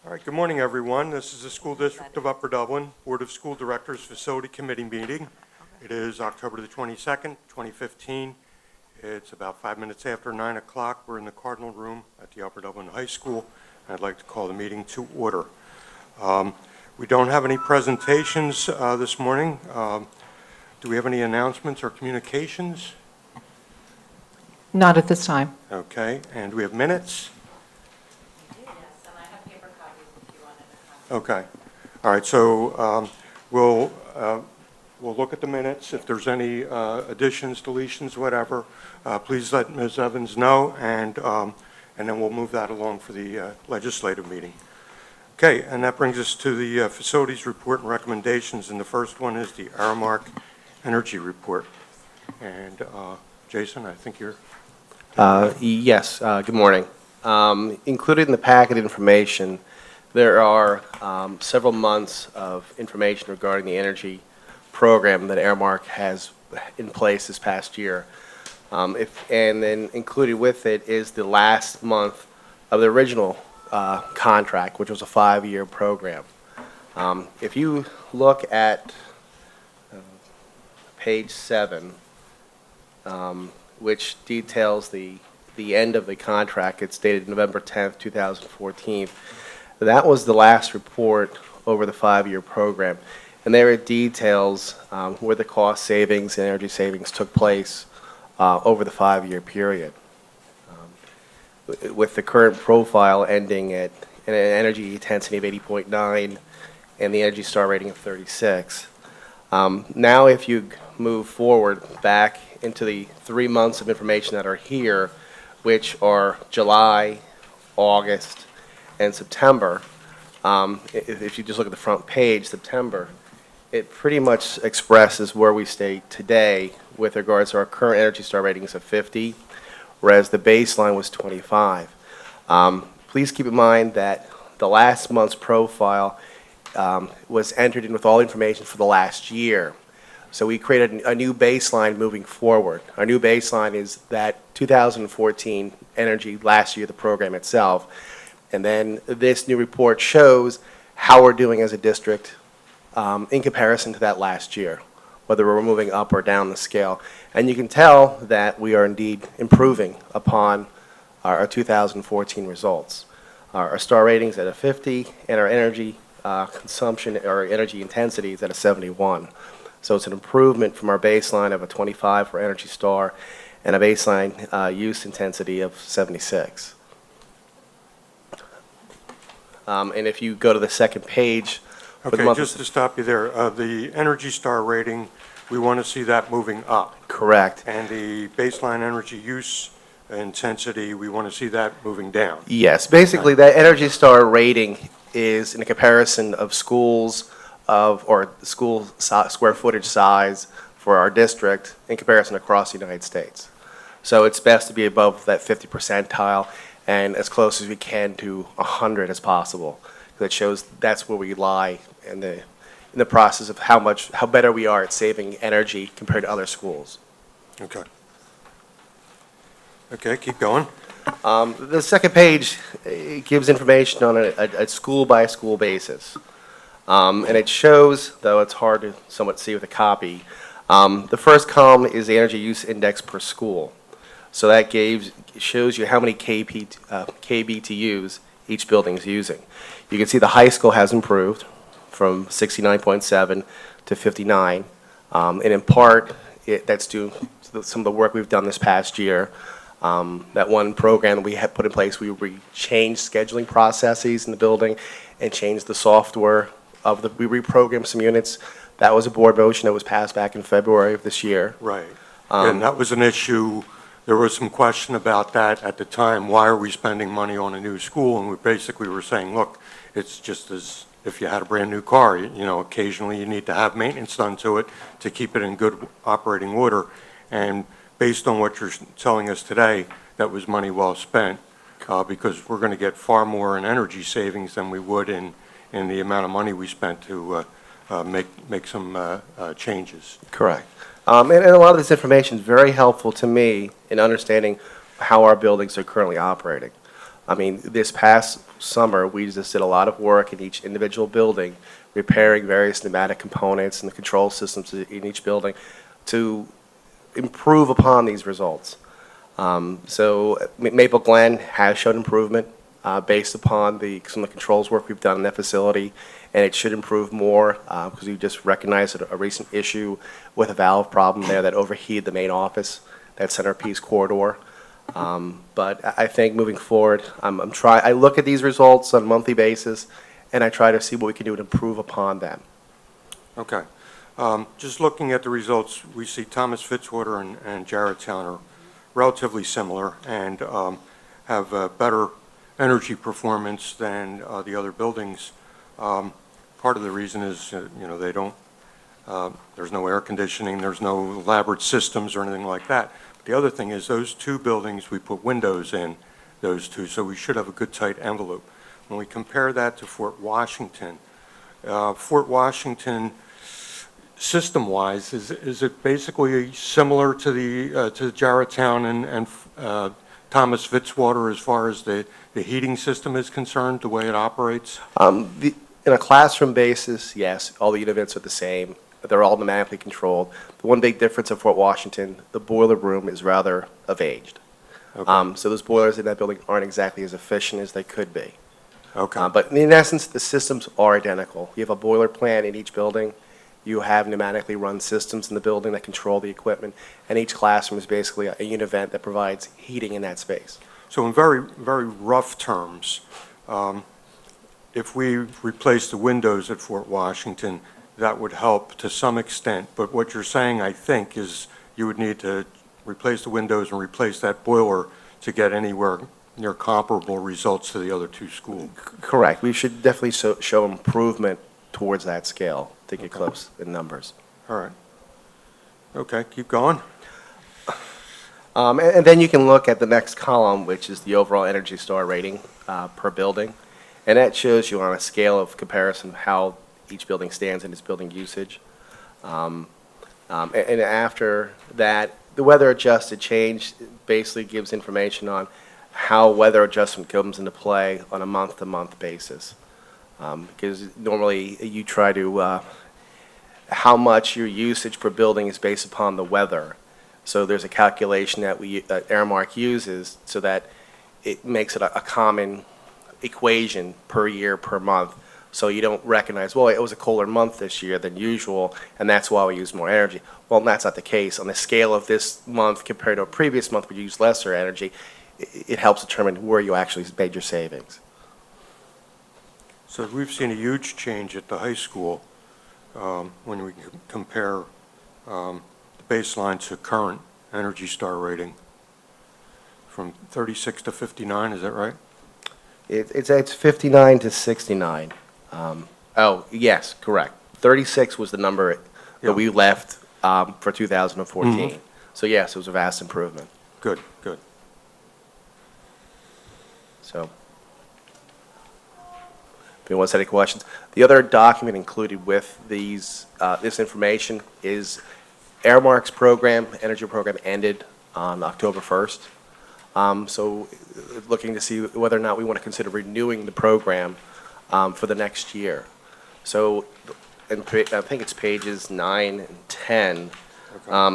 All right, good morning, everyone. This is the School District of Upper Dublin Board of School Directors Facility Committee meeting. It is October the 22nd, 2015. It's about 5 minutes after 9 o'clock. We're in the Cardinal Room at the Upper Dublin High School. I'd like to call the meeting to order. We don't have any presentations this morning. Do we have any announcements or communications? Not at this time. Okay, and we have minutes? Okay. All right, so we'll look at the minutes. If there's any additions, deletions, whatever, please let Ms. Evans know, and then we'll move that along for the legislative meeting. Okay, and that brings us to the facilities report and recommendations, and the first one is the Aramark Energy Report. And Jason, I think you're... Yes, good morning. Included in the packet information, there are several months of information regarding the energy program that Aramark has in place this past year. And then included with it is the last month of the original contract, which was a 5-year program. If you look at page 7, which details the end of the contract, it's dated November 10th, 2014. That was the last report over the 5-year program, and there it details where the cost savings and energy savings took place over the 5-year period. With the current profile ending at an energy intensity of 80.9 and the Energy Star rating of 36. Now if you move forward back into the 3 months of information that are here, which are July, August, and September, if you just look at the front page, September, it pretty much expresses where we stay today with regards to our current Energy Star ratings of 50, whereas the baseline was 25. Please keep in mind that the last month's profile was entered in with all information for the last year. So we created a new baseline moving forward. Our new baseline is that 2014 energy last year, the program itself. And then this new report shows how we're doing as a district in comparison to that last year, whether we're moving up or down the scale. And you can tell that we are indeed improving upon our 2014 results. Our star ratings at a 50 and our energy consumption or energy intensity is at a 71. So it's an improvement from our baseline of a 25 for Energy Star and a baseline use intensity of 76. And if you go to the second page. Okay, just to stop you there, the Energy Star rating, we want to see that moving up. Correct. And the baseline energy use intensity, we want to see that moving down. Yes, basically that Energy Star rating is in a comparison of schools or school square footage size for our district in comparison across the United States. So it's best to be above that 50 percentile and as close as we can to 100 as possible. That shows that's where we lie in the process of how better we are at saving energy compared to other schools. Okay. Okay, keep going. The second page gives information on a school-by-school basis. And it shows, though it's hard to somewhat see with a copy, the first column is the energy use index per school. So that shows you how many KBTUs each building is using. You can see the high school has improved from 69.7 to 59. And in part, that's due to some of the work we've done this past year. That one program that we had put in place, we changed scheduling processes in the building and changed the software we reprogrammed some units. That was a board motion that was passed back in February of this year. Right. And that was an issue. There was some question about that at the time. Why are we spending money on a new school? And we basically were saying, look, it's just as if you had a brand new car. You know, occasionally you need to have maintenance done to it to keep it in good operating order. And based on what you're telling us today, that was money well spent because we're going to get far more in energy savings than we would in the amount of money we spent to make some changes. Correct. And a lot of this information is very helpful to me in understanding how our buildings are currently operating. I mean, this past summer, we just did a lot of work in each individual building, repairing various pneumatic components and the control systems in each building to improve upon these results. Maple Glen has shown improvement based upon some of the controls work we've done in that facility, and it should improve more because we just recognized a recent issue with a valve problem there that overheated the main office, that centerpiece corridor. But I think moving forward, I look at these results on a monthly basis, and I try to see what we can do to improve upon them. Okay. Just looking at the results, we see Thomas Fitzwater and Jarrettstown are relatively similar and have better energy performance than the other buildings. Part of the reason is, they don't, there's no air conditioning, there's no elaborate systems or anything like that. But the other thing is those two buildings, we put windows in those two, so we should have a good tight envelope. When we compare that to Fort Washington, system-wise, is it basically similar to to Jarrettstown and Thomas Fitzwater as far as the heating system is concerned, the way it operates? In a classroom basis, yes, all the units are the same. They're all pneumatically controlled. The one big difference in Fort Washington, the boiler room is rather aged. Okay. So those boilers in that building aren't exactly as efficient as they could be. Okay. But in essence, the systems are identical. You have a boiler plant in each building. You have pneumatically run systems in the building that control the equipment, and each classroom is basically a univent that provides heating in that space. So in very, very rough terms, if we replace the windows at Fort Washington, that would help to some extent. But what you're saying, I think, is you would need to replace the windows and replace that boiler to get anywhere near comparable results to the other two schools. Correct. We should definitely show improvement towards that scale to get close in numbers. All right. Okay, keep going. And then you can look at the next column, which is the overall Energy Star rating per building. And that shows you on a scale of comparison how each building stands in its building usage. And after that, the weather-adjusted change basically gives information on how weather adjustment comes into play on a month-to-month basis. Because normally you try to, how much your usage per building is based upon the weather. So there's a calculation that Aramark uses so that it makes it a common equation per year, per month. So you don't recognize, well, it was a colder month this year than usual, and that's why we use more energy. Well, that's not the case. On the scale of this month compared to a previous month where you use lesser energy, it helps determine where you actually made your savings. So we've seen a huge change at the high school when we compare the baseline to current Energy Star rating from 36 to 59, is that right? It's 59 to 69. Oh, yes, correct. 36 was the number that we left for 2014. Mm-hmm. So yes, it was a vast improvement. Good, good. So, if anyone has any questions, the other document included with these this information is Aramark's program, energy program, ended on October 1st. So, looking to see whether or not we want to consider renewing the program for the next year. So, I think it's pages 9 and 10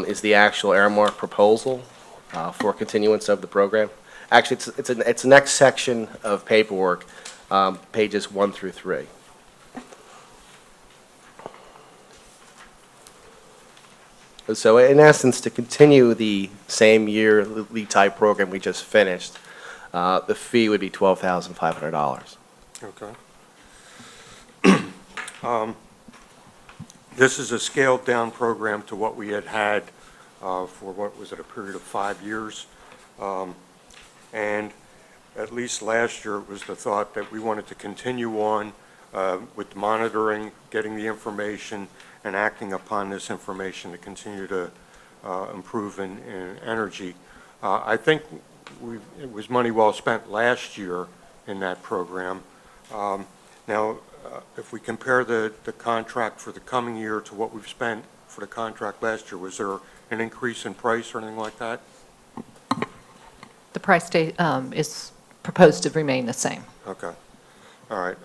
is the actual Aramark proposal for continuance of the program. Actually, it's the next section of paperwork, pages 1 through 3. So in essence, to continue the same yearly type program we just finished, the fee would be $12,500. Okay. This is a scaled-down program to what we had for, what was it, a period of 5 years. And at least last year, it was the thought that we wanted to continue on with monitoring, getting the information, and acting upon this information to continue to improve in energy. I think it was money well spent last year in that program. Now, if we compare the contract for the coming year to what we've spent for the contract last year, was there an increase in price or anything like that? The price is proposed to remain the same. Okay. All right.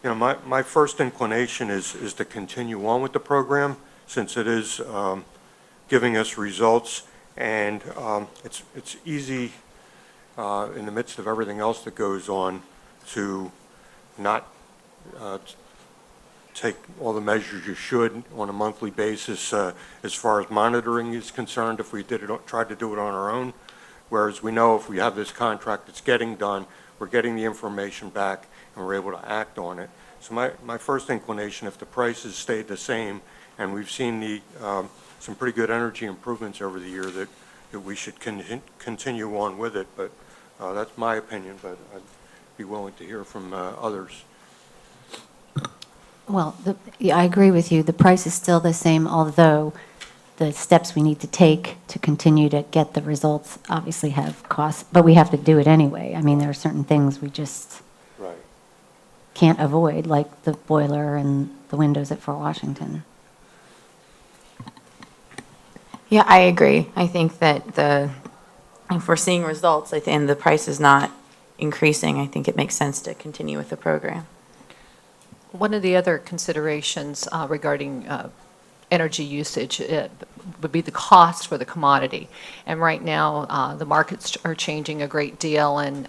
You know, my first inclination is to continue on with the program since it is giving us results, and it's easy in the midst of everything else that goes on to not take all the measures you should on a monthly basis as far as monitoring is concerned if we tried to do it on our own. Whereas we know if we have this contract that's getting done, we're getting the information back and we're able to act on it. So my first inclination, if the prices stayed the same and we've seen some pretty good energy improvements over the year, that we should continue on with it. But that's my opinion, but I'd be willing to hear from others. Well, yeah, I agree with you. The price is still the same, although the steps we need to take to continue to get the results obviously have costs, but we have to do it anyway. I mean, there are certain things we just Right. can't avoid, like the boiler and the windows at Fort Washington. Yeah, I agree. I think that if we're seeing results and the price is not increasing, I think it makes sense to continue with the program. One of the other considerations regarding energy usage would be the cost for the commodity. And right now, the markets are changing a great deal, and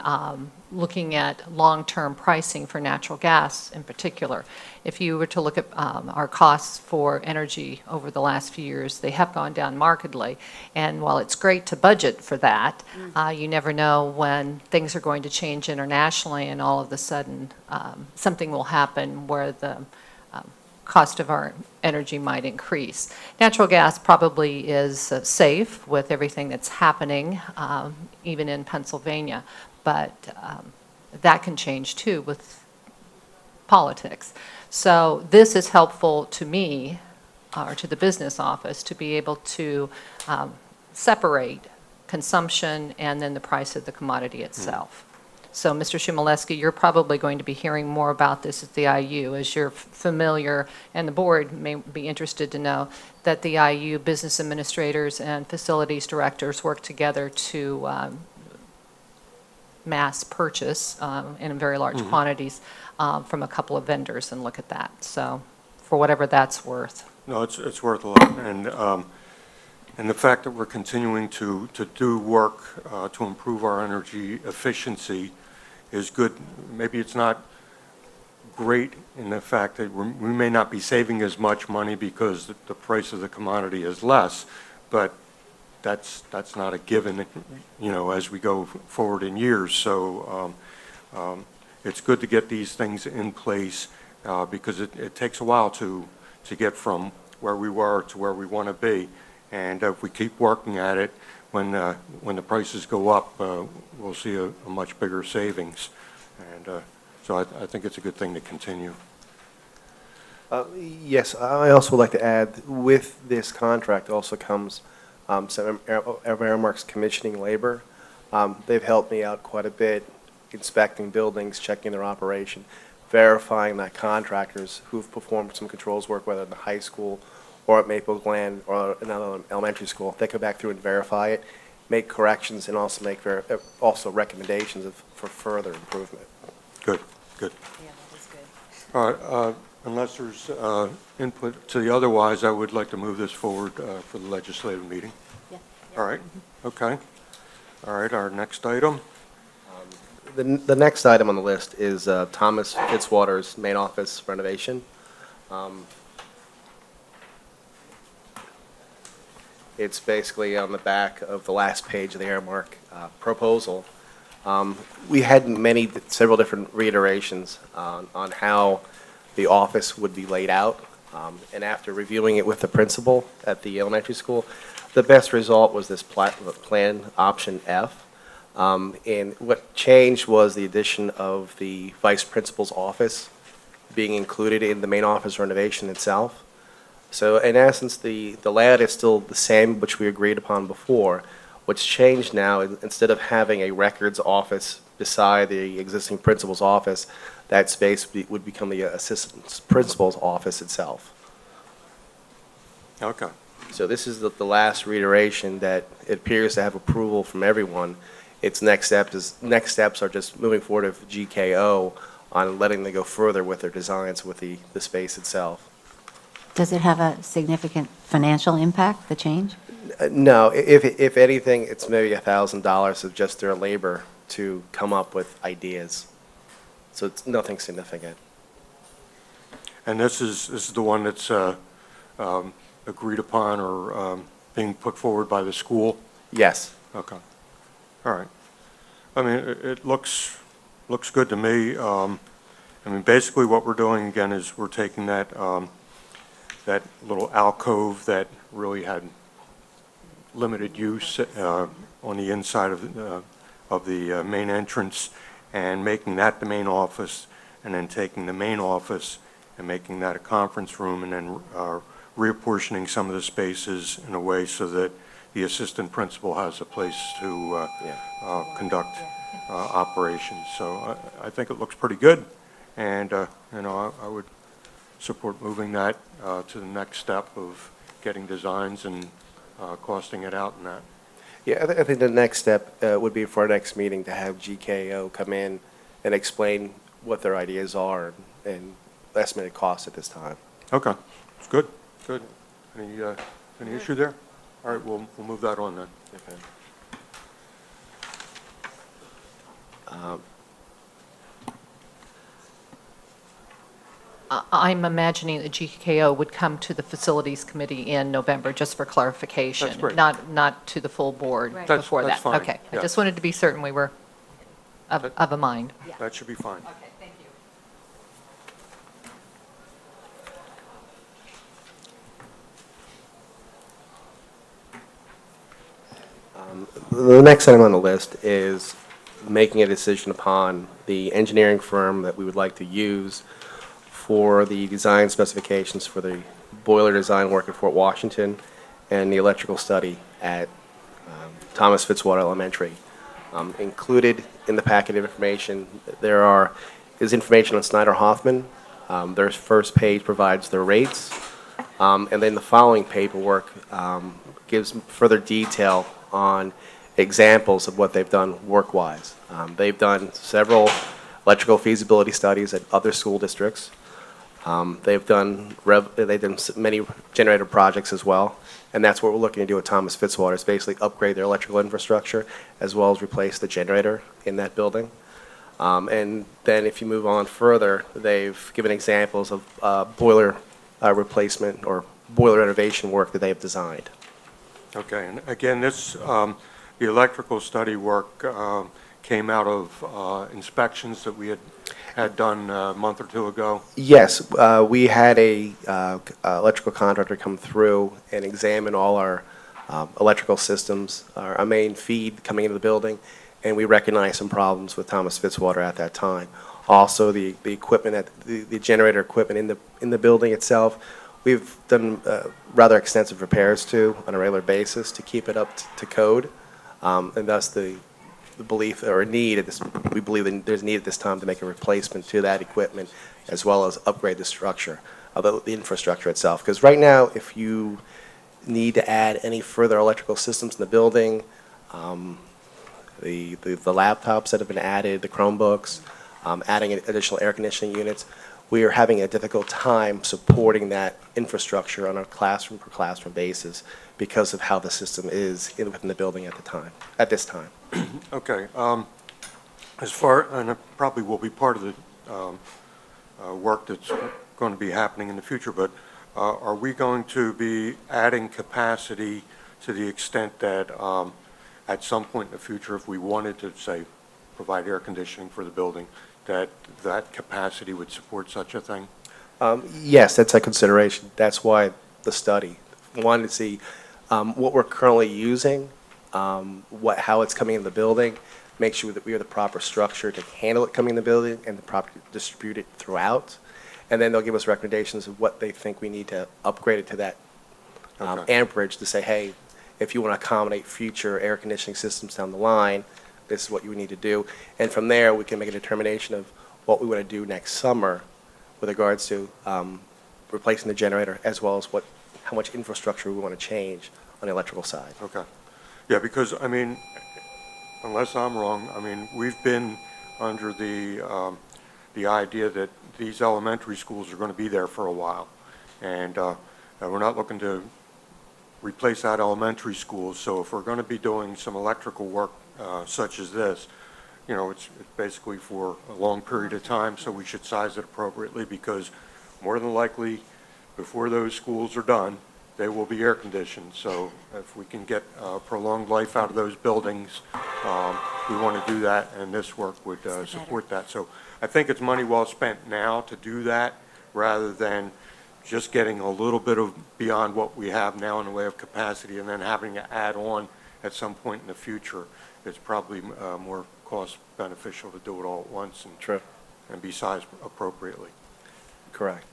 looking at long-term pricing for natural gas in particular. If you were to look at our costs for energy over the last few years, they have gone down markedly. And while it's great to budget for that, you never know when things are going to change internationally, and all of a sudden something will happen where the cost of our energy might increase. Natural gas probably is safe with everything that's happening, even in Pennsylvania, but that can change too with politics. So this is helpful to me, or to the business office, to be able to separate consumption and then the price of the commodity itself. So, Mr. Shumalewski, you're probably going to be hearing more about this at the IU, as you're familiar, and the board may be interested to know that the IU business administrators and facilities directors work together to mass purchase in very large quantities from a couple of vendors and look at that. So, for whatever that's worth. No, it's worth a lot, and the fact that we're continuing to do work to improve our energy efficiency is good. Maybe it's not great in the fact that we may not be saving as much money because the price of the commodity is less, but that's not a given, you know, as we go forward in years. So it's good to get these things in place because it takes a while to get from where we were to where we want to be. And if we keep working at it, when the prices go up, we'll see a much bigger savings. And so I think it's a good thing to continue. Yes, I also would like to add, with this contract also comes some of Aramark's commissioning labor. They've helped me out quite a bit, inspecting buildings, checking their operation, verifying that contractors who've performed some controls work, whether in the high school or at Maple Glen or another elementary school, they come back through and verify it, make corrections, and also make also recommendations for further improvement. Good, good. Yeah, that is good. All right, unless there's input to the otherwise, I would like to move this forward for the legislative meeting. Yeah. All right, okay. All right, our next item. The next item on the list is Thomas Fitzwater's main office renovation. It's basically on the back of the last page of the Aramark proposal. We had several different reiterations on how the office would be laid out, and after reviewing it with the principal at the elementary school, the best result was this plan option F. And what changed was the addition of the vice principal's office being included in the main office renovation itself. So in essence, the layout is still the same, which we agreed upon before. What's changed now is instead of having a records office beside the existing principal's office, that space would become the assistant principal's office itself. Okay. So this is the last reiteration that it appears to have approval from everyone, Its next steps are just moving forward with GKO on letting them go further with their designs with the space itself. Does it have a significant financial impact, the change? No, if anything, it's maybe $1,000 of just their labor to come up with ideas. So it's nothing significant. And this is the one that's agreed upon or being put forward by the school? Yes. Okay. All right. I mean, it looks good to me. I mean, basically what we're doing again is we're taking that that little alcove that really had limited use on the inside of the main entrance and making that the main office, and then taking the main office and making that a conference room, and then reapportioning some of the spaces in a way so that the assistant principal has a place to conduct operations. So I think it looks pretty good, and you know, I would support moving that to the next step of getting designs and costing it out and that. Yeah, I think the next step would be for our next meeting to have GKO come in and explain what their ideas are and estimated costs at this time. Okay, it's good, good. Any issue there? All right, we'll move that on then. Okay. I'm imagining the GKO would come to the Facilities Committee in November, just for clarification. That's great. Not to the full board before that. That's fine, Okay, I yeah. just wanted to be certain we were of a mind. That should be fine. Okay, thank you. The next item on the list is making a decision upon the engineering firm that we would like to use for the design specifications for the boiler design work at Fort Washington and the electrical study at Thomas Fitzwater Elementary. Included in the packet of information, is information on Snyder Hoffman. Their first page provides their rates, and then the following paperwork gives further detail on examples of what they've done work-wise. They've done several electrical feasibility studies at other school districts. They've done many generator projects as well, and that's what we're looking to do at Thomas Fitzwater, is basically upgrade their electrical infrastructure as well as replace the generator in that building. And then if you move on further, they've given examples of boiler replacement or boiler renovation work that they have designed. Okay, and again, this, the electrical study work came out of inspections that we had done a month or two ago? Yes, we had a electrical contractor come through and examine all our electrical systems, our main feed coming into the building, and we recognized some problems with Thomas Fitzwater at that time. Also, the equipment, the generator equipment in the building itself, we've done rather extensive repairs to on a regular basis to keep it up to code, and thus the belief or need at this, we believe that there's need at this time to make a replacement to that equipment as well as upgrade the structure, the infrastructure itself. Because right now, if you need to add any further electrical systems in the building, the laptops that have been added, the Chromebooks, adding additional air conditioning units, we are having a difficult time supporting that infrastructure on a classroom per classroom basis because of how the system is within the building at this time. Okay, as far, and it probably will be part of the work that's going to be happening in the future, but are we going to be adding capacity to the extent that at some point in the future, if we wanted to, say, provide air conditioning for the building, that capacity would support such a thing? Yes, that's a consideration. That's why the study. We wanted to see what we're currently using, how it's coming in the building, make sure that we have the proper structure to handle it coming in the building and to properly distribute it throughout. And then they'll give us recommendations of what they think we need to upgrade it to that amperage to say, hey, if you want to accommodate future air conditioning systems down the line, this is what you would need to do. And from there, we can make a determination of what we want to do next summer with regards to replacing the generator as well as how much infrastructure we want to change on the electrical side. Okay. Yeah, because, I mean, unless I'm wrong, I mean, we've been under the idea that these elementary schools are going to be there for a while. And we're not looking to replace that elementary school. So if we're going to be doing some electrical work such as this, you know, it's basically for a long period of time, so we should size it appropriately, because more than likely, before those schools are done, they will be air conditioned. So if we can get prolonged life out of those buildings, we want to do that, and this work would support that. So I think it's money well spent now to do that, rather than just getting a little bit of beyond what we have now in the way of capacity and then having to add on at some point in the future. It's probably more cost beneficial to do it all at once and True. and be sized appropriately. Correct.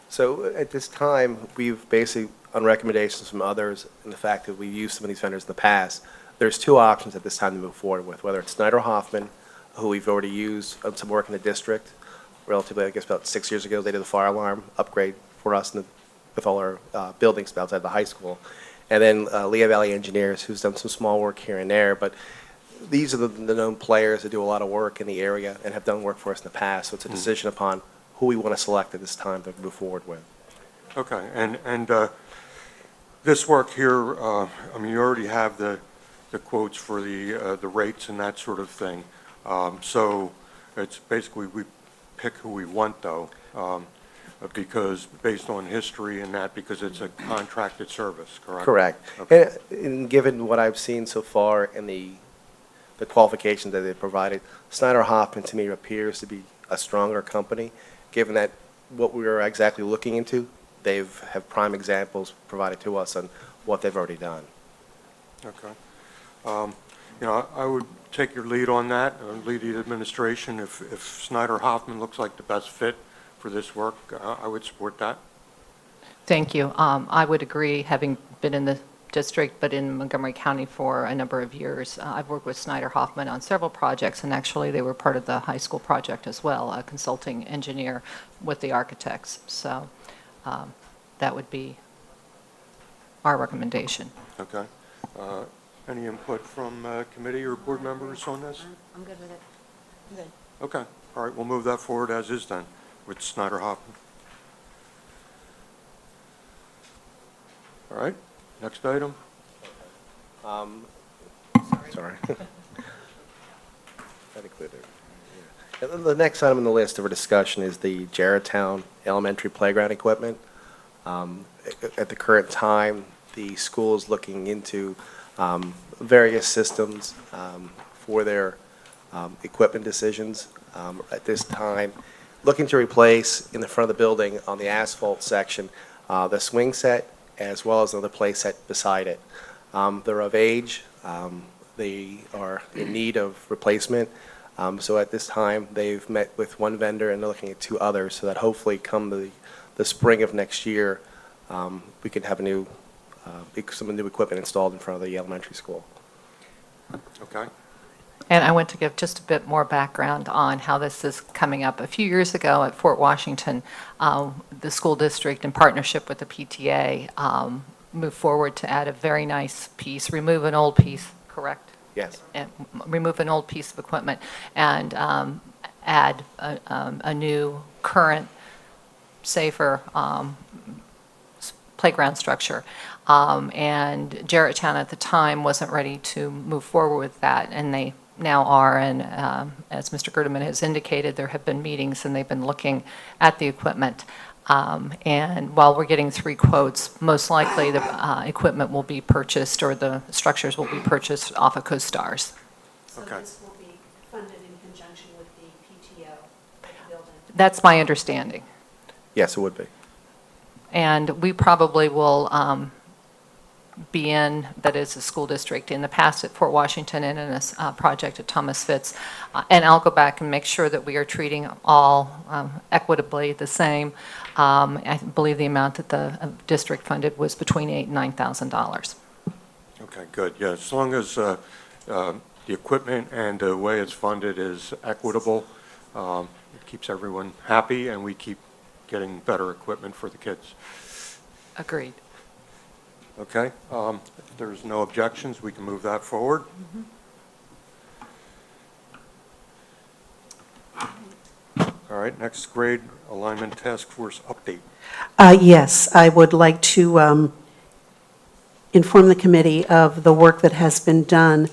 So at this time, we've basically, on recommendations from others and the fact that we've used some of these vendors in the past, there's two options at this time to move forward with, whether it's Snyder Hoffman, who we've already used on some work in the district, relatively, I guess, about 6 years ago. They did the fire alarm upgrade for us with all our buildings outside the high school. And then Lehigh Valley Engineers, who's done some small work here and there. But these are the known players that do a lot of work in the area and have done work for us in the past. So it's a decision upon who we want to select at this time to move forward with. Okay, and this work here, I mean, you already have the quotes for the rates and that sort of thing. So it's basically we pick who we want, though, because based on history and that, because it's a contracted service, correct? Correct. Okay. And given what I've seen so far and the qualifications that they've provided, Snyder Hoffman to me appears to be a stronger company, given that what we are exactly looking into, have prime examples provided to us on what they've already done. Okay. You know, I would take your lead on that, lead the administration. If Snyder Hoffman looks like the best fit for this work, I would support that. Thank you. I would agree, having been in the district, but in Montgomery County for a number of years. I've worked with Snyder Hoffman on several projects, and actually they were part of the high school project as well, a consulting engineer with the architects. So that would be our recommendation. Okay. Any input from committee or board members on this? I'm good with it. Good. Okay. All right, we'll move that forward as is then with Snyder Hoffman. All right, next item. Sorry. That included. Yeah. And then the next item on the list of our discussion is the Jarretttown Elementary Playground equipment. At the current time, the school is looking into various systems for their equipment decisions. At this time, looking to replace in the front of the building on the asphalt section the swing set as well as another play set beside it. They're of age. They are in need of replacement. So at this time, they've met with one vendor and they're looking at two others, so that hopefully come the spring of next year, we can have some new equipment installed in front of the elementary school. Okay. And I want to give just a bit more background on how this is coming up. A few years ago at Fort Washington, the school district, in partnership with the PTA, moved forward to add a very nice piece, remove an old piece, correct? Yes. And remove an old piece of equipment and add a new, current, safer playground structure. And Jarretttown at the time wasn't ready to move forward with that, and they now are. And as Mr. Gerdeman has indicated, there have been meetings and they've been looking at the equipment. And while we're getting 3 quotes, most likely the equipment will be purchased, or the structures will be purchased off of CoStarz. So Okay. this will be funded in conjunction with the PTO at the building? That's my understanding. Yes, it would be. And we probably will be in, that is, the school district, in the past at Fort Washington and in this project at Thomas Fitz. And I'll go back and make sure that we are treating all equitably the same. I believe the amount that the district funded was between $8,000 and $9,000. Okay, good. Yeah, as long as the equipment and the way it's funded is equitable, it keeps everyone happy, and we keep getting better equipment for the kids. Agreed. Okay, if there's no objections, we can move that forward. All right, next grade alignment task force update. Yes, I would like to inform the committee of the work that has been done.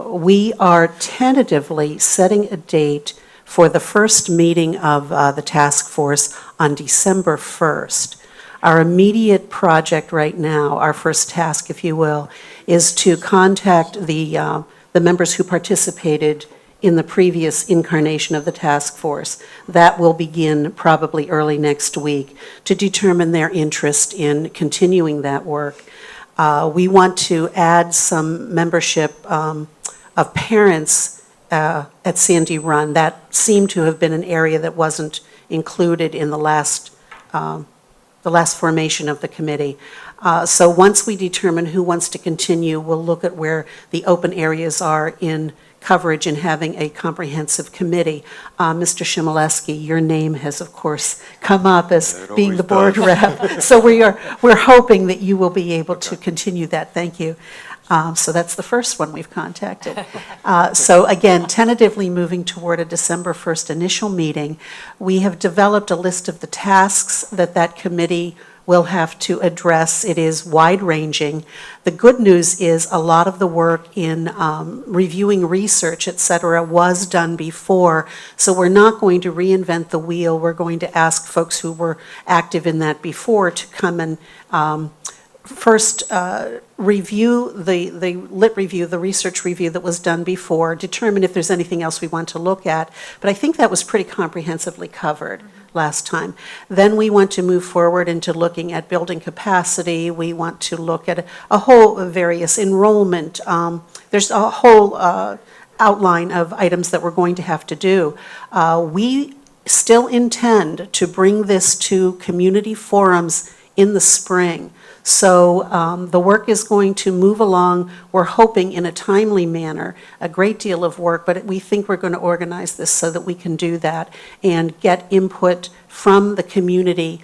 We are tentatively setting a date for the first meeting of the task force on December 1st. Our immediate project right now, our first task, if you will, is to contact the members who participated in the previous incarnation of the task force. That will begin probably early next week to determine their interest in continuing that work. We want to add some membership of parents at Sandy Run. That seemed to have been an area that wasn't included in the last formation of the committee. So once we determine who wants to continue, we'll look at where the open areas are in coverage and having a comprehensive committee. Mr. Shimeleski, your name has, of course, come up as It being always the board does. rep. So we're hoping that you will be able to continue that. Thank you. So that's the first one we've contacted. So again, tentatively moving toward a December 1st initial meeting. We have developed a list of the tasks that committee will have to address. It is wide-ranging. The good news is a lot of the work in reviewing research, et cetera, was done before, so we're not going to reinvent the wheel. We're going to ask folks who were active in that before to come and first review the lit review, the research review that was done before, determine if there's anything else we want to look at. But I think that was pretty comprehensively covered last time. Then we want to move forward into looking at building capacity. We want to look at a whole various enrollment. There's a whole outline of items that we're going to have to do. We still intend to bring this to community forums in the spring. So the work is going to move along, we're hoping in a timely manner, a great deal of work, but we think we're going to organize this so that we can do that and get input from the community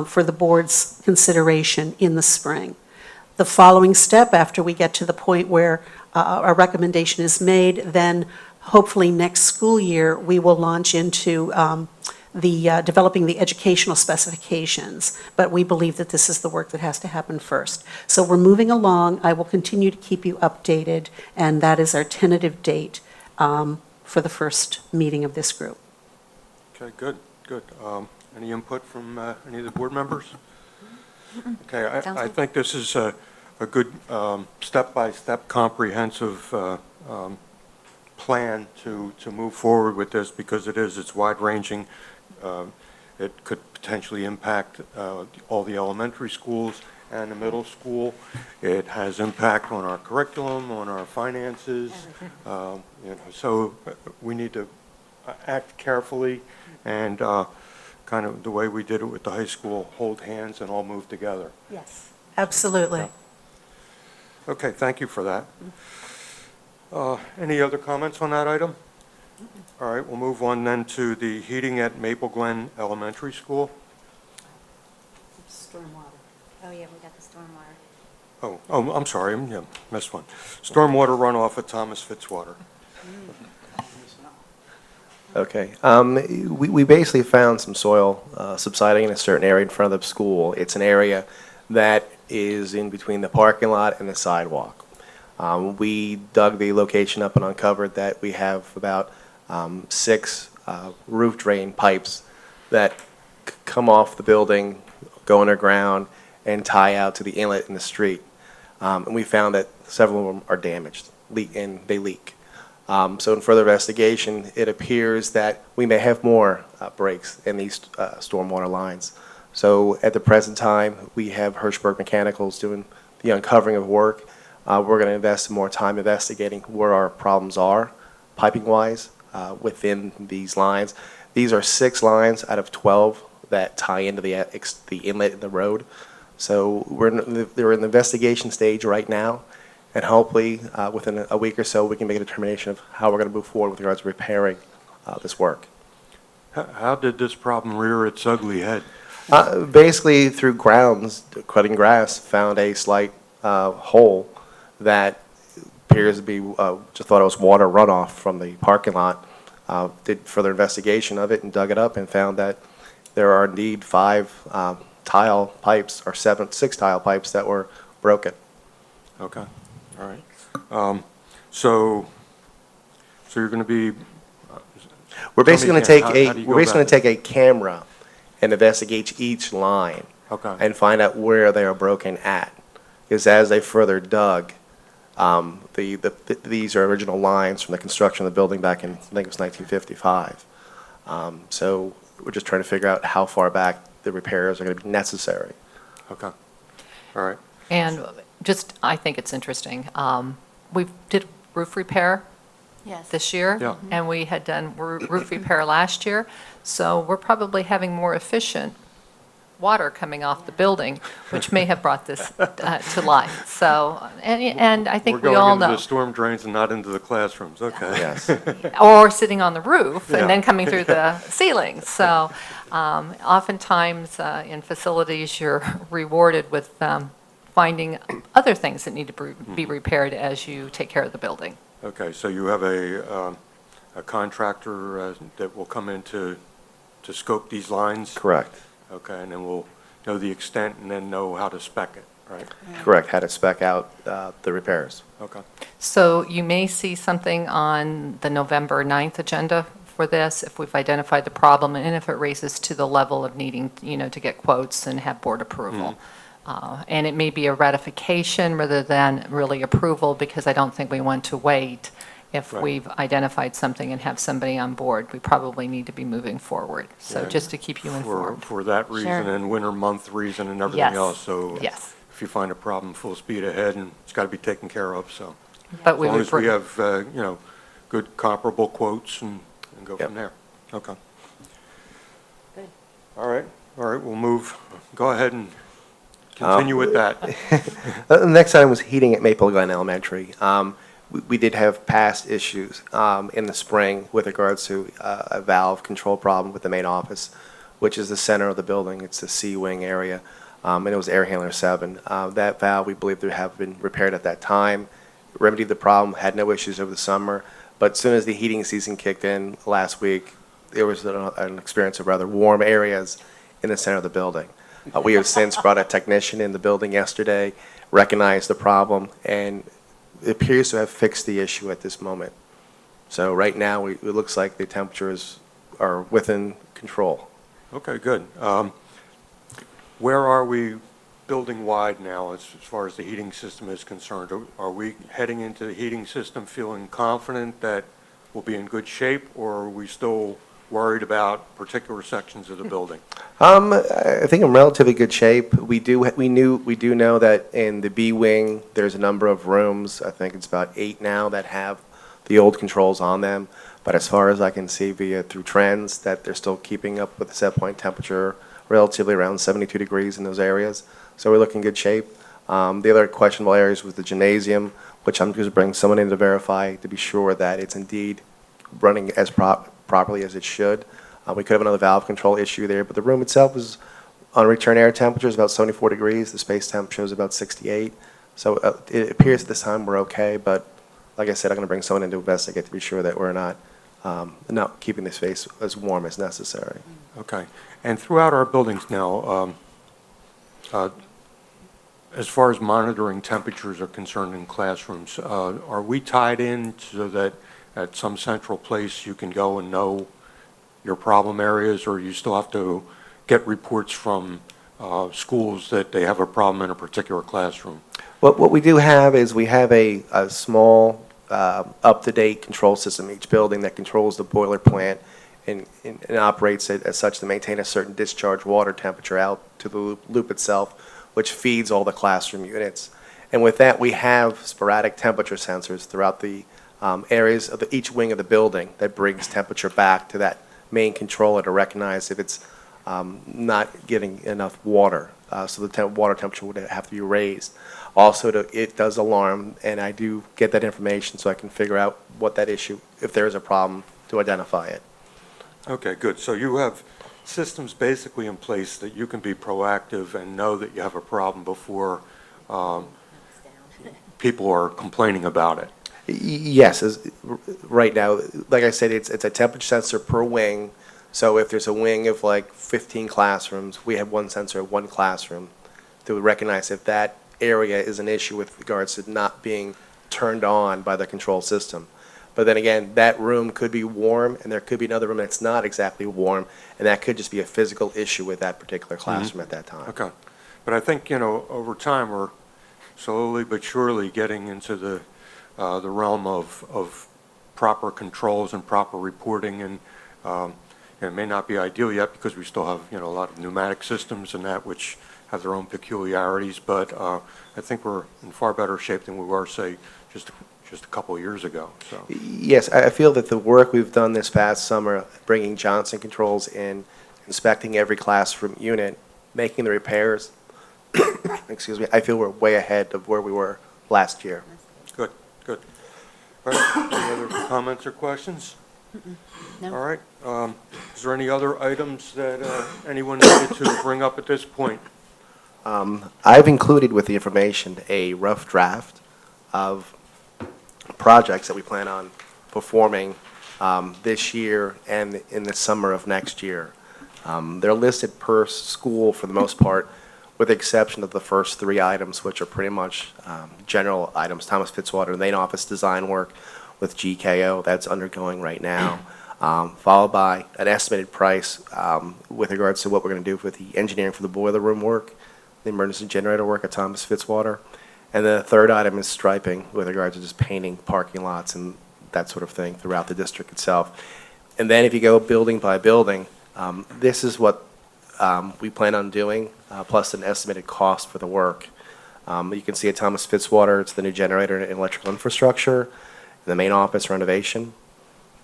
for the board's consideration in the spring. The following step, after we get to the point where a recommendation is made, then hopefully next school year we will launch into developing the educational specifications, but we believe that this is the work that has to happen first. So we're moving along. I will continue to keep you updated, and that is our tentative date for the first meeting of this group. Okay, good. Any input from any of the board members? Okay, Sounds I good. think this is a good step-by-step comprehensive plan to move forward with this, because it's wide-ranging. It could potentially impact all the elementary schools and the middle school. It has impact on our curriculum, on our finances. So we need to act carefully and kind of the way we did it with the high school, hold hands and all move together. Yes, absolutely. Yeah. Okay, thank you for that. Any other comments on that item? All right, we'll move on then to the heating at Maple Glen Elementary School. Stormwater. Oh, yeah, we got the stormwater. Oh, I'm sorry, missed one. Stormwater runoff at Thomas Fitzwater. Okay. We basically found some soil subsiding in a certain area in front of the school. It's an area that is in between the parking lot and the sidewalk. We dug the location up and uncovered that we have about 6 roof drain pipes that come off the building, go underground, and tie out to the inlet in the street. And we found that several of them are damaged, and they leak. So in further investigation, it appears that we may have more breaks in these stormwater lines. So at the present time, we have Hirschberg Mechanicals doing the uncovering of work. We're going to invest some more time investigating where our problems are, piping-wise, within these lines. These are 6 lines out of 12 that tie into the inlet in the road. So they're in the investigation stage right now, and hopefully within a week or so we can make a determination of how we're going to move forward with regards to repairing this work. How did this problem rear its ugly head? Basically through grounds, cutting grass, found a slight hole that appears to be, just thought it was water runoff from the parking lot. did further investigation of it and dug it up and found that there are indeed 5 tile pipes or 6 tile pipes that were broken. Okay, all right. So you're going to be, We're basically going to take how do you go we're basically about going to take a camera and investigate each line okay, and find out where they are broken at. Because as they further dug, these are original lines from the construction of the building back in, I think it was 1955. So we're just trying to figure out how far back the repairs are going to be necessary. okay, all right. And just, I think it's interesting. We did roof repair Yes. this year. Yeah. And we had done roof repair last year. So we're probably having more efficient water coming off the building, which may have brought this to light. So, and I think we all We're going into know. the storm drains and not into the classrooms, okay. Yes. Or sitting on the roof Yeah. and then coming through the ceiling. So oftentimes in facilities, you're rewarded with finding other things that need to be repaired as you take care of the building. Okay, so you have a contractor that will come in to scope these lines? Correct. Okay, and then we'll know the extent and then know how to spec it, right? Correct. Had to spec out the repairs. Okay, So you may see something on the November 9th agenda for this, if we've identified the problem, and if it raises to the level of needing, to get quotes and have board approval. And it may be a ratification rather than really approval, because I don't think we want to wait. If Right. we've identified something and have somebody on board, we probably need to be moving forward. So Yeah. just to keep you informed. for that reason Sure. and winter month reason and everything Yes. else, so. Yes. If you find a problem, full speed ahead, and it's got to be taken care of, so. But As we long would as we bring- have, good comparable quotes and go Yep. from there. Okay. All right, we'll move, go ahead and continue with that. The next item was heating at Maple Glen Elementary. We did have past issues in the spring with regards to a valve control problem with the main office, which is the center of the building. It's the C wing area, and it was air handler 7. That valve, we believe, to have been repaired at that time, remedied the problem, had no issues over the summer. But as soon as the heating season kicked in last week, there was an experience of rather warm areas in the center of the building. We have since brought a technician in the building yesterday, recognized the problem, and it appears to have fixed the issue at this moment. So right now, it looks like the temperatures are within control. Okay, good. Where are we building-wide now as far as the heating system is concerned? Are we heading into the heating system feeling confident that we'll be in good shape, or are we still worried about particular sections of the building? I think in relatively good shape. We do know that in the B wing, there's a number of rooms, I think it's about 8 now, that have the old controls on them. But as far as I can see through trends, that they're still keeping up with the set point temperature relatively around 72 degrees in those areas. So we're looking in good shape. The other questionable areas was the gymnasium, which I'm just bringing someone in to verify to be sure that it's indeed running as properly as it should. We could have another valve control issue there, but the room itself is on return air temperature is about 74 degrees. The space temperature is about 68. So it appears at this time we're okay, but like I said, I'm going to bring someone in to investigate to be sure that we're not keeping the space as warm as necessary. Okay. And throughout our buildings now, as far as monitoring temperatures are concerned in classrooms, are we tied in so that at some central place you can go and know your problem areas, or you still have to get reports from schools that they have a problem in a particular classroom? What we do have is we have a small up-to-date control system in each building that controls the boiler plant and operates it as such to maintain a certain discharge water temperature out to the loop itself, which feeds all the classroom units. And with that, we have sporadic temperature sensors throughout the areas of each wing of the building that brings temperature back to that main controller to recognize if it's not getting enough water. So the water temperature would have to be raised. Also, it does alarm, and I do get that information so I can figure out what that issue, if there is a problem, to identify it. Okay, good. So you have systems basically in place that you can be proactive and know that you have a problem before people are complaining about it. Yes, right now, like I said, it's a temperature sensor per wing. So if there's a wing of like 15 classrooms, we have one sensor at one classroom to recognize if that area is an issue with regards to not being turned on by the control system. But then again, that room could be warm, and there could be another room that's not exactly warm, and that could just be a physical issue with that particular classroom at that time. Okay. But I think, over time, we're slowly but surely getting into the realm of proper controls and proper reporting, and it may not be ideal yet because we still have, a lot of pneumatic systems and that which have their own peculiarities, but I think we're in far better shape than we were, say, just a couple of years ago, so. Yes, I feel that the work we've done this past summer, bringing Johnson Controls in, inspecting every classroom unit, making the repairs, excuse me, I feel we're way ahead of where we were last year. Good, good. All right, any other comments or questions? No. All right, is there any other items that anyone needed to bring up at this point? I've included with the information a rough draft of projects that we plan on performing this year and in the summer of next year. They're listed per school for the most part, with the exception of the first three items, which are pretty much general items. Thomas Fitzwater main office design work with GKO, that's undergoing right now, followed by an estimated price with regards to what we're going to do with the engineering for the boiler room work, the emergency generator work at Thomas Fitzwater. And the third item is striping with regards to just painting parking lots and that sort of thing throughout the district itself. And then if you go building by building, this is what we plan on doing, plus an estimated cost for the work. You can see at Thomas Fitzwater, it's the new generator and electrical infrastructure, the main office renovation.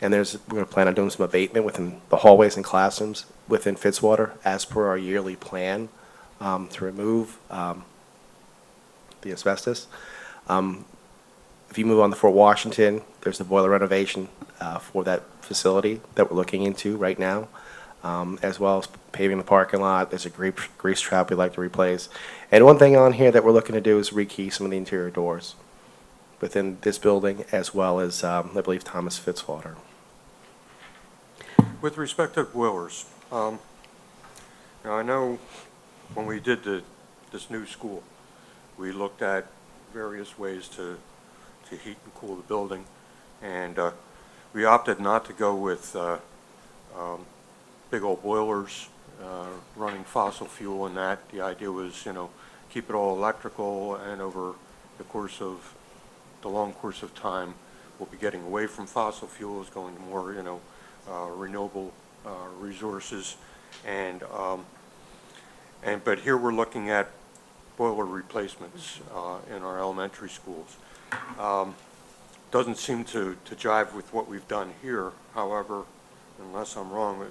And we're going to plan on doing some abatement within the hallways and classrooms within Fitzwater as per our yearly plan to remove the asbestos. If you move on to Fort Washington, there's the boiler renovation for that facility that we're looking into right now, as well as paving the parking lot. There's a grease trap we'd like to replace. And one thing on here that we're looking to do is rekey some of the interior doors within this building, as well as, I believe, Thomas Fitzwater. With respect to boilers, now I know when we did this new school, we looked at various ways to heat and cool the building, and we opted not to go with big old boilers running fossil fuel and that. The idea was, keep it all electrical, and over the long course of time, we'll be getting away from fossil fuels, going to more, renewable resources, but here we're looking at boiler replacements in our elementary schools. Doesn't seem to jive with what we've done here. However, unless I'm wrong,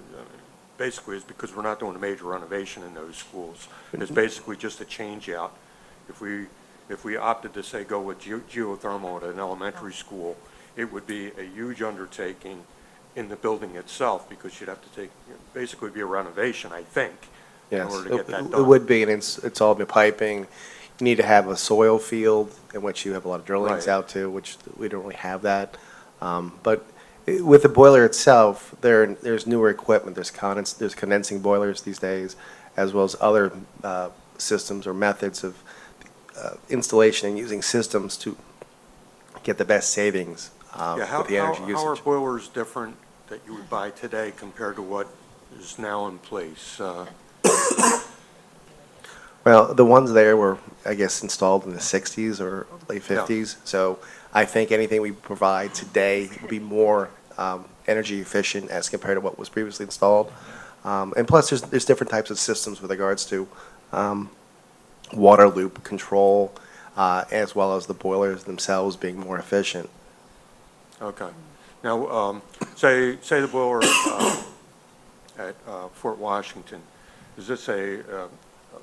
basically it's because we're not doing a major renovation in those schools. It's basically just a change out. If we opted to say go with geothermal at an elementary school, it would be a huge undertaking in the building itself, because you'd have to basically be a renovation, I think, in Yes, order to get that done. it would be, and it's all been piping. You need to have a soil field in which you have a lot of drillings Right. out to, which we don't really have that. But with the boiler itself, there's newer equipment. There's condensing boilers these days, as well as other systems or methods of installation and using systems to get the best savings Yeah, with the energy how are usage. boilers different that you would buy today compared to what is now in place? Well, the ones there were, I guess, installed in the 60s or late Yeah. 50s. So I think anything we provide today will be more energy efficient as compared to what was previously installed. And plus, there's different types of systems with regards to water loop control, as well as the boilers themselves being more efficient. Okay. Now, say the boiler at Fort Washington, is this a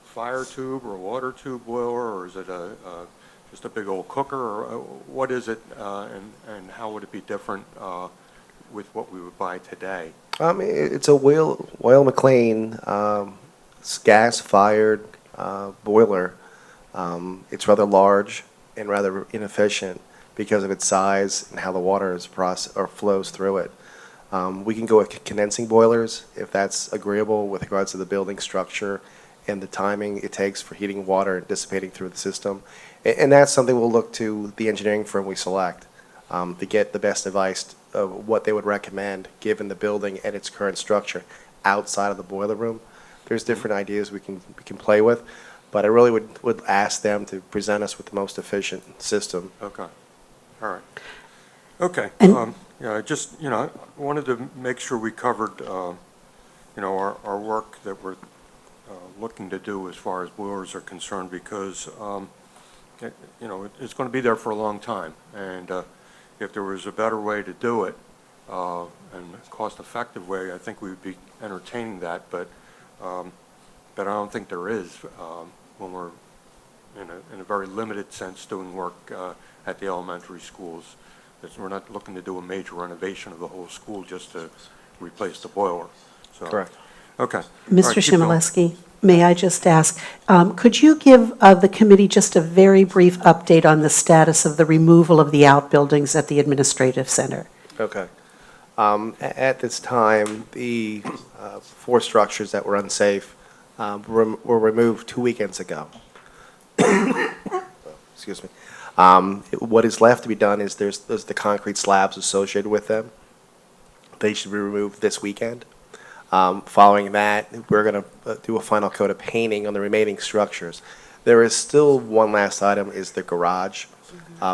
fire tube or a water tube boiler, or is it just a big old cooker, or what is it, and how would it be different with what we would buy today? It's a Weil McLean gas-fired boiler. It's rather large and rather inefficient. because of its size and how the water is or flows through it. We can go with condensing boilers if that's agreeable with regards to the building structure and the timing it takes for heating water and dissipating through the system. And that's something we'll look to the engineering firm we select to get the best advice of what they would recommend given the building and its current structure outside of the boiler room. There's different ideas we can play with, but I really would ask them to present us with the most efficient system. Okay, all right. Okay, And- yeah, I just, wanted to make sure we covered, our work that we're looking to do as far as boilers are concerned, because, it's going to be there for a long time, and if there was a better way to do it, and a cost-effective way, I think we would be entertaining that, but I don't think there is when we're, in a very limited sense, doing work at the elementary schools. We're not looking to do a major renovation of the whole school just to replace the boiler. So, Correct. okay. All Mr. right, keep going. Shimeleski, may I just ask, could you give the committee just a very brief update on the status of the removal of the outbuildings at the administrative center? Okay. At this time, the 4 structures that were unsafe were removed 2 weekends ago. Excuse me. What is left to be done is there's the concrete slabs associated with them. They should be removed this weekend. Following that, we're going to do a final coat of painting on the remaining structures. There is still one last item, is the garage,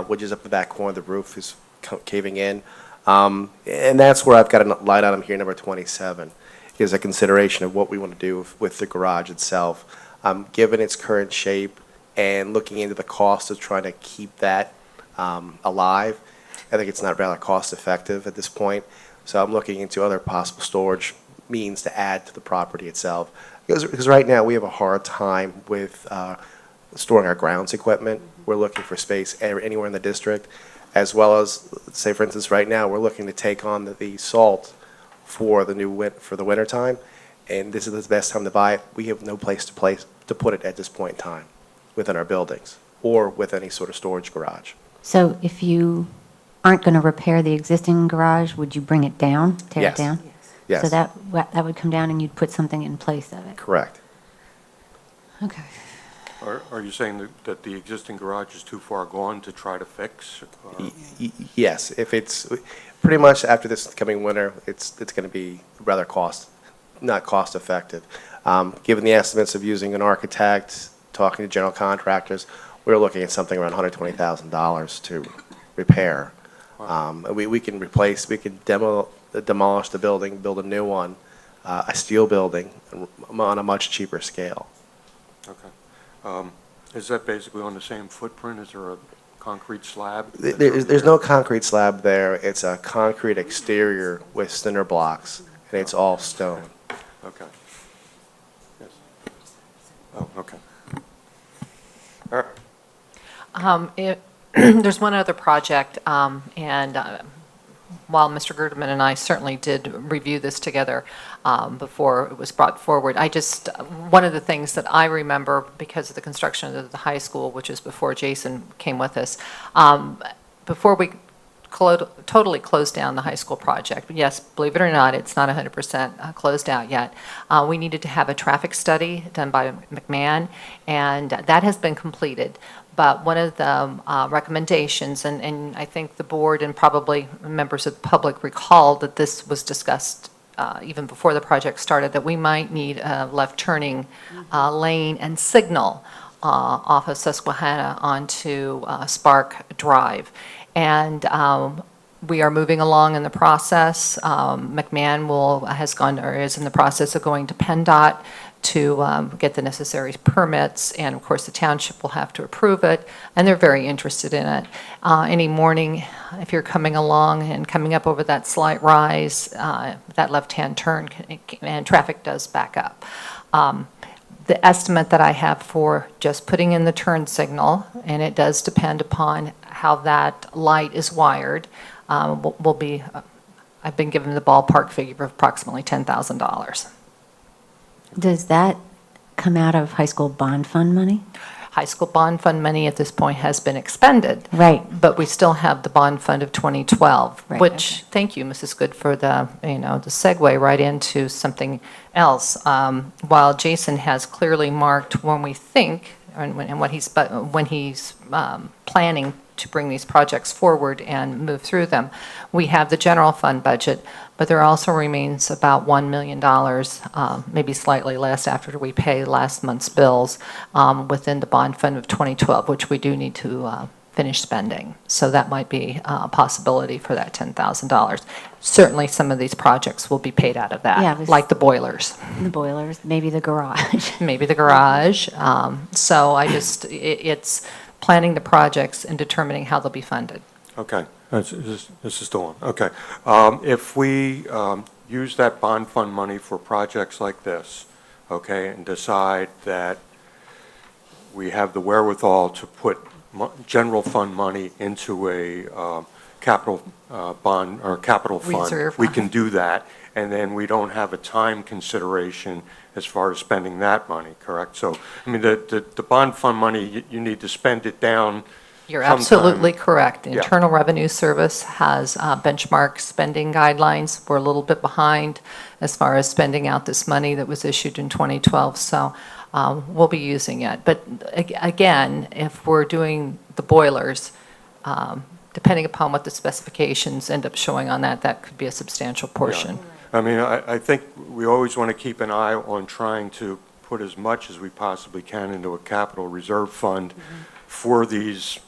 which is up the back corner. The roof is caving in. And that's where I've got a line item here, number 27, is a consideration of what we want to do with the garage itself. Given its current shape and looking into the cost of trying to keep that alive, I think it's not rather cost effective at this point. So I'm looking into other possible storage means to add to the property itself. Because right now we have a hard time with storing our grounds equipment. We're looking for space anywhere in the district, as well as, say for instance, right now we're looking to take on the salt for the winter time, and this is the best time to buy it. We have no place to put it at this point in time within our buildings or with any sort of storage garage. So if you aren't going to repair the existing garage, would you bring it down, tear Yes. it down? Yes. So that would come down and you'd put something in place of it? Correct. Okay. Are you saying that the existing garage is too far gone to try to fix? Yes, if it's pretty much after this coming winter, it's going to be rather not cost effective. Given the estimates of using an architect, talking to general contractors, we're looking at something around $120,000 to repair. We can demolish the building, build a new one, a steel building on a much cheaper scale. Okay. Is that basically on the same footprint? Is there a concrete slab? There's no concrete slab there. It's a concrete exterior with cinder blocks, and it's all stone. Okay. Yes. Oh, okay. All right. There's one other project, and while Mr. Gerdeman and I certainly did review this together before it was brought forward, one of the things that I remember because of the construction of the high school, which is before Jason came with us, before we totally closed down the high school project, yes, believe it or not, it's not 100% closed out yet, we needed to have a traffic study done by McMahon, and that has been completed. But one of the recommendations, and I think the board and probably members of the public recall that this was discussed even before the project started, that we might need a left turning lane and signal off of Susquehanna onto Spark Drive. And we are moving along in the process. McMahon is in the process of going to PennDOT to get the necessary permits, and of course the township will have to approve it, and they're very interested in it. Any morning, if you're coming along and coming up over that slight rise, that left-hand turn, and traffic does back up. The estimate that I have for just putting in the turn signal, and it does depend upon how that light is wired, will be, I've been given the ballpark figure of approximately $10,000. Does that come out of high school bond fund money? high school bond fund money at this point has been expended. Right. But we still have the bond fund of 2012, Right, which, okay. thank you, Mrs. Good, for the, the segue right into something else. While Jason has clearly marked when we think, and what he's, when he's planning to bring these projects forward and move through them, we have the general fund budget, but there also remains about $1 million, maybe slightly less after we pay last month's bills, within the bond fund of 2012, which we do need to finish spending. So that might be a possibility for that $10,000. Certainly, some of these projects will be paid out of that, Yeah, this- like the boilers, The boilers, maybe the garage. maybe the garage. So I just, it's planning the projects and determining how they'll be funded. Okay, this is the one, okay. If we use that bond fund money for projects like this, okay, and decide that we have the wherewithal to put general fund money into a capital bond or capital fund, Reserve. we can do that, and then we don't have a time consideration as far as spending that money, correct? So, I mean, the bond fund money, you need to spend it down. You're sometime. absolutely correct. The Yeah. Internal Revenue Service has benchmark spending guidelines. We're a little bit behind as far as spending out this money that was issued in 2012, so we'll be using it. But again, if we're doing the boilers, depending upon what the specifications end up showing on that, that could be a substantial portion. I mean, I think we always want to keep an eye on trying to put as much as we possibly can into a capital reserve fund for these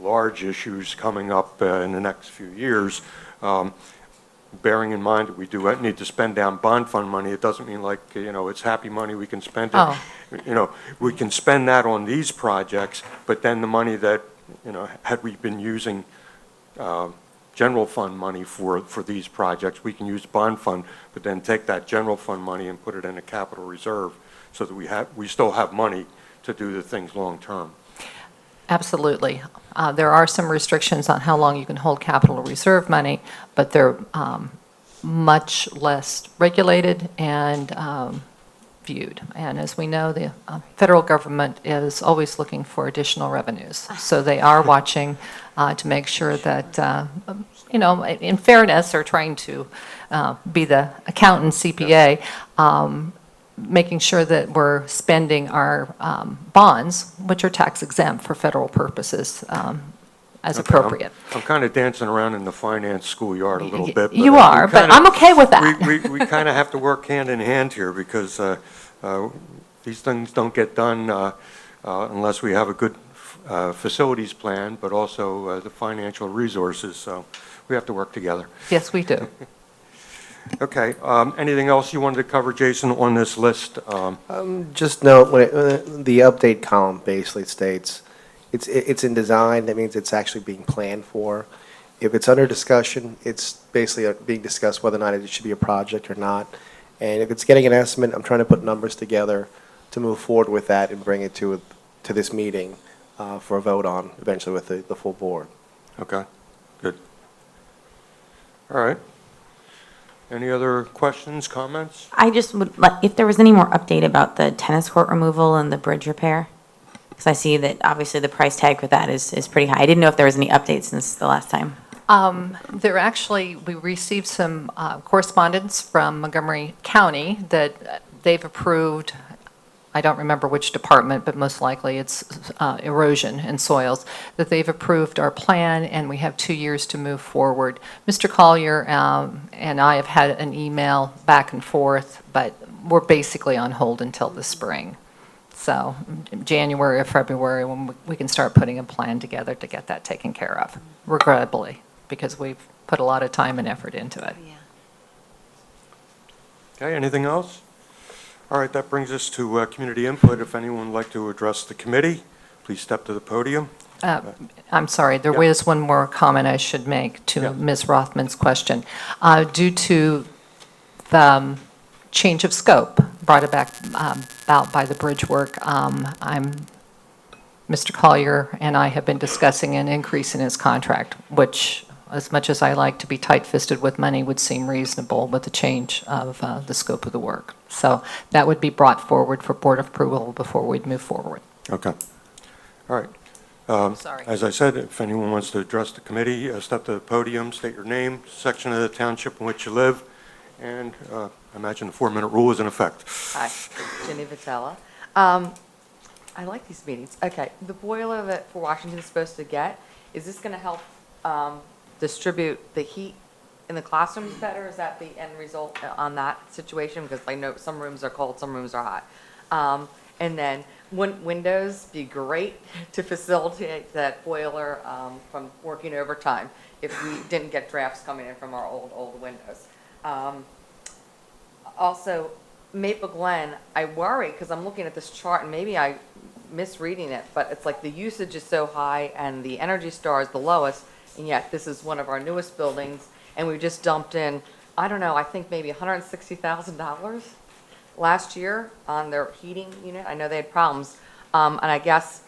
large issues coming up in the next few years. Bearing in mind that we do need to spend down bond fund money, it doesn't mean like, it's happy money, we can spend it. Oh. We can spend that on these projects, but then the money that, had we been using general fund money for these projects, we can use bond fund, but then take that general fund money and put it in a capital reserve so that we still have money to do the things long-term. Absolutely. There are some restrictions on how long you can hold capital reserve money, but they're much less regulated and viewed. And as we know, the federal government is always looking for additional revenues. So they are watching to make sure that, in fairness, they're trying to be the accountant CPA, making sure that we're spending our bonds, which are tax exempt for federal purposes, as Okay, appropriate. I'm kind of dancing around in the finance schoolyard a little bit. but You we are, but kinda- I'm okay with that. We kind of have to work hand in hand here because these things don't get done unless we have a good facilities plan, but also the financial resources, so we have to work together. Yes, we do. Okay, anything else you wanted to cover, Jason, on this list? Just note, the update column basically states, it's in design, that means it's actually being planned for. If it's under discussion, it's basically being discussed whether or not it should be a project or not. And if it's getting an estimate, I'm trying to put numbers together to move forward with that and bring it to this meeting for a vote on, eventually with the full board. Okay, good. All right. Any other questions, comments? I just would, if there was any more update about the tennis court removal and the bridge repair, because I see that obviously the price tag for that is pretty high. I didn't know if there was any updates since the last time. We received some correspondence from Montgomery County that they've approved. I don't remember which department, but most likely it's erosion and soils, that they've approved our plan, and we have 2 years to move forward. Mr. Collier and I have had an email back and forth, but we're basically on hold until the spring. So January or February, when we can start putting a plan together to get that taken care of, regrettably, because we've put a lot of time and effort into it. Okay, anything else? All right, that brings us to community input. If anyone would like to address the committee, please step to the podium. I'm sorry, there Yeah. was one more comment I should make to Yeah. Ms. Rothman's question. Due to the change of scope brought about by the bridge work, Mr. Collier and I have been discussing an increase in his contract, which, as much as I like to be tight-fisted with money, would seem reasonable with the change of the scope of the work. So that would be brought forward for board approval before we'd move forward. Okay. All right. Sorry. As I said, if anyone wants to address the committee, step to the podium, state your name, section of the township in which you live, and I imagine the 4-minute rule is in effect. Hi, Jenny Vitella. I like these meetings. Okay, the boiler that for Washington is supposed to get, is this going to help distribute the heat in the classrooms better? Is that the end result on that situation? Because I know some rooms are cold, some rooms are hot. And then, wouldn't windows be great to facilitate that boiler from working overtime if we didn't get drafts coming in from our old windows? Also, Maple Glen, I worry, because I'm looking at this chart, and maybe I'm misreading it, but it's like the usage is so high and the Energy Star is the lowest, and yet this is one of our newest buildings, and we just dumped in, I don't know, I think maybe $160,000 last year on their heating unit. I know they had problems, and I guess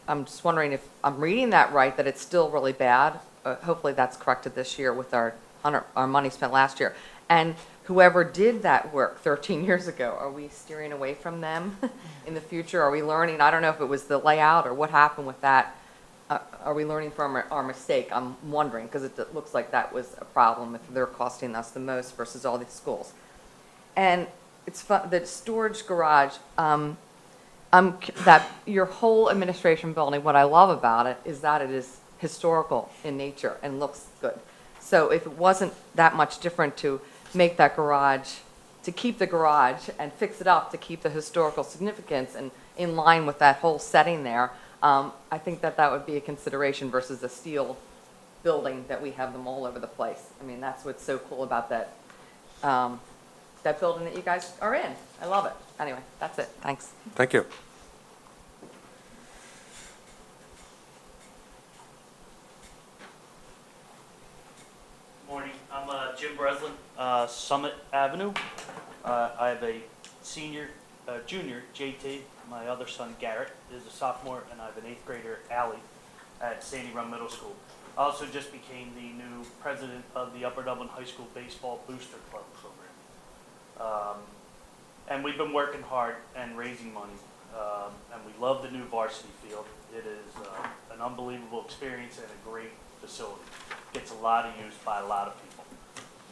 I'm just wondering if I'm reading that right, that it's still really bad. Hopefully that's corrected this year with our money spent last year. And whoever did that work 13 years ago, are we steering away from them in the future? Are we learning? I don't know if it was the layout or what happened with that. Are we learning from our mistake? I'm wondering, because it looks like that was a problem if they're costing us the most versus all these schools. And it's fun, the storage garage, that your whole administration building, what I love about it is that it is historical in nature and looks good. So if it wasn't that much different to make that garage, to keep the garage and fix it up to keep the historical significance and in line with that whole setting there, I think that would be a consideration versus a steel building that we have them all over the place. I mean, that's what's so cool about that, that building that you guys are in. I love it. Anyway, that's it. Thanks. Thank you. Morning, I'm Jim Breslin, Summit Avenue. I have a junior, JT. My other son, Garrett, is a sophomore, and I have an 8th grader, Allie, at Sandy Run Middle School. I also just became the new president of the Upper Dublin High School Baseball Booster Club program. And we've been working hard and raising money, and we love the new varsity field. It is an unbelievable experience and a great facility. Gets a lot of use by a lot of people,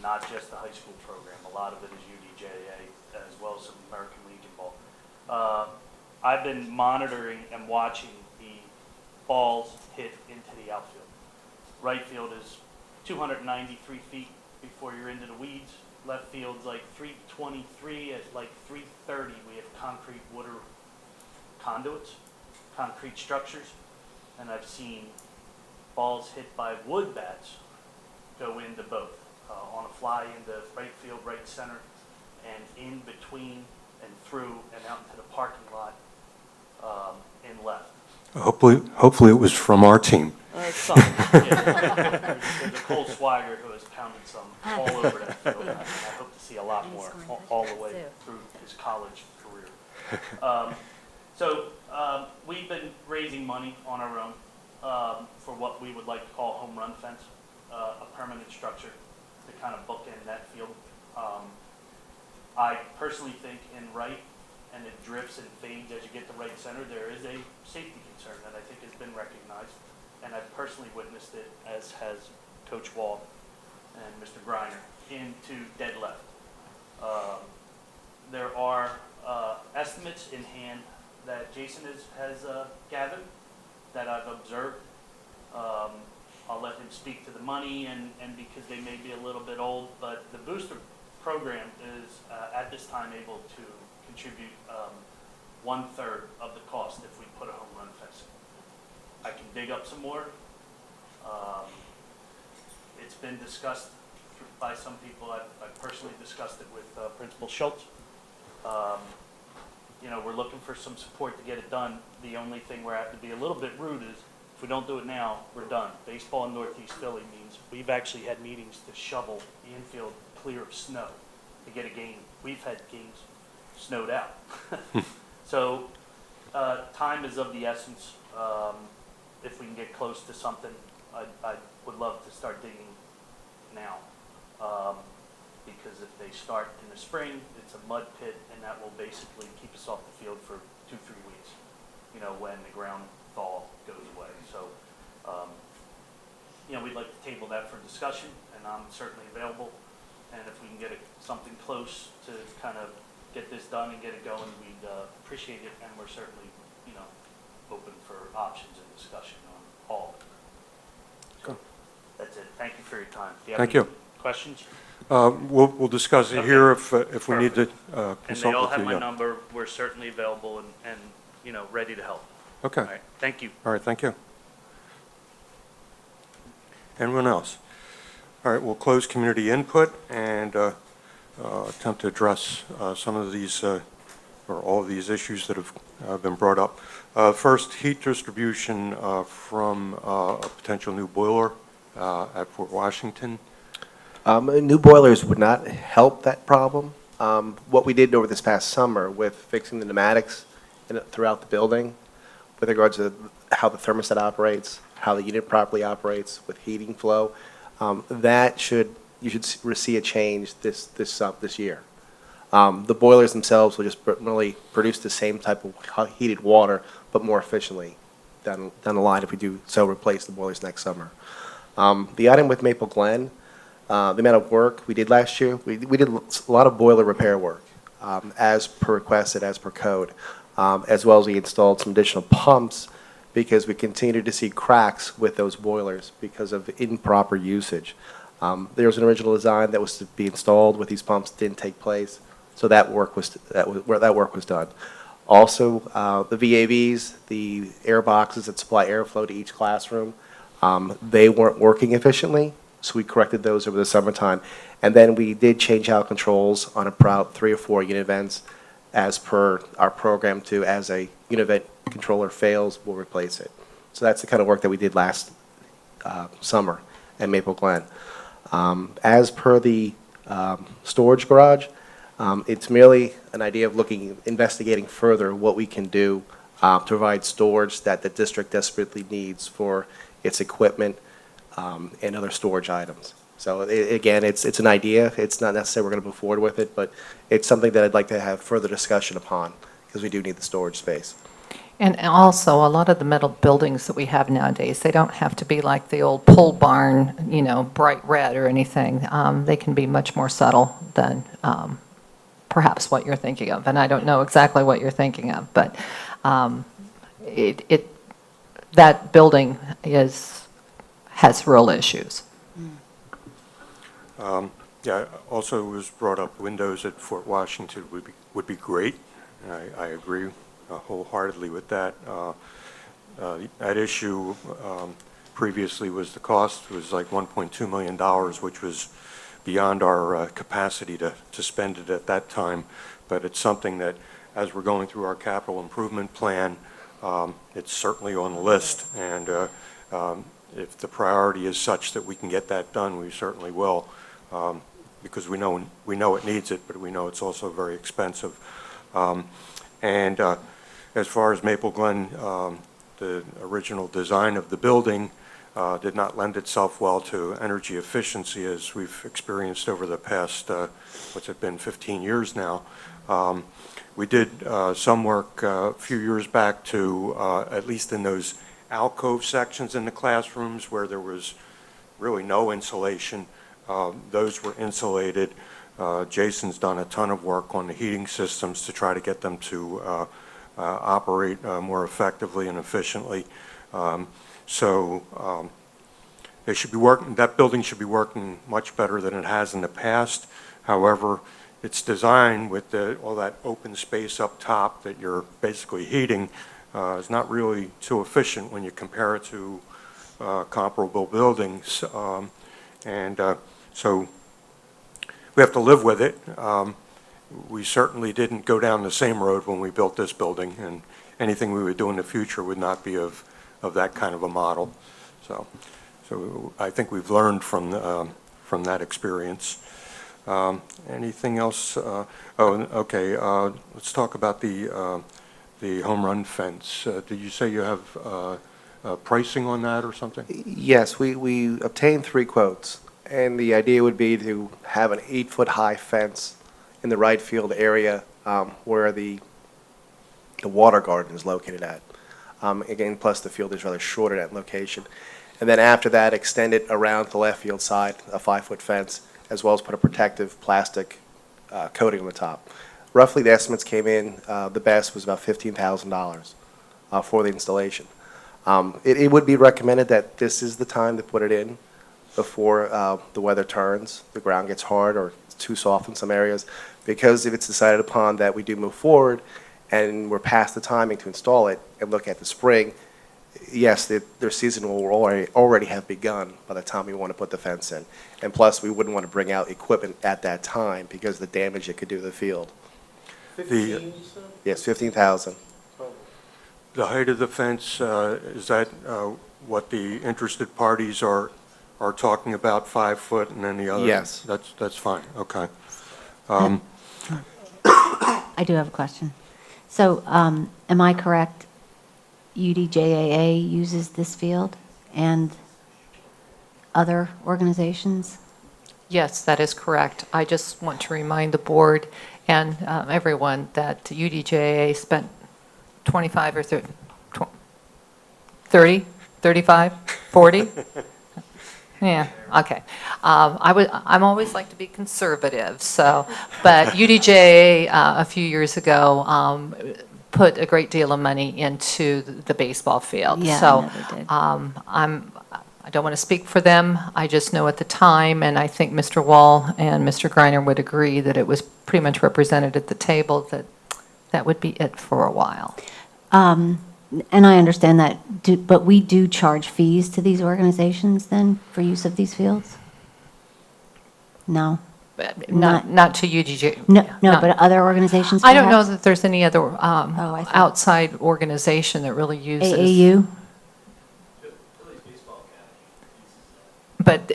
not just the high school program. A lot of it is UDJA as well as some American Legion ball. I've been monitoring and watching the balls hit into the outfield. Right field is 293 feet before you're into the weeds. Left field's like 323. At like 330, we have concrete water conduits, concrete structures, and I've seen balls hit by wood bats go into both, on a fly into right field, right center, and in between and through and out into the parking lot in left. Hopefully it was from our team. Some, yeah. There's a Cole Swagger who has pounded some all over that field. I hope to see a lot more all the way through his college career. We've been raising money on our own for what we would like to call a home run fence, a permanent structure to kind of bookend that field. I personally think in right, and it drifts and fades as you get to right center, there is a safety concern that I think has been recognized, and I've personally witnessed it, as has Coach Wall and Mr. Griner, into dead left. There are estimates in hand that Jason has gathered that I've observed. I'll let him speak to the money and because they may be a little bit old, but the booster program is at this time able to contribute 1/3 of the cost if we put a home run fence in. I can dig up some more. It's been discussed by some people. I've personally discussed it with Principal Schultz. We're looking for some support to get it done. The only thing we're having to be a little bit rude is if we don't do it now, we're done. Baseball in Northeast Philly means we've actually had meetings to shovel the infield clear of snow to get a game. We've had games snowed out. So time is of the essence. If we can get close to something, I would love to start digging now. Because if they start in the spring, it's a mud pit, and that will basically keep us off the field for 2-3 weeks, when the ground thaw goes away. So, we'd like to table that for discussion, and I'm certainly available. And if we can get something close to kind of get this done and get it going, we'd appreciate it, and we're certainly, open for options and discussion on all of it. So, that's it. Thank you for your time. Do you have Thank any you. questions? We'll discuss it here if we need to And they consult all with have you. my yeah. number. We're certainly available and ready to help. Okay. All right. Thank you. All right, thank you. Anyone else? All right, we'll close community input and attempt to address some of these, or all of these issues that have been brought up. First, heat distribution from a potential new boiler at Fort Washington. New boilers would not help that problem. What we did over this past summer with fixing the pneumatics throughout the building, with regards to how the thermostat operates, how the unit properly operates with heating flow, you should see a change this year. The boilers themselves will just really produce the same type of heated water, but more efficiently down the line if we do so replace the boilers next summer. The item with Maple Glen, the amount of work we did last year, we did a lot of boiler repair work, as per requested, as per code, as well as we installed some additional pumps because we continue to see cracks with those boilers because of improper usage. There was an original design that was to be installed with these pumps, didn't take place, so that work was done. Also, the VAVs, the air boxes that supply airflow to each classroom, they weren't working efficiently, so we corrected those over the summertime. And then we did change out controls on about 3 or 4 unit vents as per our program to, as a unit vent controller fails, we'll replace it. So that's the kind of work that we did last summer at Maple Glen. As per the storage garage, it's merely an idea of investigating further what we can do to provide storage that the district desperately needs for its equipment and other storage items. So again, it's an idea. It's not necessarily we're going to move forward with it, but it's something that I'd like to have further discussion upon because we do need the storage space. And also, a lot of the metal buildings that we have nowadays, they don't have to be like the old pole barn, bright red or anything. They can be much more subtle than perhaps what you're thinking of. And I don't know exactly what you're thinking of, but that building has real issues. Yeah, also it was brought up, windows at Fort Washington would be great. I agree wholeheartedly with that. That issue previously was the cost was like $1.2 million, which was beyond our capacity to spend it at that time. But it's something that, as we're going through our capital improvement plan, it's certainly on the list. And if the priority is such that we can get that done, we certainly will, because we know it needs it, but we know it's also very expensive. And as far as Maple Glen, the original design of the building did not lend itself well to energy efficiency, as we've experienced over the past, what's it been, 15 years now. We did some work a few years back to, at least in those alcove sections in the classrooms where there was really no insulation, those were insulated. Jason's done a ton of work on the heating systems to try to get them to operate more effectively and efficiently. They should be working. That building should be working much better than it has in the past. However, its design with all that open space up top that you're basically heating is not really too efficient when you compare it to comparable buildings. So we have to live with it. We certainly didn't go down the same road when we built this building, and anything we would do in the future would not be of that kind of a model. So I think we've learned from that experience. Anything else? Okay. Let's talk about the home run fence. Did you say you have pricing on that or something? Yes, we obtained 3 quotes, and the idea would be to have an 8-foot-high fence in the right field area where the water garden is located at. Again, plus the field is rather short at that location. And then after that, extend it around the left field side, a 5-foot fence, as well as put a protective plastic coating on the top. Roughly, the estimates came in, the best was about $15,000 for the installation. It would be recommended that this is the time to put it in before the weather turns, the ground gets hard or it's too soft in some areas, because if it's decided upon that we do move forward and we're past the timing to install it and look at the spring, yes, their season will already have begun by the time we want to put the fence in. And plus, we wouldn't want to bring out equipment at that time because of the damage it could do to the field. Yes, 15,000. The height of the fence, is that what the interested parties are talking about, 5 foot, and then the other? Yes. That's fine, okay. I do have a question. So am I correct? UDJAA uses this field and other organizations? Yes, that is correct. I just want to remind the board and everyone that UDJA spent 25 or 30, 35, 40? Yeah, okay. I'm always like to be conservative, so, but UDJA a few years ago put a great deal of money into the baseball field. Yeah, So I know they did. I don't want to speak for them. I just know at the time, and I think Mr. Wall and Mr. Greiner would agree that it was pretty much represented at the table that that would be it for a while. And I understand that, but we do charge fees to these organizations then for use of these fields? No? Not to UDJ. No, not- but other organizations I don't know perhaps? that there's any other I see. outside organization that really uses. AAU? But,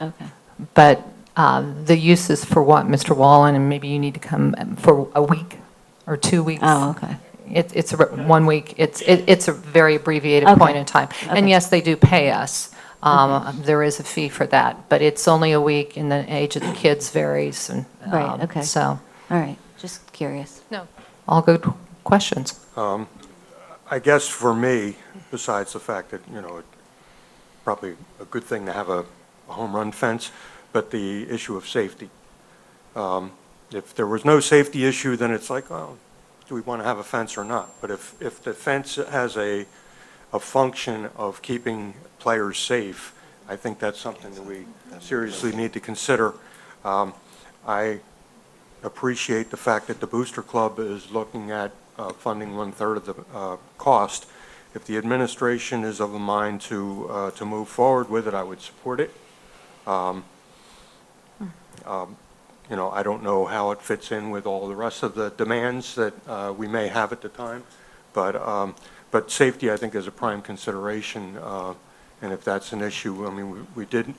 Okay. but the use is for what, Mr. Wallen, and maybe you need to come for a week or 2 weeks? Oh, okay. It's 1 week. It's a very abbreviated Okay. point in time. And Okay. yes, they do pay us. There is a fee for that, but it's only a week, and the age of the kids varies, and Right, okay. so, All right, just curious. no, all good questions. I guess for me, besides the fact that, it's probably a good thing to have a home run fence, but the issue of safety. If there was no safety issue, then it's like, oh, do we want to have a fence or not? But if the fence has a function of keeping players safe, I think that's something that we seriously need to consider. I appreciate the fact that the Booster Club is looking at funding 1/3 of the cost. If the administration is of a mind to move forward with it, I would support it. I don't know how it fits in with all the rest of the demands that we may have at the time, but safety, I think, is a prime consideration, and if that's an issue, I mean, we did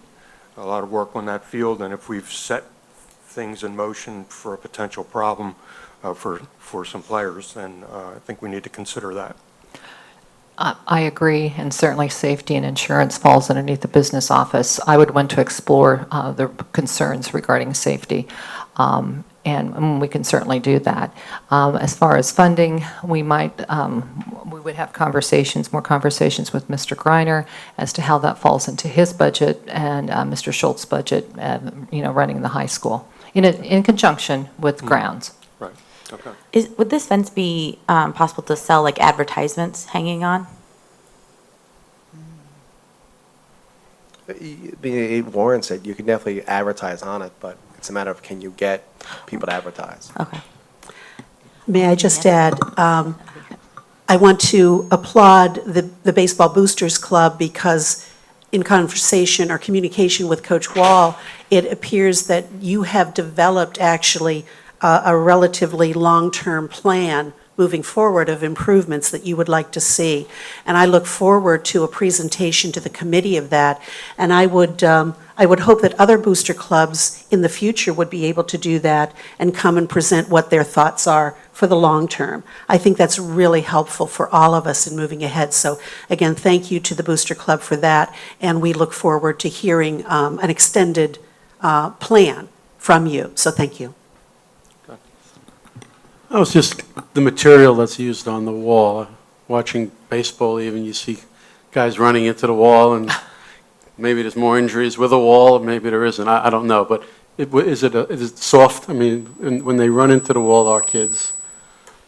a lot of work on that field, and if we've set things in motion for a potential problem for some players, then I think we need to consider that. I agree, and certainly safety and insurance falls underneath the business office. I would want to explore the concerns regarding safety, and we can certainly do that. As far as funding, we would have more conversations with Mr. Greiner as to how that falls into his budget and Mr. Schultz's budget, running the high school, in conjunction with grounds. Right, okay. Would this fence be possible to sell like advertisements hanging on? It warrants it. You can definitely advertise on it, but it's a matter of can you get people to advertise. Okay. May I just add, I want to applaud the Baseball Boosters Club because in conversation or communication with Coach Wall, it appears that you have developed actually a relatively long-term plan moving forward of improvements that you would like to see. And I look forward to a presentation to the committee of that. And I would hope that other booster clubs in the future would be able to do that and come and present what their thoughts are for the long term. I think that's really helpful for all of us in moving ahead. So again, thank you to the Booster Club for that. And we look forward to hearing an extended plan from you. So thank you. Oh, it's just the material that's used on the wall. Watching baseball even, you see guys running into the wall, and maybe there's more injuries with the wall, maybe there isn't. I don't know, but is it soft? I mean, when they run into the wall, our kids.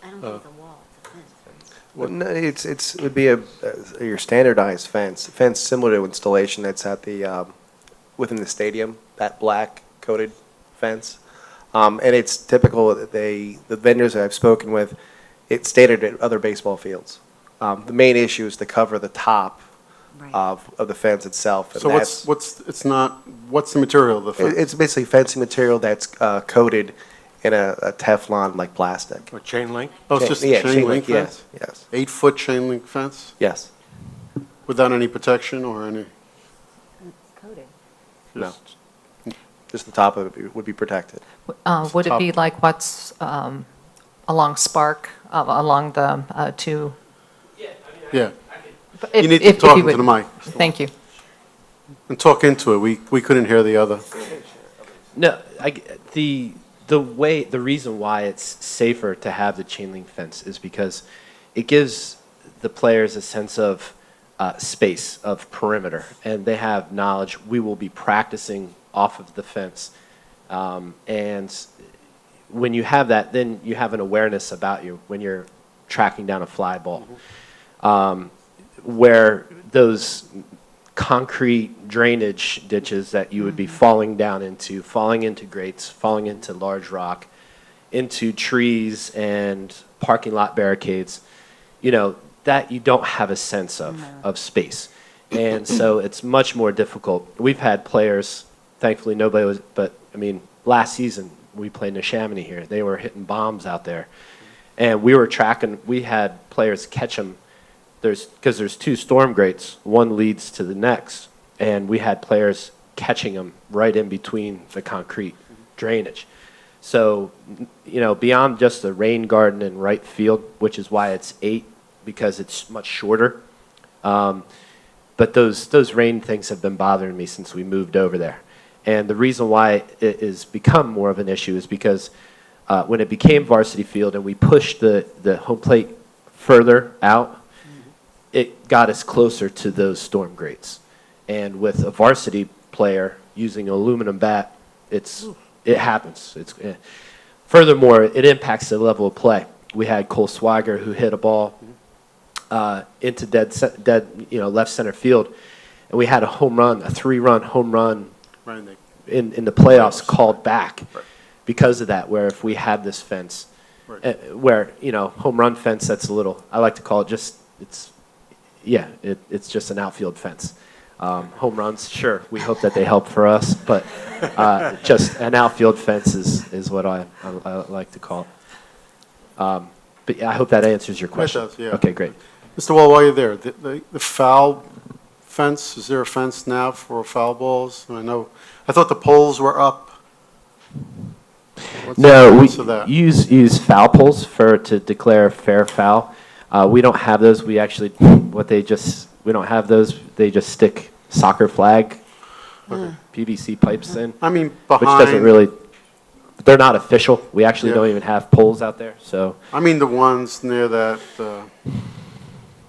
I don't think it's a wall, it's a fence. Well, no, it would be your standardized fence similar to installation that's at the, within the stadium, that black coated fence. And it's typical that the vendors that I've spoken with, it's standard at other baseball fields. The main issue is to cover the top Right. of the fence itself. And So what's the material of the fence? It's basically fencing material that's coated in a Teflon-like plastic. A chain link? Oh, it's just Yeah, a chain link yes, fence? yes, 8-foot chain link fence yes. without any protection or any? It's coated. No. Just the top of it would be protected. Would it top. be like what's along Spark, along the two? Yeah. if- You need to if talk you into the would- mic. Thank you. And talk into it. We couldn't hear the other. No, the reason why it's safer to have the chain link fence is because it gives the players a sense of space, of perimeter, and they have knowledge. We will be practicing off of the fence, and when you have that, then you have an awareness about you when you're tracking down a fly ball. Where those concrete drainage ditches that you would be falling down into, falling into grates, falling into large rock, into trees and parking lot barricades, that you don't have a sense of space. And so it's much more difficult. We've had players, thankfully nobody was, but I mean, last season we played Neshaminy here. They were hitting bombs out there. And we were tracking, we had players catch them. Because there's two storm grates, one leads to the next, and we had players catching them right in between the concrete drainage. So, beyond just the rain garden and right field, which is why it's 8, because it's much shorter. But those rain things have been bothering me since we moved over there. And the reason why it has become more of an issue is because when it became varsity field and we pushed the home plate further out, it got us closer to those storm grates. And with a varsity player using an aluminum bat, it happens. Furthermore, it impacts the level of play. We had Cole Swiger who hit a ball into dead left center field, and we had a home run, a 3-run home run in the playoffs called back because of that. Where if we had this fence, where home run fence, that's a little, I like to call it just it's just an outfield fence. Home runs, sure, we hope that they help for us, but just an outfield fence is what I like to call it. But yeah, I hope that answers your question. It does, yeah. Okay, great. Mr. Wall, while you're there, the foul fence, is there a fence now for foul balls? I thought the poles were up. What's the No, we status of that? use foul poles to declare fair foul. We don't have those. We actually, we don't have those. They just stick soccer flag, PVC pipes in, I mean, which doesn't really, they're not official. We actually don't even have poles out there, so. I mean the ones near that,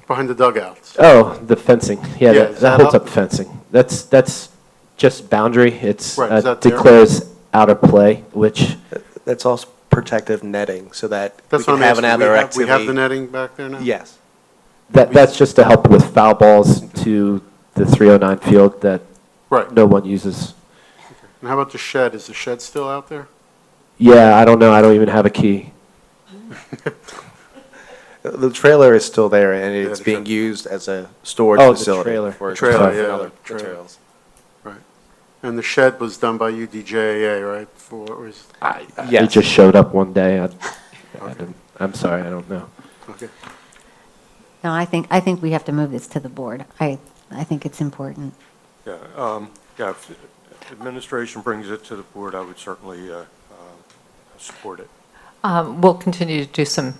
behind the dugouts. Oh, the fencing. Yeah, Yeah, is that that holds up? up fencing. That's just boundary. It's Right, is that there? declares out of play, which, That's also protective netting, so that we That's what can I'm have asking. another We activity. have the netting back there now? Yes. that's just to help with foul balls to the 309 field that Right. no one uses. And how about the shed? Is the shed still out there? Yeah, I don't know. I don't even have a key. The trailer is still there, and Yeah, it's the being shed. used as a storage Oh, the facility. trailer. For The trailer, stuff yeah, and other the trailer. materials. Right. And the shed was done by UDJA, right? Yes. It just showed up one day. I'm sorry, I don't know. Okay. No, I think we have to move this to the board. I think it's important. Yeah, if administration brings it to the board, I would certainly support it. We'll continue to do some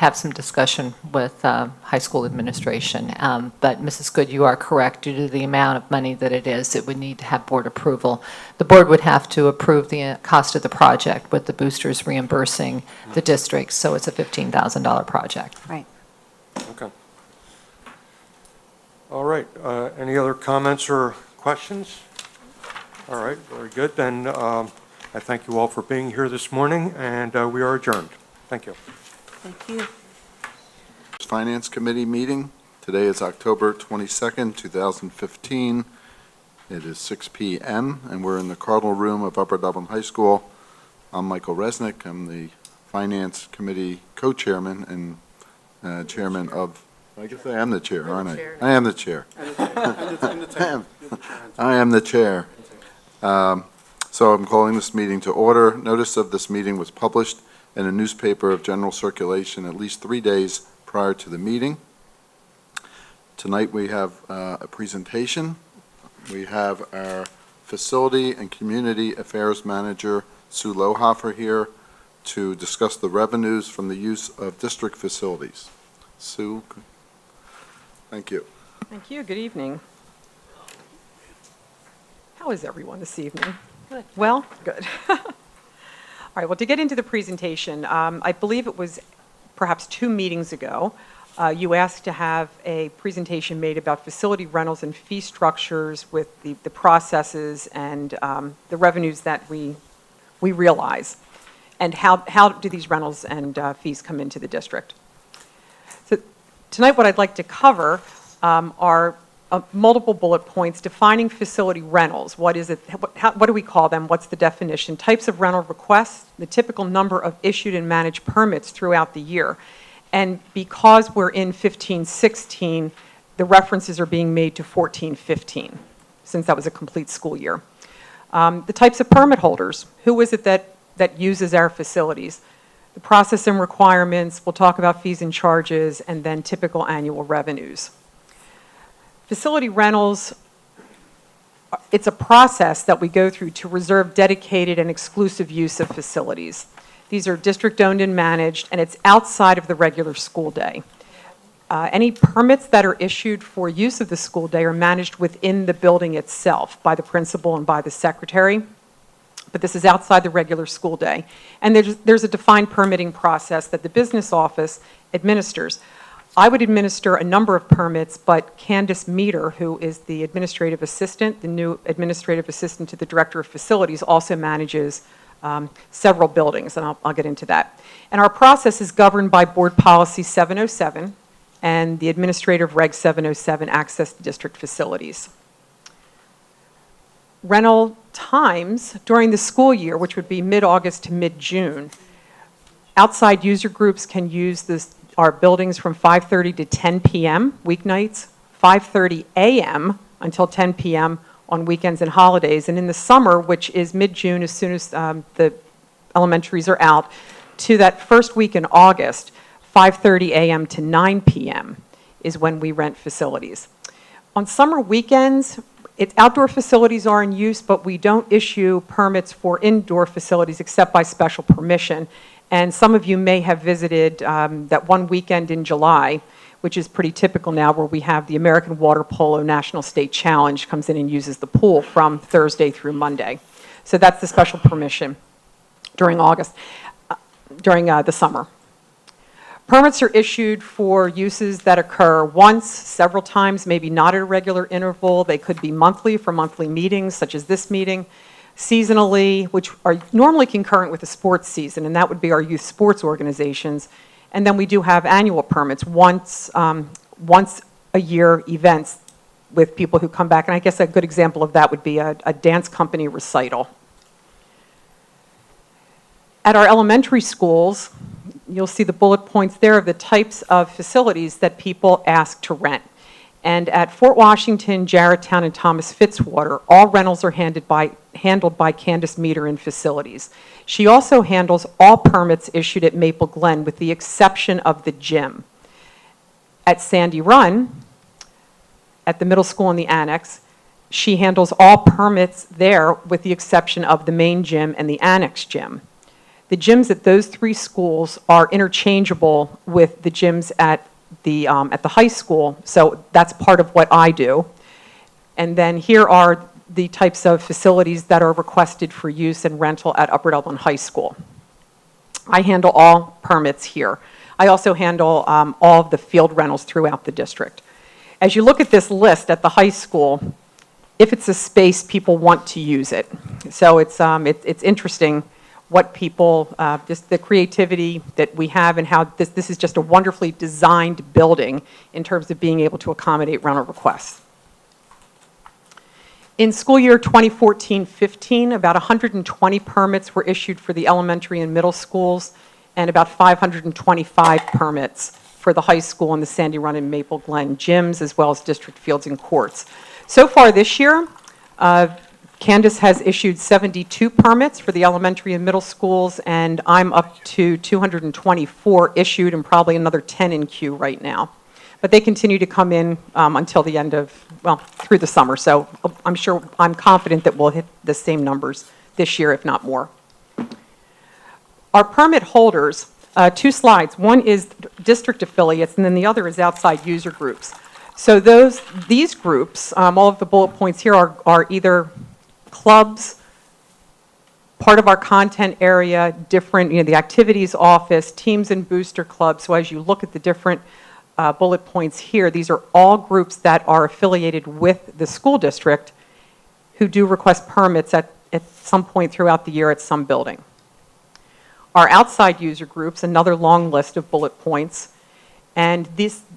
have some discussion with high school administration. But Mrs. Good, you are correct. Due to the amount of money that it is, it would need to have board approval. The board would have to approve the cost of the project with the boosters reimbursing the district, so it's a $15,000 project. Right. Okay. All right, any other comments or questions? All right, very good. Then I thank you all for being here this morning, and we are adjourned. Thank you. Thank you. Finance Committee meeting. Today is October 22nd, 2015. It is 6 p.m., and we're in the Cardinal Room of Upper Dublin High School. I'm Michael Resnick. I'm the Finance Committee co-chairman and chairman of, I guess I am the chair, aren't I? I am the chair. I am the chair. So I'm calling this meeting to order. Notice of this meeting was published in a newspaper of general circulation at least 3 days prior to the meeting. Tonight we have a presentation. We have our Facility and Community Affairs Manager, Sue Lohofer, here to discuss the revenues from the use of district facilities. Sue, thank you. Thank you. Good evening. How is everyone this evening? Good. Well, good. All right, well, to get into the presentation, I believe it was perhaps 2 meetings ago, you asked to have a presentation made about facility rentals and fee structures with the processes and the revenues that we realize, and how do these rentals and fees come into the district. So tonight what I'd like to cover are multiple bullet points defining facility rentals. What is it? What do we call them? What's the definition? Types of rental requests, the typical number of issued and managed permits throughout the year. And because we're in 15-16, the references are being made to 14-15, since that was a complete school year. The types of permit holders. Who is it that uses our facilities? The process and requirements. We'll talk about fees and charges, and then typical annual revenues. Facility rentals, it's a process that we go through to reserve dedicated and exclusive use of facilities. These are district-owned and managed, and it's outside of the regular school day. Any permits that are issued for use of the school day are managed within the building itself by the principal and by the secretary, but this is outside the regular school day. And there's a defined permitting process that the business office administers. I would administer a number of permits, but Candace Meter, who is the administrative assistant, the new administrative assistant to the director of facilities, also manages several buildings, and I'll get into that. And our process is governed by Board Policy 707 and the Administrative Reg 707, Access to District Facilities. Rental times during the school year, which would be mid-August to mid-June, outside user groups can use our buildings from 5:30 to 10 p.m. weeknights, 5:30 a.m. until 10 p.m. on weekends and holidays. And in the summer, which is mid-June, as soon as the elementaries are out, to that first week in August, 5:30 a.m. to 9 p.m. is when we rent facilities. On summer weekends, outdoor facilities are in use, but we don't issue permits for indoor facilities except by special permission. And some of you may have visited that one weekend in July, which is pretty typical now, where we have the American Water Polo National State Challenge comes in and uses the pool from Thursday through Monday. So that's the special permission during August, during the summer. Permits are issued for uses that occur once, several times, maybe not at a regular interval. They could be monthly for monthly meetings, such as this meeting. Seasonally, which are normally concurrent with the sports season, and that would be our youth sports organizations. And then we do have annual permits, once a year events with people who come back. And I guess a good example of that would be a dance company recital. At our elementary schools, you'll see the bullet points there of the types of facilities that people ask to rent. And at Fort Washington, Jarretttown, and Thomas Fitzwater, all rentals are handled by Candace Meter in facilities. She also handles all permits issued at Maple Glen, with the exception of the gym. At Sandy Run, at the middle school in the annex, she handles all permits there with the exception of the main gym and the annex gym. The gyms at those 3 schools are interchangeable with the gyms at the high school, so that's part of what I do. And then here are the types of facilities that are requested for use and rental at Upper Dublin High School. I handle all permits here. I also handle all of the field rentals throughout the district. As you look at this list at the high school, if it's a space, people want to use it. So it's interesting what people, just the creativity that we have and how this is just a wonderfully designed building in terms of being able to accommodate rental requests. In school year 2014-15, about 120 permits were issued for the elementary and middle schools, and about 525 permits for the high school and the Sandy Run and Maple Glen gyms, as well as district fields and courts. So far this year, Candace has issued 72 permits for the elementary and middle schools, and I'm up to 224 issued and probably another 10 in queue right now. But they continue to come in until the end of, well, through the summer. So I'm confident that we'll hit the same numbers this year, if not more. Our permit holders, 2 slides. One is district affiliates, and then the other is outside user groups. So these groups, all of the bullet points here are either clubs, part of our content area, different, the activities office, teams and booster clubs. So as you look at the different bullet points here, these are all groups that are affiliated with the school district who do request permits at some point throughout the year at some building. Our outside user groups, another long list of bullet points, and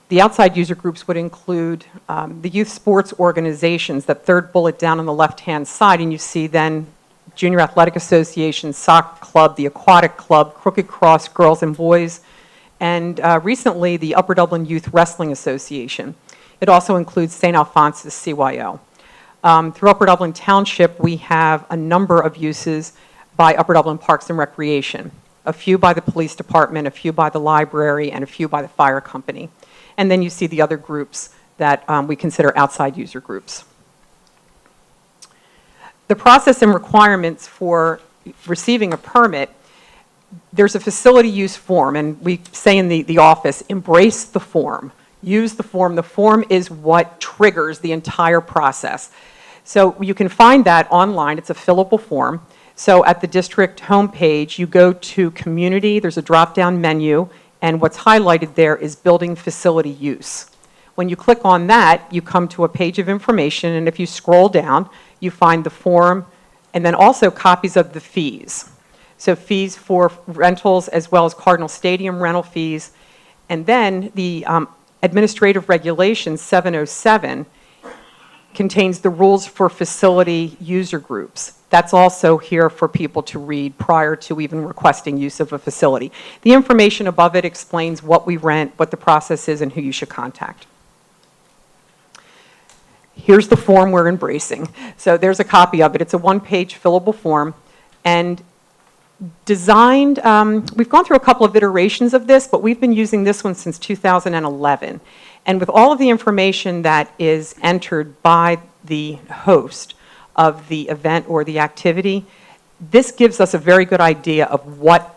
the outside user groups would include the youth sports organizations, that third bullet down on the left-hand side, and you see then Junior Athletic Association, Soccer Club, the Aquatic Club, Crooked Cross Girls and Boys, and recently the Upper Dublin Youth Wrestling Association. It also includes St. Alphonsus CYO. Through Upper Dublin Township, we have a number of uses by Upper Dublin Parks and Recreation, a few by the police department, a few by the library, and a few by the fire company. And then you see the other groups that we consider outside user groups. The process and requirements for receiving a permit, there's a facility use form, and we say in the office, embrace the form, use the form. The form is what triggers the entire process. So you can find that online. It's a fillable form. So at the district homepage, you go to community, there's a drop-down menu, and what's highlighted there is building facility use. When you click on that, you come to a page of information, and if you scroll down, you find the form, and then also copies of the fees. So fees for rentals as well as Cardinal Stadium rental fees. And then the Administrative Regulation 707 contains the rules for facility user groups. That's also here for people to read prior to even requesting use of a facility. The information above it explains what we rent, what the process is, and who you should contact. Here's the form we're embracing. So there's a copy of it. It's a one-page fillable form, and designed, we've gone through a couple of iterations of this, but we've been using this one since 2011. And with all of the information that is entered by the host of the event or the activity, this gives us a very good idea of what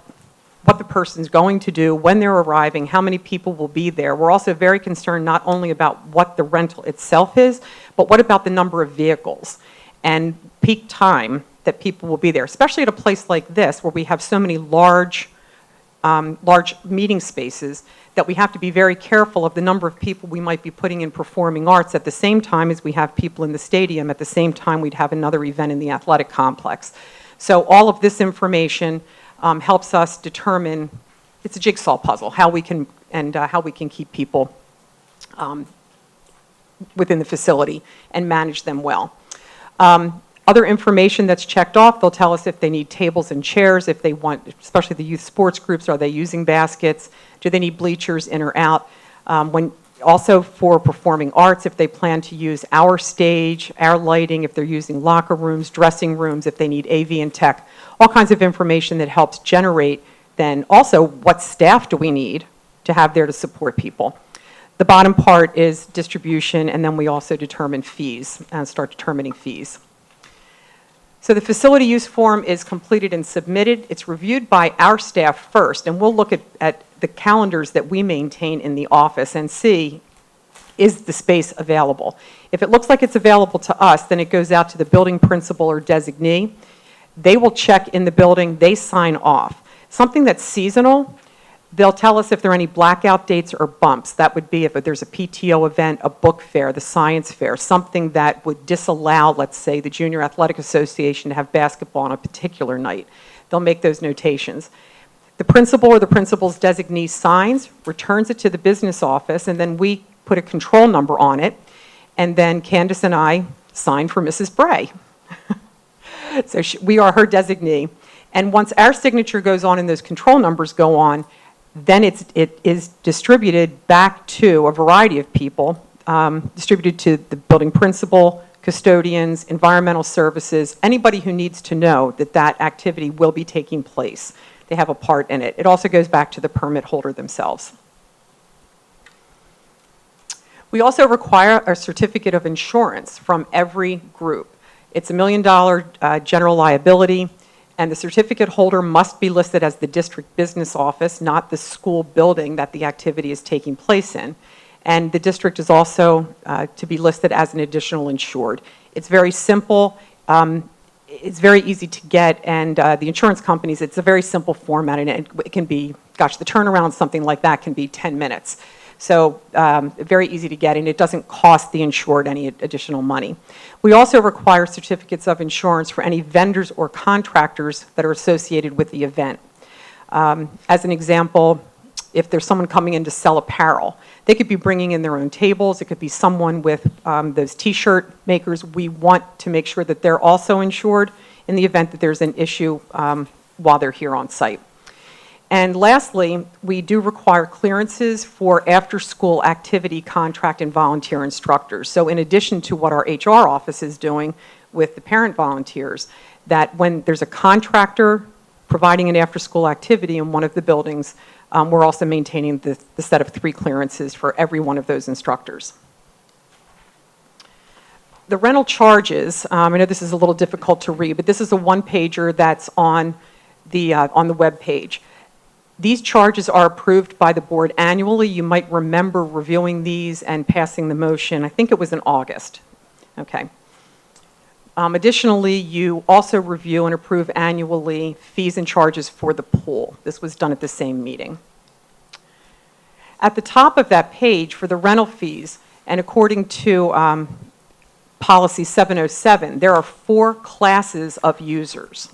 the person's going to do, when they're arriving, how many people will be there. We're also very concerned not only about what the rental itself is, but what about the number of vehicles and peak time that people will be there, especially at a place like this where we have so many large meeting spaces that we have to be very careful of the number of people we might be putting in performing arts at the same time as we have people in the stadium. At the same time, we'd have another event in the athletic complex. So all of this information helps us determine, it's a jigsaw puzzle, how we can keep people within the facility and manage them well. Other information that's checked off, they'll tell us if they need tables and chairs, if they want, especially the youth sports groups, are they using baskets? Do they need bleachers in or out? Also for performing arts, if they plan to use our stage, our lighting, if they're using locker rooms, dressing rooms, if they need AV and tech, all kinds of information that helps generate then also what staff do we need to have there to support people. The bottom part is distribution, and then we also determine fees and start determining fees. So the facility use form is completed and submitted. It's reviewed by our staff first, and we'll look at the calendars that we maintain in the office and see, is the space available? If it looks like it's available to us, then it goes out to the building principal or designee. They will check in the building, they sign off. Something that's seasonal, they'll tell us if there are any blackout dates or bumps. That would be if there's a PTO event, a book fair, the science fair, something that would disallow, let's say, the Junior Athletic Association to have basketball on a particular night. They'll make those notations. The principal or the principal's designee signs, returns it to the business office, and then we put a control number on it, and then Candace and I sign for Mrs. Bray. So we are her designee. And once our signature goes on and those control numbers go on, then it is distributed back to a variety of people, distributed to the building principal, custodians, environmental services, anybody who needs to know that that activity will be taking place. They have a part in it. It also goes back to the permit holder themselves. We also require a certificate of insurance from every group. It's $1 million general liability, and the certificate holder must be listed as the district business office, not the school building that the activity is taking place in. And the district is also to be listed as an additional insured. It's very simple. It's very easy to get, and the insurance companies, it's a very simple format, and it can be, gosh, the turnaround, something like that can be 10 minutes. So very easy to get, and it doesn't cost the insured any additional money. We also require certificates of insurance for any vendors or contractors that are associated with the event. As an example, if there's someone coming in to sell apparel, they could be bringing in their own tables. It could be someone with those T-shirt makers. We want to make sure that they're also insured in the event that there's an issue while they're here on site. And lastly, we do require clearances for after-school activity contract and volunteer instructors. So in addition to what our HR office is doing with the parent volunteers, that when there's a contractor providing an after-school activity in one of the buildings, we're also maintaining the set of 3 clearances for every one of those instructors. The rental charges, I know this is a little difficult to read, but this is a one-pager that's on the web page. These charges are approved by the board annually. You might remember reviewing these and passing the motion. I think it was in August. Okay. Additionally, you also review and approve annually fees and charges for the pool. This was done at the same meeting. At the top of that page for the rental fees, and according to policy 707, there are 4 classes of users.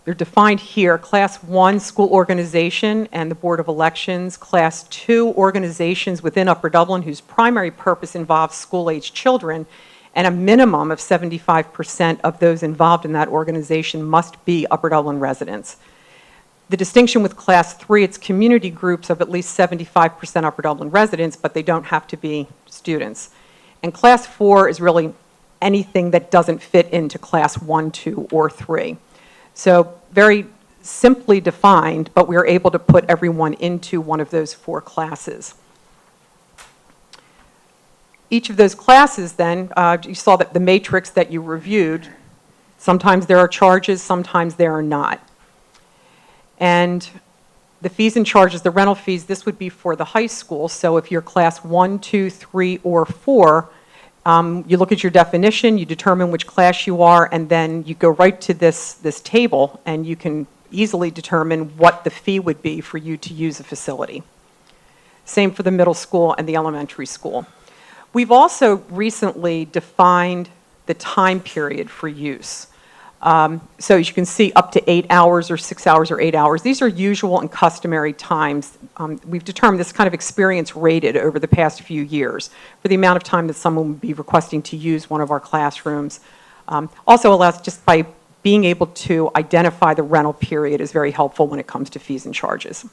They're defined here: Class 1, school organization and the Board of Elections; Class 2, organizations within Upper Dublin whose primary purpose involves school-age children, and a minimum of 75% of those involved in that organization must be Upper Dublin residents. The distinction with Class 3, it's community groups of at least 75% Upper Dublin residents, but they don't have to be students. And Class 4 is really anything that doesn't fit into Class 1, 2, or 3. So very simply defined, but we are able to put everyone into one of those 4 classes. Each of those classes then, you saw that the matrix that you reviewed, sometimes there are charges, sometimes there are not. And the fees and charges, the rental fees, this would be for the high school. So if you're class 1, 2, 3, or 4, you look at your definition, you determine which class you are, and then you go right to this table, and you can easily determine what the fee would be for you to use a facility. Same for the middle school and the elementary school. We've also recently defined the time period for use. So as you can see, up to 8 hours or 6 hours or 8 hours. These are usual and customary times. We've determined this kind of experience rated over the past few years for the amount of time that someone would be requesting to use one of our classrooms. Also allows, just by being able to identify the rental period, is very helpful when it comes to fees and charges.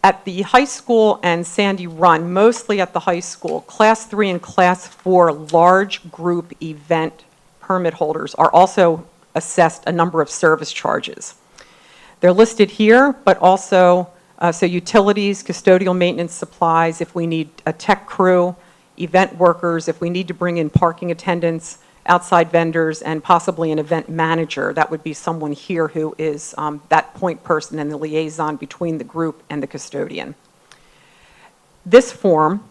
At the high school and Sandy Run, mostly at the high school, class 3 and class 4 large group event permit holders are also assessed a number of service charges. They're listed here, but also so utilities, custodial maintenance supplies, if we need a tech crew, event workers, if we need to bring in parking attendants, outside vendors, and possibly an event manager. That would be someone here who is that point person and the liaison between the group and the custodian. This form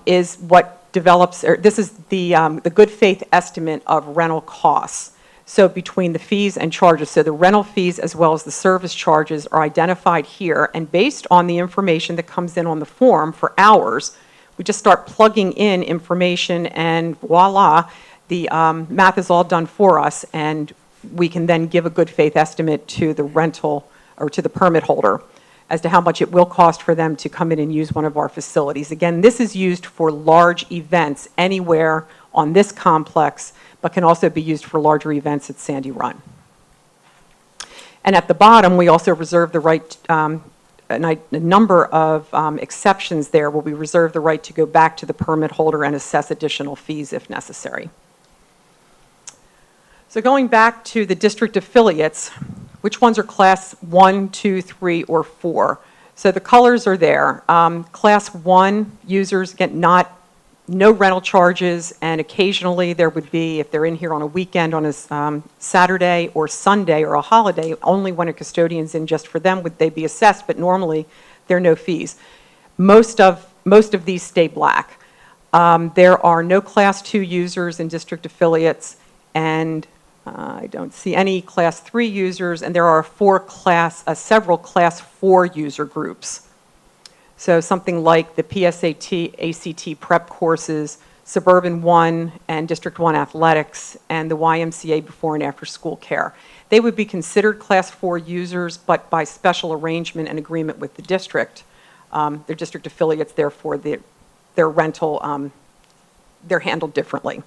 is what develops, or this is the good faith estimate of rental costs. So between the fees and charges, so the rental fees as well as the service charges are identified here, and based on the information that comes in on the form for hours, we just start plugging in information, and voila, the math is all done for us, and we can then give a good faith estimate to the rental or to the permit holder as to how much it will cost for them to come in and use one of our facilities. Again, this is used for large events anywhere on this complex, but can also be used for larger events at Sandy Run. And at the bottom, we also reserve the right, a number of exceptions there where we reserve the right to go back to the permit holder and assess additional fees if necessary. So going back to the district affiliates, which ones are class 1, 2, 3, or 4? So the colors are there. Class 1 users get no rental charges, and occasionally there would be, if they're in here on a weekend, on a Saturday or Sunday or a holiday, only when a custodian's in just for them would they be assessed, but normally there are no fees. Most of these stay black. There are no class 2 users in district affiliates, and I don't see any class 3 users, and there are several class 4 user groups. So something like the PSAT, ACT prep courses, Suburban 1 and District 1 athletics, and the YMCA before and after school care. They would be considered class 4 users, but by special arrangement and agreement with the district, their district affiliates, therefore their rental, they're handled differently.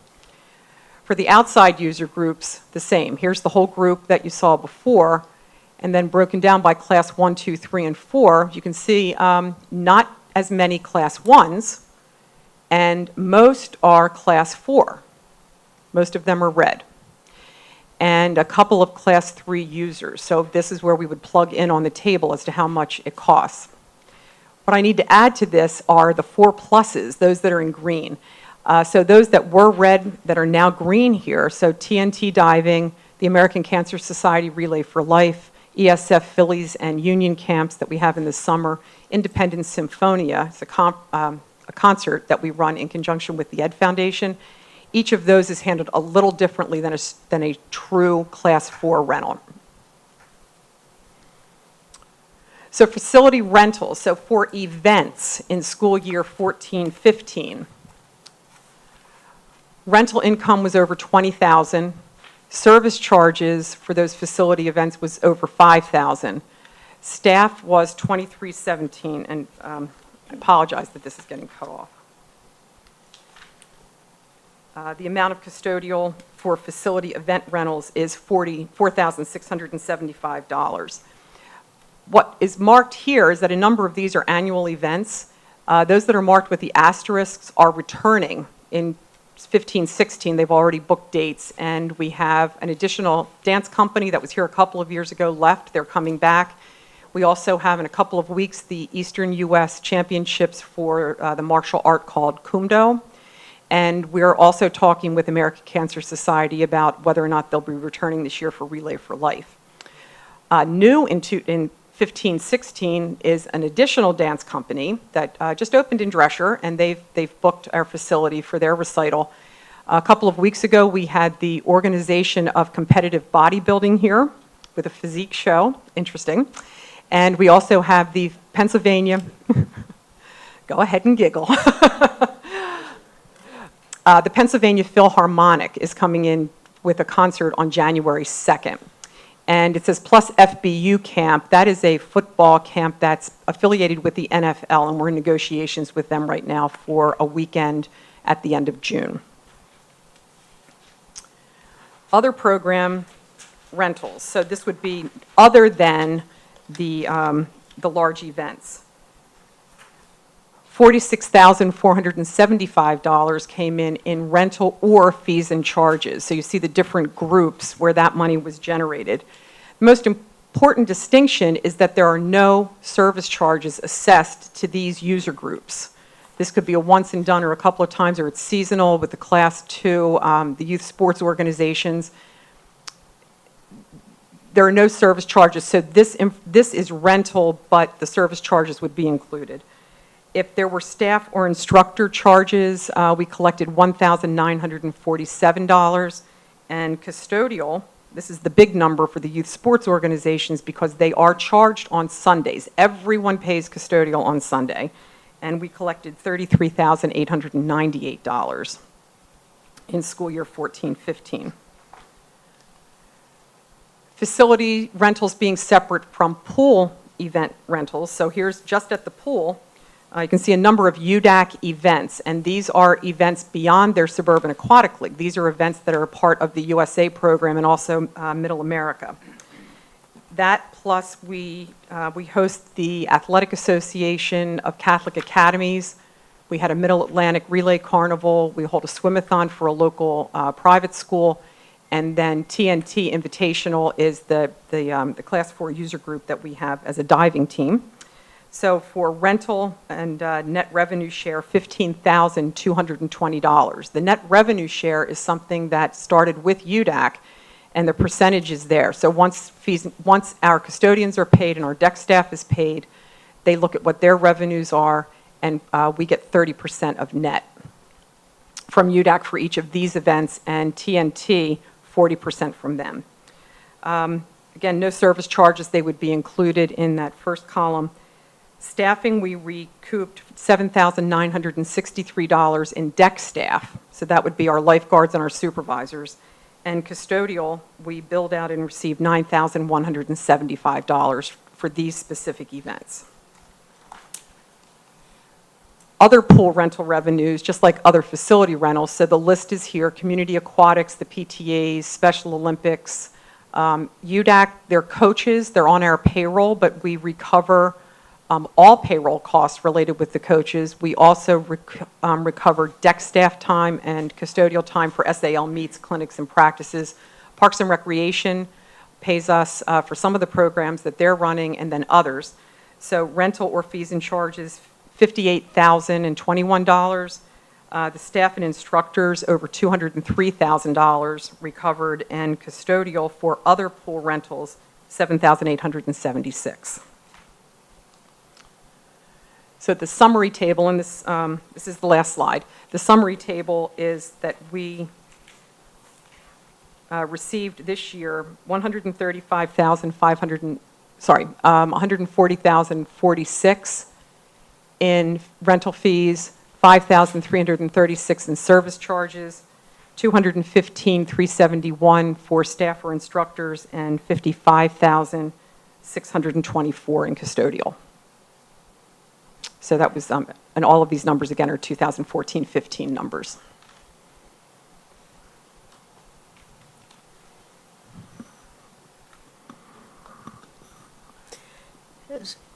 For the outside user groups, the same. Here's the whole group that you saw before, and then broken down by class 1, 2, 3, and 4. You can see not as many class 1s, and most are class 4. Most of them are red. And a couple of class 3 users. So this is where we would plug in on the table as to how much it costs. What I need to add to this are the 4 pluses, those that are in green. So those that were red that are now green here, so TNT Diving, the American Cancer Society Relay for Life, ESF Phillies and Union Camps that we have in the summer, Independent Symphonia, it's a concert that we run in conjunction with the Ed Foundation. Each of those is handled a little differently than a true class 4 rental. So facility rentals, so for events in school year 14-15, rental income was over $20,000. Service charges for those facility events was over $5,000. Staff was $23.17, and I apologize that this is getting cut off. The amount of custodial for facility event rentals is $4,675. What is marked here is that a number of these are annual events. Those that are marked with the asterisks are returning in 15-16, they've already booked dates, and we have an additional dance company that was here a couple of years ago left. They're coming back. We also have in a couple of weeks the Eastern U.S. Championships for the martial art called Kumdo, and we're also talking with American Cancer Society about whether or not they'll be returning this year for Relay for Life. New in 15-16 is an additional dance company that just opened in Drescher, and they've booked our facility for their recital. A couple of weeks ago, we had the Organization of Competitive Bodybuilding here with a physique show, interesting. And we also have the Pennsylvania, go ahead and giggle. The Pennsylvania Philharmonic is coming in with a concert on January 2nd. And it says plus FBU camp. That is a football camp that's affiliated with the NFL, and we're in negotiations with them right now for a weekend at the end of June. Other program rentals. So this would be other than the large events. $46,475 came in rental or fees and charges. So you see the different groups where that money was generated. The most important distinction is that there are no service charges assessed to these user groups. This could be a once and done or a couple of times, or it's seasonal with the Class 2, the youth sports organizations. There are no service charges, so this is rental, but the service charges would be included. If there were staff or instructor charges, we collected $1,947. And custodial, this is the big number for the youth sports organizations because they are charged on Sundays. Everyone pays custodial on Sunday. And we collected $33,898 in school year 14-15. Facility rentals being separate from pool event rentals. So here's just at the pool. You can see a number of UDAC events, and these are events beyond their Suburban Aquatic League. These are events that are a part of the USA program and also Middle America. That plus we host the Athletic Association of Catholic Academies. We had a Middle Atlantic Relay Carnival. We hold a swim-a-thon for a local private school. And then TNT Invitational is the Class 4 user group that we have as a diving team. So for rental and net revenue share, $15,220. The net revenue share is something that started with UDAC, and the percentage is there. So once our custodians are paid and our deck staff is paid, they look at what their revenues are, and we get 30% of net from UDAC for each of these events, and TNT, 40% from them. Again, no service charges, they would be included in that first column. Staffing, we recouped $7,963 in deck staff, so that would be our lifeguards and our supervisors. And custodial, we billed out and received $9,175 for these specific events. Other pool rental revenues, just like other facility rentals, so the list is here: community aquatics, the PTAs, Special Olympics, UDAC, they're coaches, they're on our payroll, but we recover all payroll costs related with the coaches. We also recover deck staff time and custodial time for SAL meets, clinics, and practices. Parks and Recreation pays us for some of the programs that they're running, and then others. So rental or fees and charges, $58,021. The staff and instructors, over $203,000 recovered, and custodial for other pool rentals, $7,876. So the summary table, and this is the last slide. The summary table is that we received this year $140,046 in rental fees, $5,336 in service charges, $215,371 for staff or instructors, and $55,624 in custodial. So that was, and all of these numbers again are 2014-15 numbers.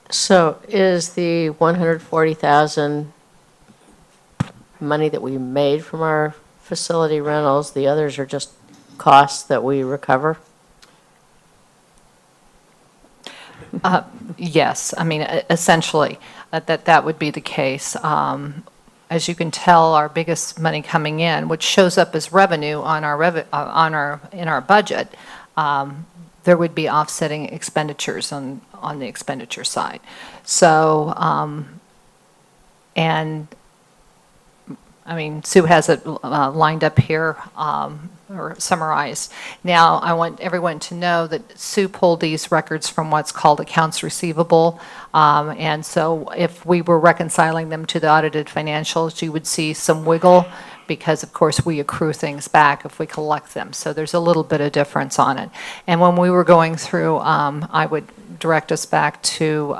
So is the 140,000 money that we made from our facility rentals, the others are just costs that we recover? Yes, I mean, essentially, that would be the case. As you can tell, our biggest money coming in, which shows up as revenue on in our budget, there would be offsetting expenditures on the expenditure side. So, and I mean, Sue has it lined up here or summarized. Now, I want everyone to know that Sue pulled these records from what's called accounts receivable. And so if we were reconciling them to the audited financials, you would see some wiggle because, of course, we accrue things back if we collect them. So there's a little bit of difference on it. And when we were going through, I would direct us back to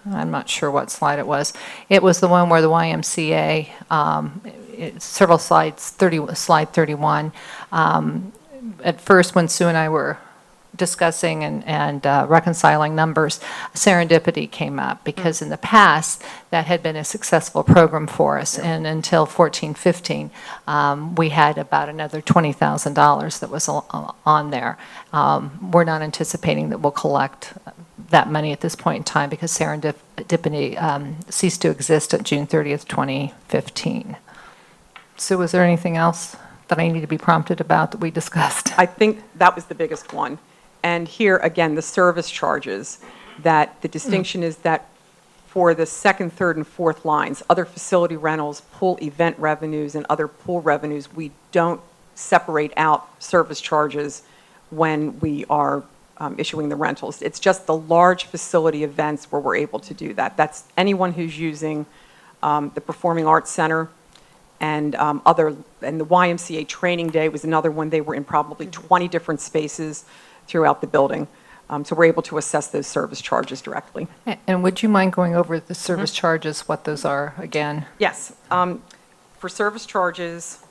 I'm not sure what slide it was. It was the one where the YMCA, several slides, slide 31. At first, when Sue and I were discussing and reconciling numbers, serendipity came up because in the past, that had been a successful program for us. And until 14-15, we had about another $20,000 that was on there. We're not anticipating that we'll collect that money at this point in time because serendipity ceased to exist at June 30th, 2015. Sue, was there anything else that I need to be prompted about that we discussed? I think that was the biggest one. And here, again, the service charges, that the distinction is that for the second, third, and fourth lines, other facility rentals, pool event revenues, and other pool revenues, we don't separate out service charges when we are issuing the rentals. It's just the large facility events where we're able to do that. That's anyone who's using the Performing Arts Center and and the YMCA Training Day was another one. They were in probably 20 different spaces throughout the building. So we're able to assess those service charges directly. And would you mind going over the service charges, what those are again? Yes. For service charges,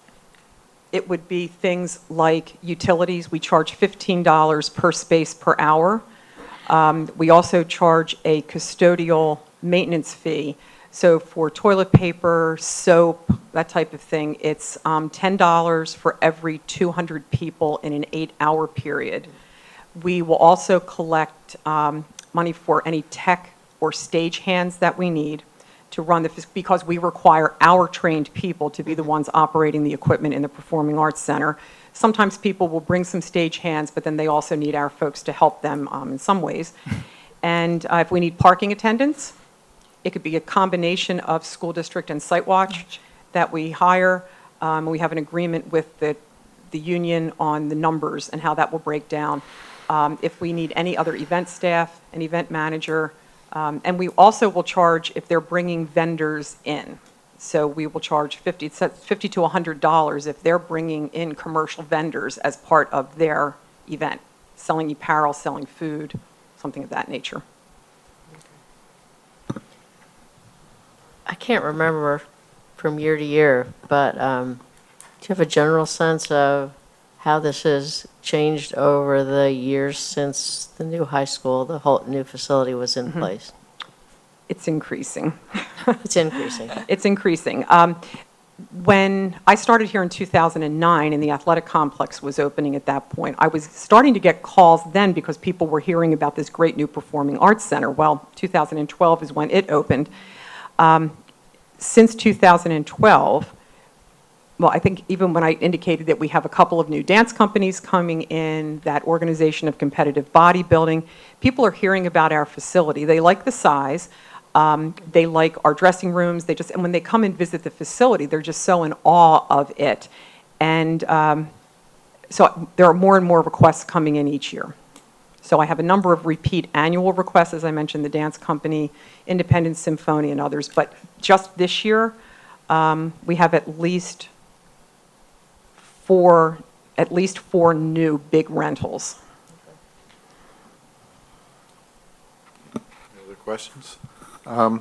it would be things like utilities. We charge $15 per space per hour. We also charge a custodial maintenance fee. So for toilet paper, soap, that type of thing, it's $10 for every 200 people in an 8-hour period. We will also collect money for any tech or stage hands that we need to run because we require our trained people to be the ones operating the equipment in the Performing Arts Center. Sometimes people will bring some stage hands, but then they also need our folks to help them in some ways. And if we need parking attendants, it could be a combination of school district and site watch that we hire. We have an agreement with the union on the numbers and how that will break down. If we need any other event staff, an event manager, and we also will charge if they're bringing vendors in. So we will charge $50 to $100 if they're bringing in commercial vendors as part of their event, selling apparel, selling food, something of that nature. I can't remember from year to year, but do you have a general sense of how this has changed over the years since the new high school, the whole new facility was in place? It's increasing. It's increasing. It's increasing. When I started here in 2009 and the athletic complex was opening at that point, I was starting to get calls then because people were hearing about this great new Performing Arts Center. Well, 2012 is when it opened. Since 2012, well, I think even when I indicated that we have a couple of new dance companies coming in, that organization of competitive bodybuilding, people are hearing about our facility. They like the size. They like our dressing rooms. And when they come and visit the facility, they're just so in awe of it. And so there are more and more requests coming in each year. So I have a number of repeat annual requests, as I mentioned, the dance company, Independent Symphony, and others. But just this year, we have at least four new big rentals. Any other questions? I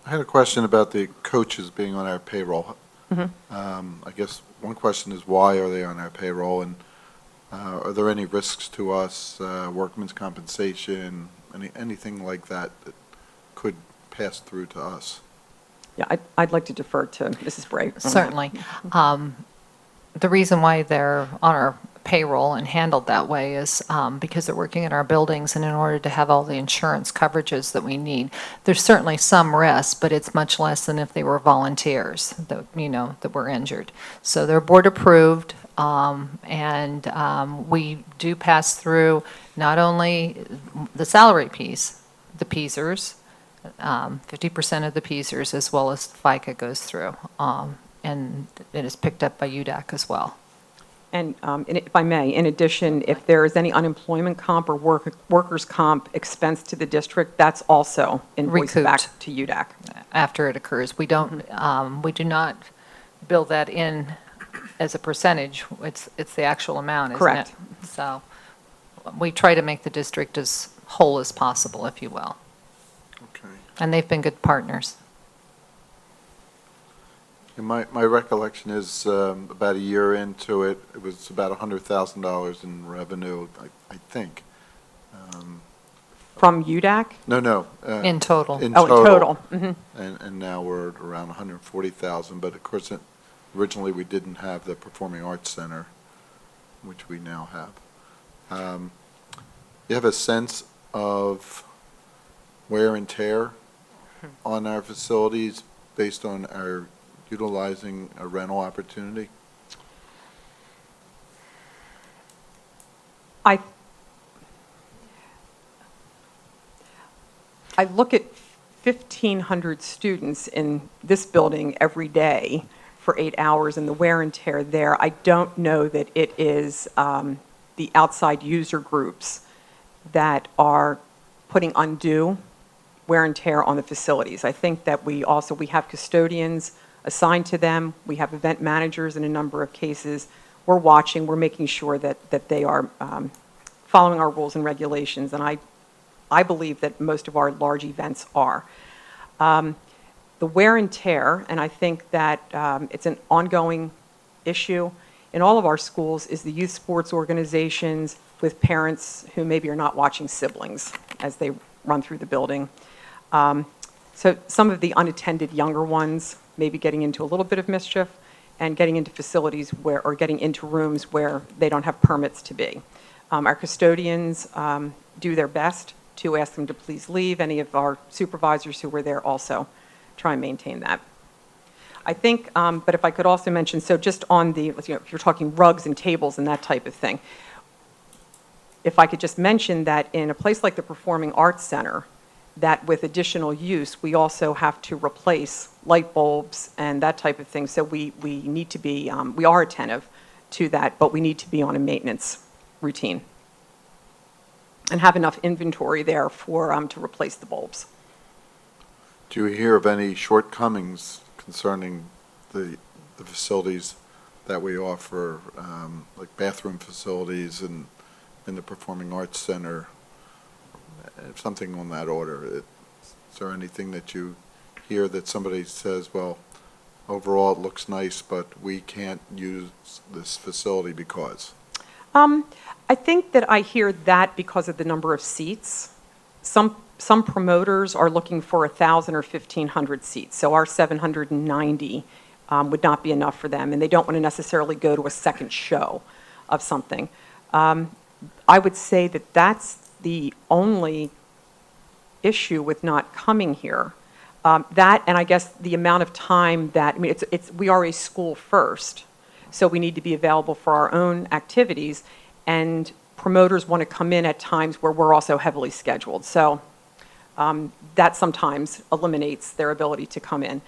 had a question about the coaches being on our payroll. I guess one question is why are they on our payroll, and are there any risks to us, workman's compensation, anything like that that could pass through to us? Yeah, I'd like to defer to Mrs. Bray. Certainly. The reason why they're on our payroll and handled that way is because they're working in our buildings, and in order to have all the insurance coverages that we need. There's certainly some risk, but it's much less than if they were volunteers that, that were injured. So they're board approved, and we do pass through not only the salary piece, the PSERS, 50% of the PSERS, as well as the FICA goes through, and it is picked up by UDAC as well. And if I may, in addition, if there is any unemployment comp or workers' comp expense to the district, that's also invoiced back to UDAC. After it occurs. We don't, we do not bill that in as a percentage. It's the actual amount, isn't it? Correct. So we try to make the district as whole as possible, if you will. Okay. And they've been good partners. And my recollection is about a year into it, it was about $100,000 in revenue, I think. From UDAC? No. In total. In Oh, total. in total. Mhm. And now we're at around 140,000, but of course, originally we didn't have the Performing Arts Center, which we now have. You have a sense of wear and tear on our facilities based on our utilizing a rental opportunity? I look at 1,500 students in this building every day for 8 hours, and the wear and tear there, I don't know that it is the outside user groups that are putting undue wear and tear on the facilities. I think that we have custodians assigned to them. We have event managers in a number of cases. We're watching, we're making sure that they are following our rules and regulations, and I believe that most of our large events are. The wear and tear, and I think that it's an ongoing issue in all of our schools, is the youth sports organizations with parents who maybe are not watching siblings as they run through the building. So some of the unattended younger ones maybe getting into a little bit of mischief and getting into facilities or getting into rooms where they don't have permits to be. Our custodians do their best to ask them to please leave. Any of our supervisors who were there also try and maintain that. I think, but if I could also mention, so just on the, if you're talking rugs and tables and that type of thing, if I could just mention that in a place like the Performing Arts Center, that with additional use, we also have to replace light bulbs and that type of thing. So we need to be, we are attentive to that, but we need to be on a maintenance routine and have enough inventory there for, to replace the bulbs. Do you hear of any shortcomings concerning the facilities that we offer, like bathroom facilities and in the Performing Arts Center, something on that order? Is there anything that you hear that somebody says, well, overall it looks nice, but we can't use this facility because? I think that I hear that because of the number of seats. Some promoters are looking for 1,000 or 1,500 seats, so our 790 would not be enough for them, and they don't want to necessarily go to a second show of something. I would say that that's the only issue with not coming here. That, and I guess the amount of time that, I mean, we are a school first, so we need to be available for our own activities, and promoters want to come in at times where we're also heavily scheduled. So that sometimes eliminates their ability to come in.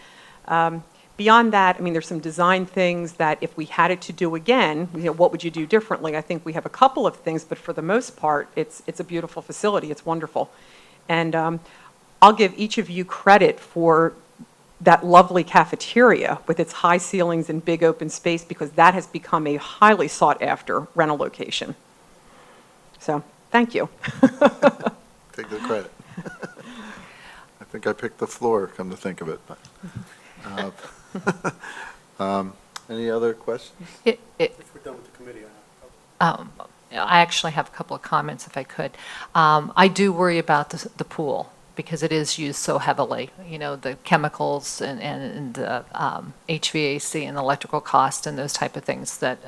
Beyond that, I mean, there's some design things that if we had it to do again, what would you do differently? I think we have a couple of things, but for the most part, it's a beautiful facility. It's wonderful. And I'll give each of you credit for that lovely cafeteria with its high ceilings and big open space, because that has become a highly sought after rental location. So, thank you. Take the credit. I think I picked the floor, come to think of it. But, any other questions? If we're done with the committee, I actually have a couple of comments, if I could. I do worry about the pool, because it is used so heavily. You know, the chemicals and the HVAC and electrical cost and those type of things that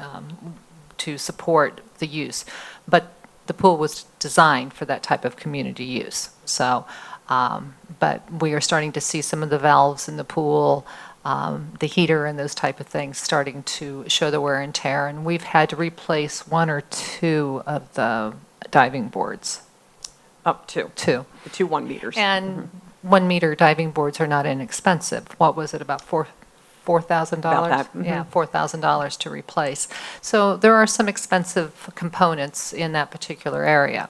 to support the use. But the pool was designed for that type of community use. So, but we are starting to see some of the valves in the pool, the heater and those type of things starting to show the wear and tear. And we've had to replace 1 or 2 of the diving boards. Up to. 2. The 2 1-meters. And 1-meter diving boards are not inexpensive. What was it, about $4,000? About that, mhm. Yeah, $4,000 to replace. So there are some expensive components in that particular area.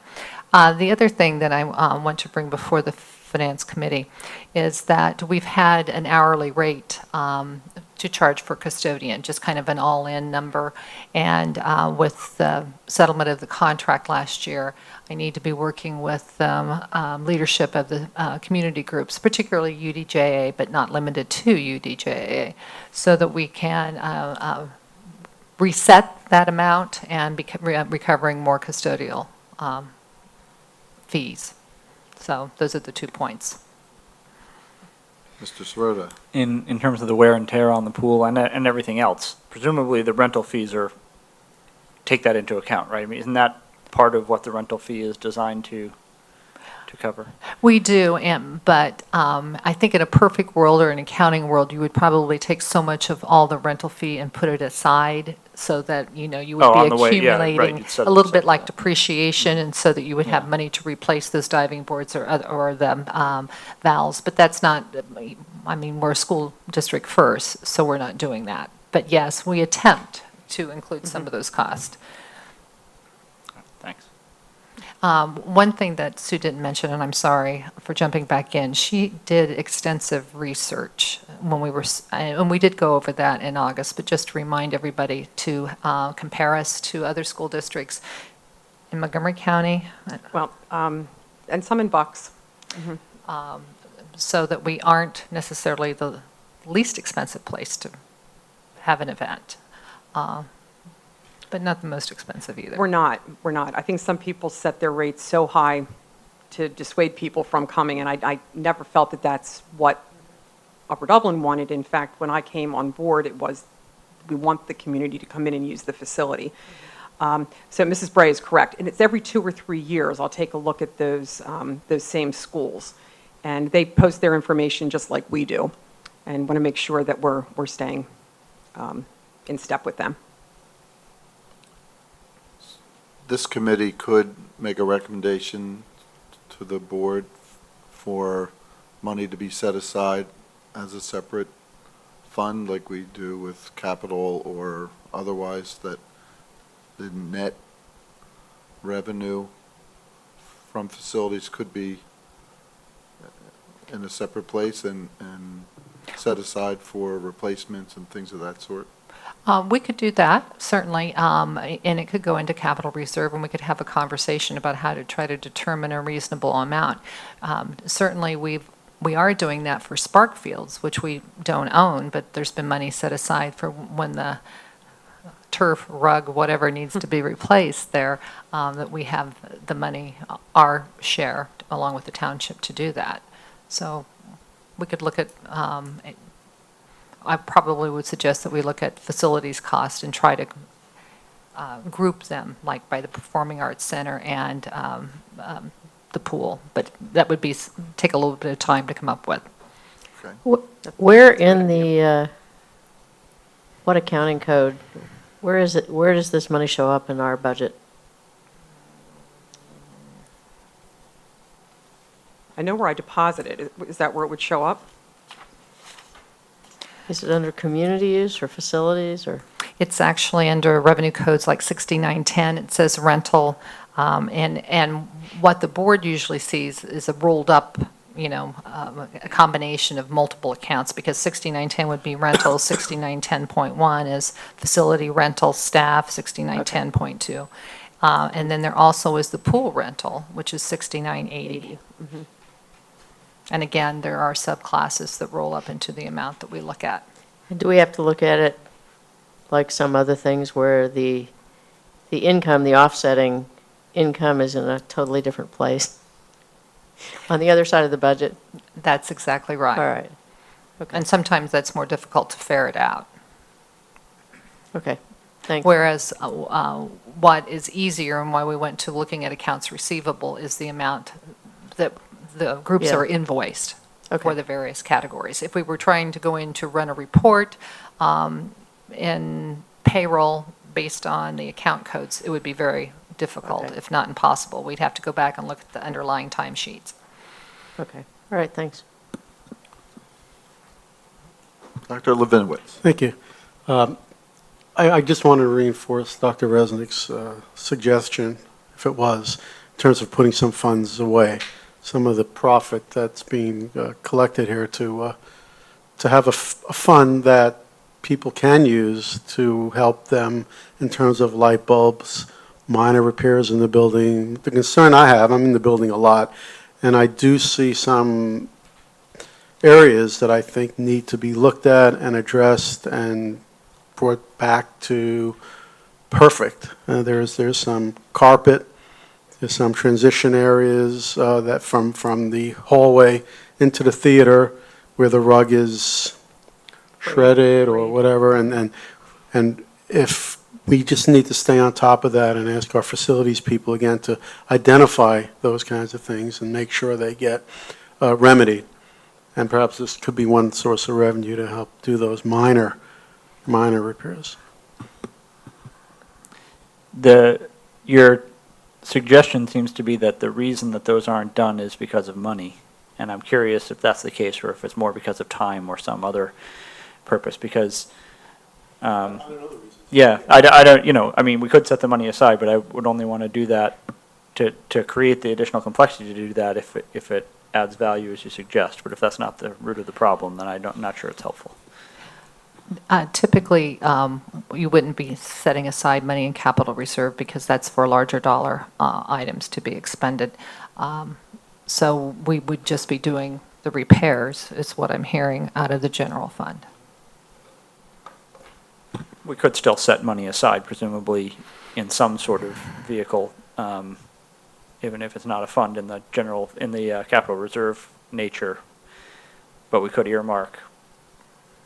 The other thing that I want to bring before the Finance Committee is that we've had an hourly rate to charge for custodian, just kind of an all-in number. And with the settlement of the contract last year, I need to be working with leadership of the community groups, particularly UDJA, but not limited to UDJA, so that we can reset that amount and be recovering more custodial fees. So those are the 2 points. Mr. Sirota? In terms of the wear and tear on the pool and everything else, presumably the rental fees take that into account, right? I mean, isn't that part of what the rental fee is designed to to cover. We do, but I think in a perfect world or an accounting world, you would probably take so much of all the rental fee and put it aside so that, you know, you would Oh, be on the way, yeah, right, accumulating you'd set a it little aside bit for like that. depreciation, and so that you would have Yeah. money to replace those diving boards or the valves. But that's not, I mean, we're a school district first, so we're not doing that. But yes, we attempt to include some of those costs. Thanks. One thing that Sue didn't mention, and I'm sorry for jumping back in, she did extensive research when we were, and we did go over that in August, but just to remind everybody to compare us to other school districts in Montgomery County, Well, and some in Bucks. so that we aren't necessarily the least expensive place to have an event, but not the most expensive either. We're not. I think some people set their rates so high to dissuade people from coming, and I never felt that that's what Upper Dublin wanted. In fact, when I came on board, it was, we want the community to come in and use the facility. So Mrs. Bray is correct, and it's every 2 or 3 years I'll take a look at those same schools, and they post their information just like we do, and want to make sure that we're staying in step with them. This committee could make a recommendation to the board for money to be set aside as a separate fund like we do with capital or otherwise, that the net revenue from facilities could be in a separate place and set aside for replacements and things of that sort. We could do that, certainly, and it could go into capital reserve, and we could have a conversation about how to try to determine a reasonable amount. Certainly, we are doing that for Spark Fields, which we don't own, but there's been money set aside for when the turf, rug, whatever needs to be replaced there, that we have the money, our share, along with the township, to do that. So we could look at, I probably would suggest that we look at facilities cost and try to group them, like by the Performing Arts Center and the pool. But that would be, take a little bit of time to come up with. Okay. Where in the, what accounting code, where is it, where does this money show up in our budget? I know where I deposit it. Is that where it would show up? Is it under community use or facilities or? It's actually under revenue codes like 6910. It says rental, and what the board usually sees is a rolled up, you know, a combination of multiple accounts, because 6910 would be rental, 6910.1 is facility rental staff, 6910.2. And then there also is the pool rental, which is 6980. And again, there are subclasses that roll up into the amount that we look at. And do we have to look at it like some other things where the income, the offsetting income is in a totally different place? On the other side of the budget? That's exactly right. All right. Okay. And sometimes that's more difficult to ferret out. Okay. Thanks. Whereas what is easier and why we went to looking at accounts receivable is the amount that the groups Yeah. are invoiced for Okay. the various categories. If we were trying to go in to run a report in payroll based on the account codes, it would be very difficult, Okay. if not impossible. We'd have to go back and look at the underlying timesheets. Okay. All right, thanks. Dr. Levinowitz. Thank you. I just want to reinforce Dr. Resnick's suggestion, if it was, in terms of putting some funds away, some of the profit that's being collected here to have a fund that people can use to help them in terms of light bulbs, minor repairs in the building. The concern I have, I'm in the building a lot, and I do see some areas that I think need to be looked at and addressed and brought back to perfect. There's some carpet, there's some transition areas that from the hallway into the theater where the rug is shredded or whatever, and if we just need to stay on top of that and ask our facilities people again to identify those kinds of things and make sure they get remedied. And perhaps this could be one source of revenue to help do those minor repairs. Your suggestion seems to be that the reason that those aren't done is because of money. And I'm curious if that's the case or if it's more because of time or some other purpose, because, yeah, I don't, I mean, we could set the money aside, but I would only want to do that to create the additional complexity to do that if it adds value as you suggest. But if that's not the root of the problem, then I'm not sure it's helpful. Typically, you wouldn't be setting aside money in capital reserve because that's for larger dollar items to be expended. So we would just be doing the repairs, is what I'm hearing, out of the general fund. We could still set money aside, presumably in some sort of vehicle, even if it's not a fund in the capital reserve nature. But we could earmark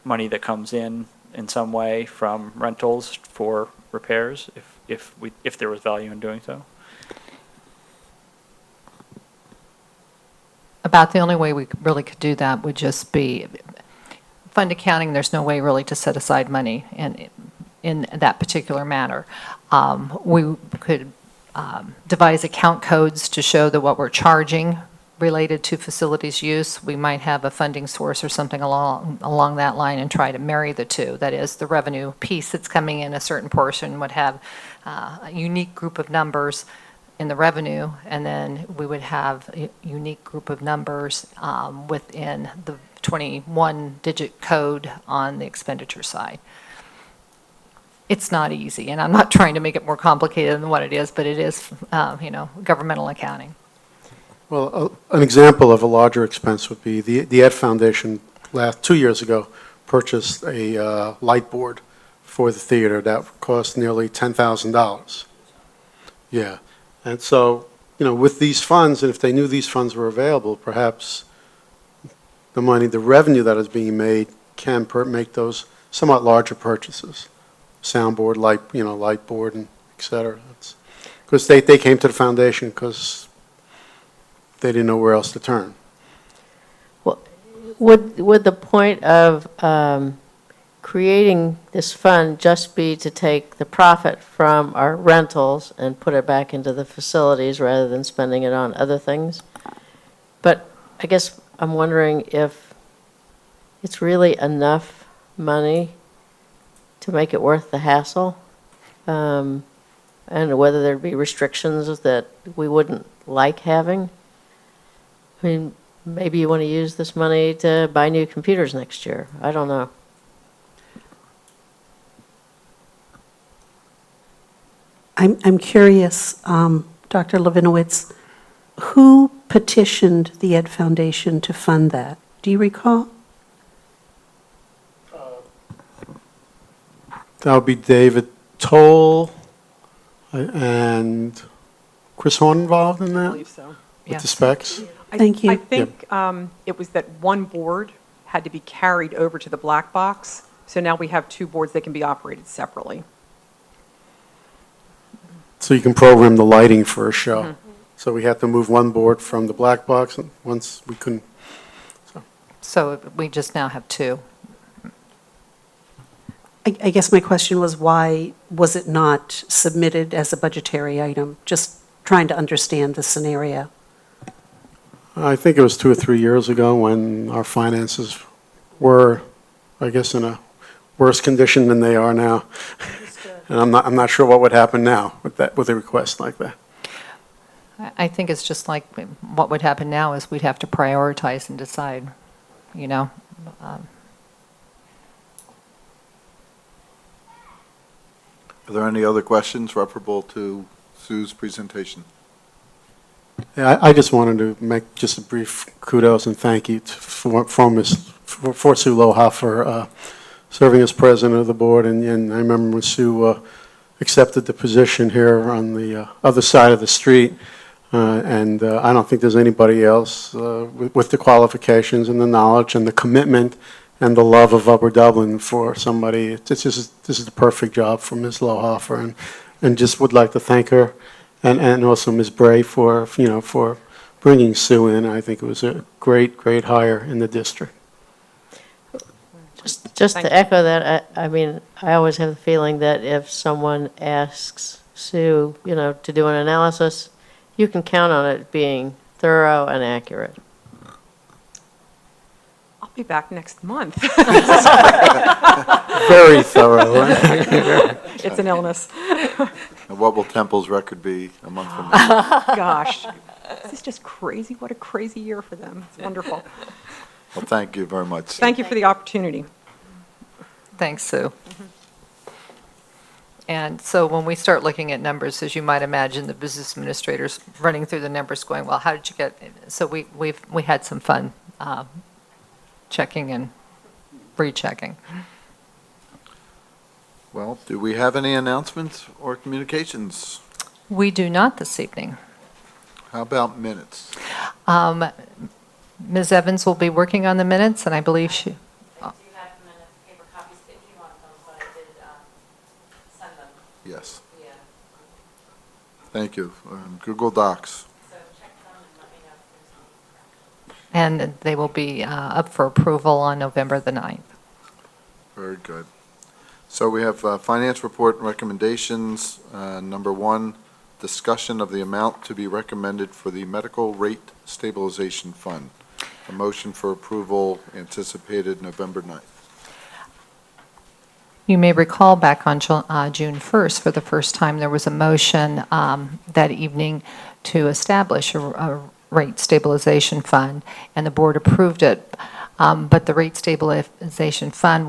money that comes in some way from rentals for repairs if there was value in doing so. About the only way we really could do that would just be fund accounting. There's no way really to set aside money in that particular matter. We could devise account codes to show that what we're charging related to facilities use. We might have a funding source or something along that line and try to marry the two. That is, the revenue piece that's coming in, a certain portion would have a unique group of numbers in the revenue, and then we would have a unique group of numbers within the 21-digit code on the expenditure side. It's not easy, and I'm not trying to make it more complicated than what it is, but it is, governmental accounting. Well, an example of a larger expense would be the Ed Foundation 2 years ago purchased a light board for the theater that cost nearly $10,000. Yeah, and so, with these funds, and if they knew these funds were available, perhaps the revenue that is being made can make those somewhat larger purchases. Soundboard, light board, and et cetera. Because they came to the foundation because they didn't know where else to turn. Well, would the point of creating this fund just be to take the profit from our rentals and put it back into the facilities rather than spending it on other things? But I guess I'm wondering if it's really enough money to make it worth the hassle, and whether there'd be restrictions that we wouldn't like having. I mean, maybe you want to use this money to buy new computers next year. I don't know. I'm curious, Dr. Levinowitz, who petitioned the Ed Foundation to fund that? Do you recall? That would be David Toll and Chris Horn involved in I that? believe so. With the specs? Thank you. I think it was that one board had to be carried over to the black box, so now we have two boards that can be operated separately. So you can program the lighting for a show. So we had to move one board from the black box, and once we couldn't. So we just now have two. I guess my question was, why was it not submitted as a budgetary item? Just trying to understand the scenario. I think it was 2 or 3 years ago when our finances were, I guess, in a worse condition than they are now. And I'm not sure what would happen now with a request like that. I think it's just like what would happen now is we'd have to prioritize and decide, Are there any other questions referable to Sue's presentation? Yeah, I just wanted to make just a brief kudos and thank you for Sue Loha for serving as president of the board. And I remember when Sue accepted the position here on the other side of the street. And I don't think there's anybody else with the qualifications and the knowledge and the commitment and the love of Upper Dublin for somebody. This is the perfect job for Ms. Lohofer, and just would like to thank her, and also Ms. Bray for, you know, for bringing Sue in. I think it was a great hire in the district. Just to echo that, I mean, I always have the feeling that if someone asks Sue, you know, to do an analysis, you can count on it being thorough and accurate. I'll be back next month. Very thorough. It's an illness. And what will Temple's record be a month from now? Gosh, this is just crazy. What a crazy year for them. It's wonderful. Well, thank you very much. Thank you for the opportunity. Thanks, Sue. And so when we start looking at numbers, as you might imagine, the business administrators running through the numbers going, well, how did you get, so we had some fun checking and rechecking. Well, do we have any announcements or communications? We do not this evening. How about minutes? Ms. Evans will be working on the minutes, and I believe she, I do have them in paper copies if you want them, but I did send them. Yes, Yeah. thank you. Google Docs. So check them and let me know if there's any. and they will be up for approval on November the 9th. Very good. So we have finance report and recommendations. Number one, discussion of the amount to be recommended for the medical rate stabilization fund. A motion for approval anticipated November 9th. You may recall back on June 1st, for the first time, there was a motion that evening to establish a rate stabilization fund, and the board approved it. But the rate stabilization fund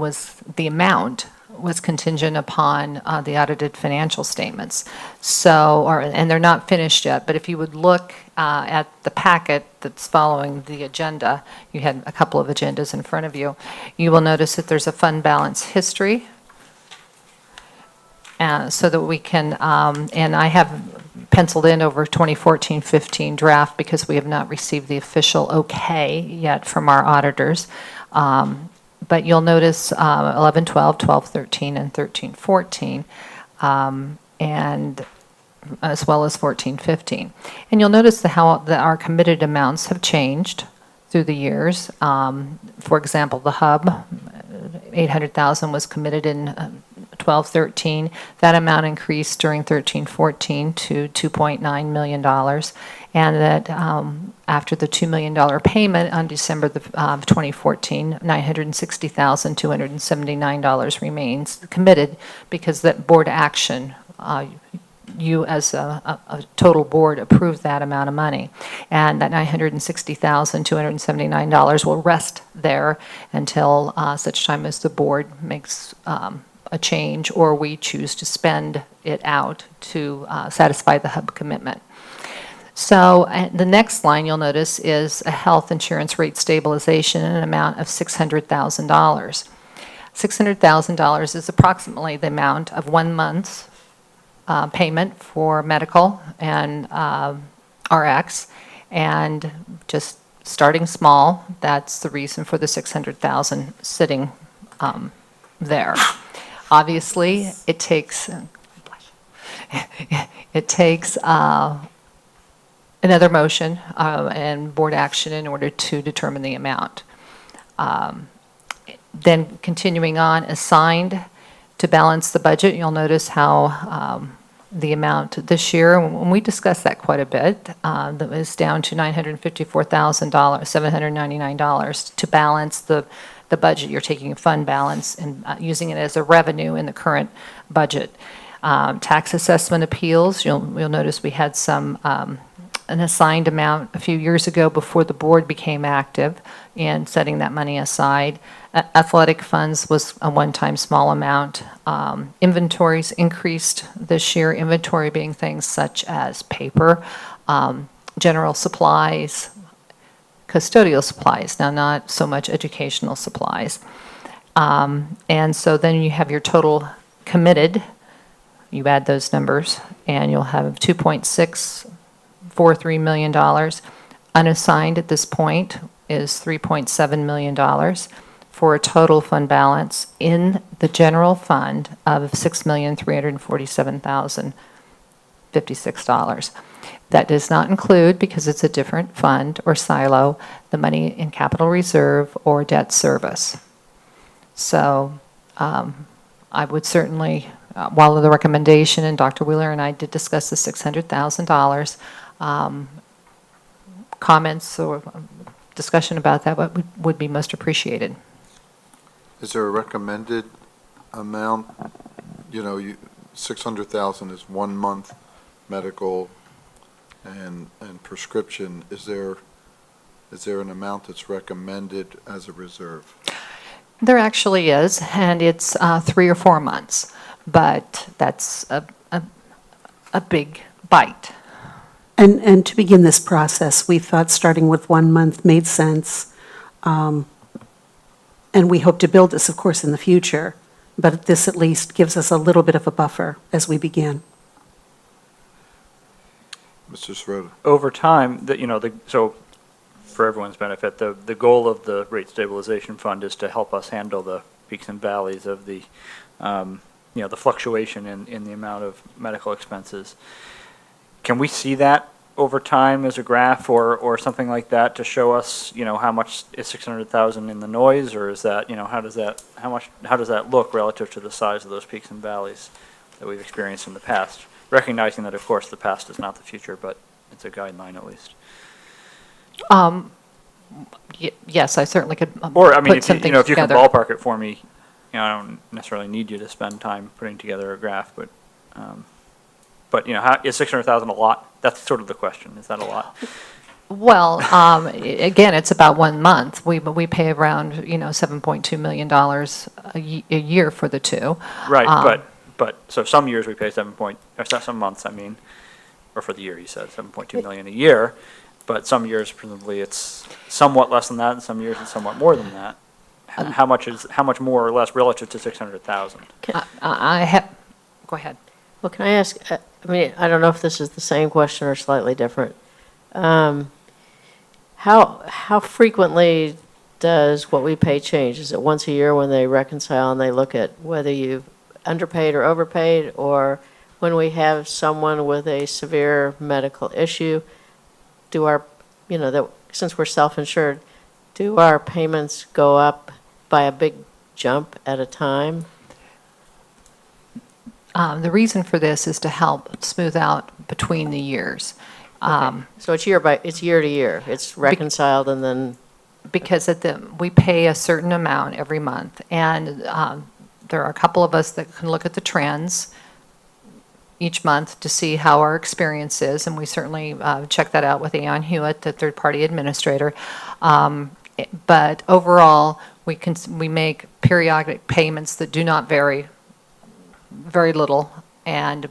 the amount was contingent upon the audited financial statements. So, and they're not finished yet, but if you would look at the packet that's following the agenda, you had a couple of agendas in front of you, you will notice that there's a fund balance history, so that we can, and I have penciled in over 2014-15 draft because we have not received the official okay yet from our auditors. But you'll notice 11-12, 12-13, and 13-14, and as well as 14-15. And you'll notice how our committed amounts have changed through the years. For example, the hub, $800,000 was committed in 12-13. That amount increased during 13-14 to $2.9 million. And that after the $2 million payment on December of 2014, $960,279 remains committed because that board action, you as a total board approved that amount of money. And that $960,279 will rest there until such time as the board makes a change or we choose to spend it out to satisfy the hub commitment. So the next line you'll notice is a health insurance rate stabilization in an amount of $600,000. $600,000 is approximately the amount of 1 month's payment for medical and RX, and just starting small, that's the reason for the $600,000 sitting there. Obviously, it takes another motion and board action in order to determine the amount. Then continuing on, assigned to balance the budget, you'll notice how the amount this year, when we discussed that quite a bit, that was down to $954,799 to balance the budget. You're taking fund balance and using it as a revenue in the current budget. Tax assessment appeals, you'll notice we had some an assigned amount a few years ago before the board became active in setting that money aside. Athletic funds was a one-time small amount. Inventories increased this year, inventory being things such as paper, general supplies, custodial supplies, now not so much educational supplies. And so then you have your total committed, you add those numbers, and you'll have $2.643 million. Unassigned at this point is $3.7 million. for a total fund balance in the general fund of $6,347,056. That does not include, because it's a different fund or silo, the money in capital reserve or debt service. So I would certainly, while the recommendation, and Dr. Wheeler and I did discuss the $600,000, comments or discussion about that would be most appreciated. Is there a recommended amount? 600,000 is 1 month medical and prescription. Is there an amount that's recommended as a reserve? There actually is, and it's 3 or 4 months, but that's a big bite. And to begin this process, we thought starting with 1 month made sense. And we hope to build this, of course, in the future, but this at least gives us a little bit of a buffer as we begin. Mr. Sirota? Over time, so for everyone's benefit, the goal of the rate stabilization fund is to help us handle the peaks and valleys of the fluctuation in the amount of medical expenses. Can we see that over time as a graph or something like that to show us, how much is 600,000 in the noise, or is that, how does that look relative to the size of those peaks and valleys that we've experienced in the past? Recognizing that, of course, the past is not the future, but it's a guideline at least. Yes, I certainly could Or, I mean, put something if you can together. ballpark it for me, I don't necessarily need you to spend time putting together a graph, but how, is 600,000 a lot? That's sort of the question. Is that a lot? Well, again, it's about 1 month. We pay around, $7.2 million a year for the two. Right, so some years we pay some months, or for the year you said, 7.2 million a year, but some years presumably it's somewhat less than that, and some years it's somewhat more than that. How much more or less relative to 600,000? Go ahead. Well, can I ask, I don't know if this is the same question or slightly different. How frequently does what we pay change? Is it once a year when they reconcile and they look at whether you've underpaid or overpaid, or when we have someone with a severe medical issue, since we're self-insured, do our payments go up by a big jump at a time? The reason for this is to help smooth out between the years. So it's year to year. It's reconciled and then. Because we pay a certain amount every month, and there are a couple of us that can look at the trends each month to see how our experience is, and we certainly check that out with Aon Hewitt, the third-party administrator. But overall, we make periodic payments that do not vary very little, and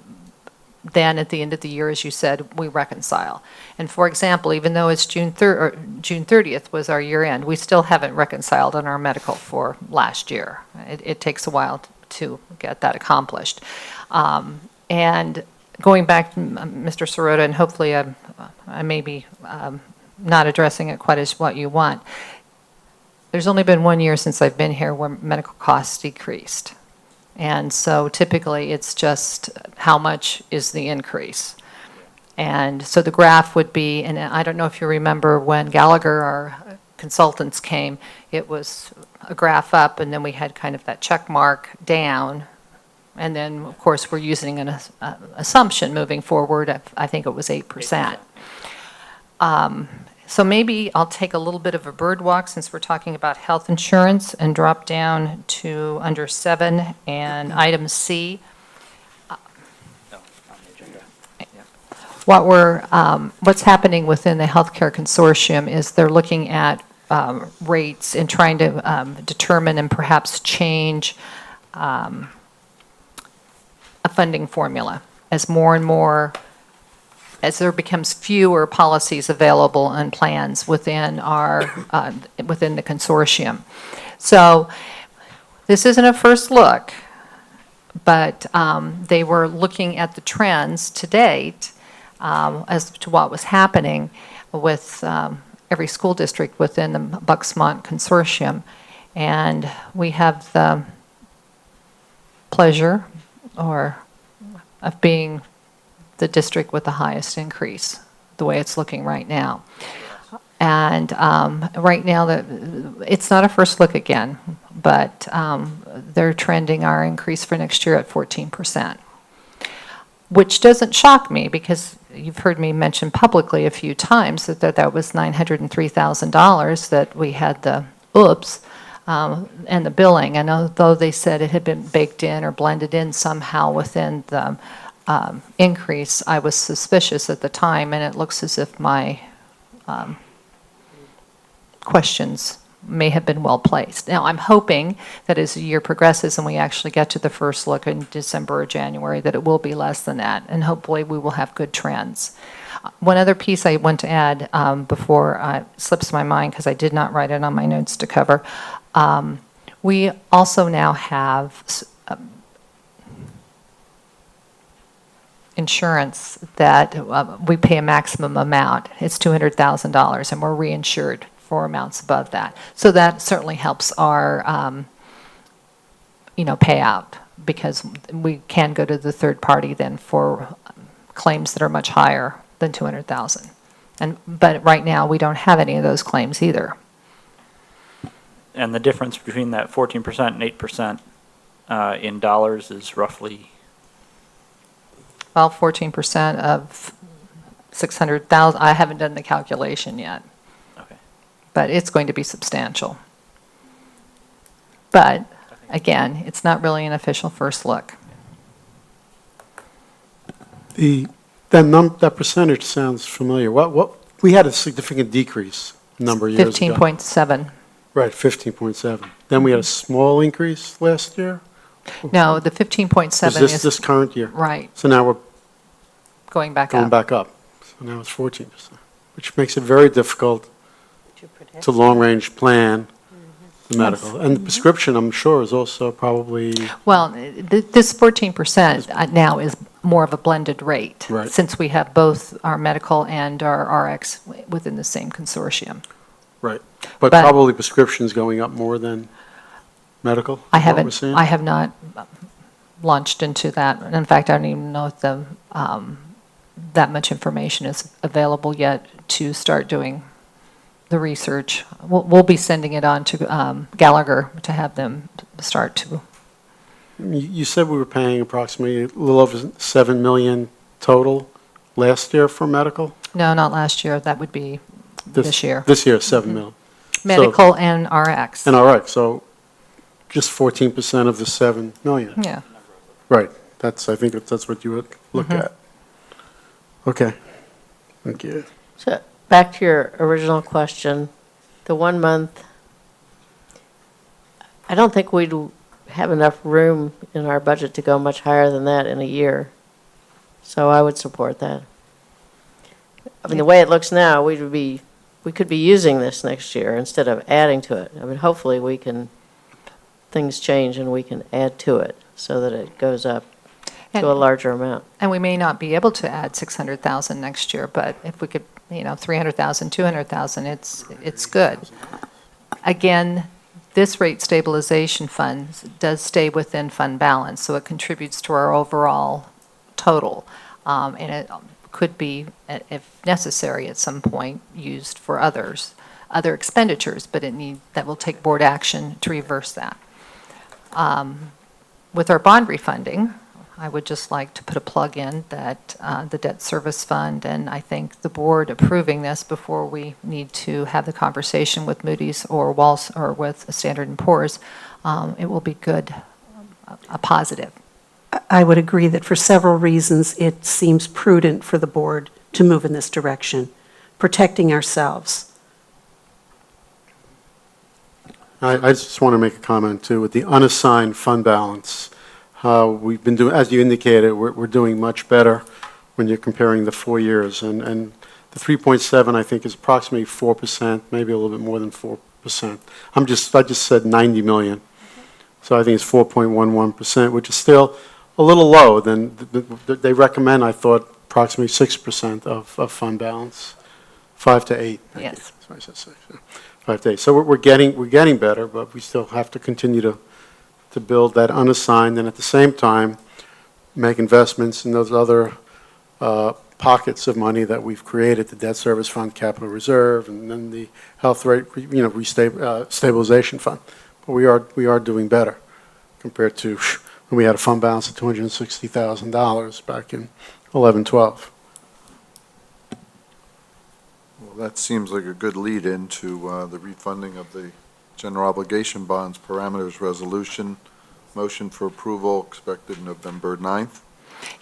then at the end of the year, as you said, we reconcile. And for example, even though it's June 30th was our year end, we still haven't reconciled on our medical for last year. It takes a while to get that accomplished. And going back to Mr. Sirota, and hopefully I may be not addressing it quite as what you want. There's only been 1 year since I've been here where medical costs decreased. And so typically it's just how much is the increase. And so the graph would be, and I don't know if you remember when Gallagher, our consultants, came, it was a graph up, and then we had kind of that check mark down. And then, of course, we're using an assumption moving forward. I think it was 8%. So maybe I'll take a little bit of a bird walk since we're talking about health insurance and drop down to under 7 and item C. What's happening within the healthcare consortium is they're looking at rates and trying to determine and perhaps change a funding formula as more and more, as there becomes fewer policies available and plans within within the consortium. So this isn't a first look, but they were looking at the trends to date as to what was happening with every school district within the Bucksmont consortium. And we have the pleasure of being the district with the highest increase, the way it's looking right now. And right now, it's not a first look again, but they're trending our increase for next year at 14%, which doesn't shock me because you've heard me mention publicly a few times that was $903,000 that we had the oops and the billing. And although they said it had been baked in or blended in somehow within the increase, I was suspicious at the time, and it looks as if my questions may have been well placed. Now, I'm hoping that as the year progresses and we actually get to the first look in December or January, that it will be less than that, and hopefully we will have good trends. One other piece I want to add before it slips my mind, because I did not write it on my notes to cover, we also now have insurance that we pay a maximum amount. It's $200,000, and we're reinsured for amounts above that. So that certainly helps our, payout, because we can go to the third party then for claims that are much higher than $200,000. But right now, we don't have any of those claims either. And the difference between that 14% and 8% in dollars is roughly? Well, 14% of 600,000, I haven't done the calculation yet. Okay. But it's going to be substantial. But again, it's not really an official first look. That percentage sounds familiar. We had a significant decrease a number of years ago. 15.7. Right, 15.7. Then we had a small increase last year? No, the 15.7 Is is this current year? right, So now we're going back going up. back up. So now it's 14%, which makes it very difficult to long-range plan the medical. And the prescription, I'm sure, is also probably, Well, this 14% now is more of a blended rate. Right. Since we have both our medical and our RX within the same consortium. right. But But- probably prescription's going up more than medical? I is what we're haven't, seeing? I have not launched into that. In fact, I don't even know if that much information is available yet to start doing the research. We'll be sending it on to Gallagher to have them start to. You said we were paying approximately a little over 7 million total last year for medical? No, not last year. That would be this year. This year, 7 mil. Medical and RX. And RX, so just 14% of the 7 million. Yeah. Right, I think that's what you would look at. Okay, thank you. So back to your original question, the 1 month, I don't think we'd have enough room in our budget to go much higher than that in a year. So I would support that. I mean, the way it looks now, we could be using this next year instead of adding to it. I mean, hopefully things change and we can add to it so that it goes up to a larger amount. And we may not be able to add 600,000 next year, but if we could, 300,000, 200,000, it's good. Again, this rate stabilization fund does stay within fund balance, so it contributes to our overall total. And it could be, if necessary at some point, used for other expenditures, but that will take board action to reverse that. With our bond refunding, I would just like to put a plug in that the debt service fund, and I think the board approving this before we need to have the conversation with Moody's or with Standard & Poor's, it will be good, a positive. I would agree that for several reasons, it seems prudent for the board to move in this direction, protecting ourselves. I just want to make a comment, too, with the unassigned fund balance. We've been doing, as you indicated, we're doing much better when you're comparing the 4 years. And the 3.7, I think, is approximately 4%, maybe a little bit more than 4%. I just said 90 million. So I think it's 4.11%, which is still a little low than they recommend, I thought, approximately 6% of fund balance 5 to 8. Thank you. Yes. That's what I said 6. Yeah. 5 to 8. So we're getting better, but we still have to continue to build that unassigned, and at the same time, make investments in those other pockets of money that we've created, the debt service fund, capital reserve, and then the health rate, stabilization fund. But we are doing better compared to when we had a fund balance of $260,000 back in 11-12. Well, that seems like a good lead into the refunding of the general obligation bonds parameters resolution. Motion for approval expected November 9th.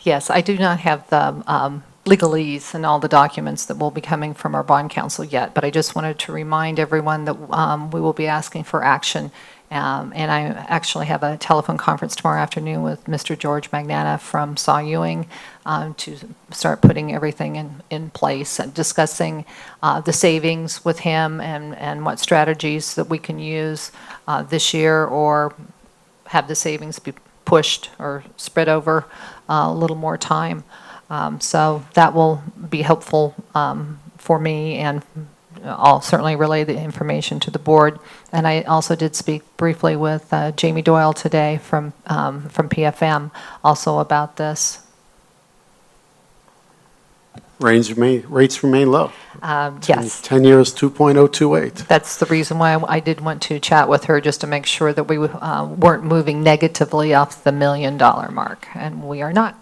Yes, I do not have the legalese and all the documents that will be coming from our bond counsel yet, but I just wanted to remind everyone that we will be asking for action. And I actually have a telephone conference tomorrow afternoon with Mr. George Magnana from Saw Ewing to start putting everything in place and discussing the savings with him and what strategies that we can use this year, or have the savings be pushed or spread over a little more time. So that will be helpful for me, and I'll certainly relay the information to the board. And I also did speak briefly with Jamie Doyle today from PFM also about this. Rates remain low. Yes. 10 years, 2.028. That's the reason why I did want to chat with her, just to make sure that we weren't moving negatively off the $1 million mark, and we are not.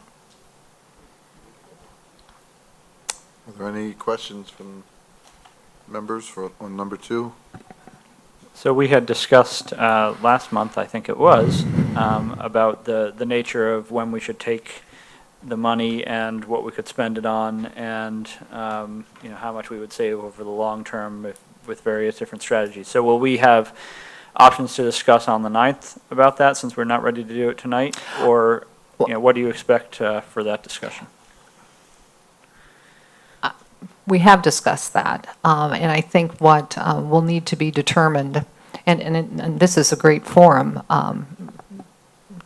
Are there any questions from members on number 2? So we had discussed last month, I think it was, about the nature of when we should take the money and what we could spend it on, and how much we would save over the long term with various different strategies. So will we have options to discuss on the 9th about that, since we're not ready to do it tonight? Or what do you expect for that discussion? We have discussed that, and I think what will need to be determined, and this is a great forum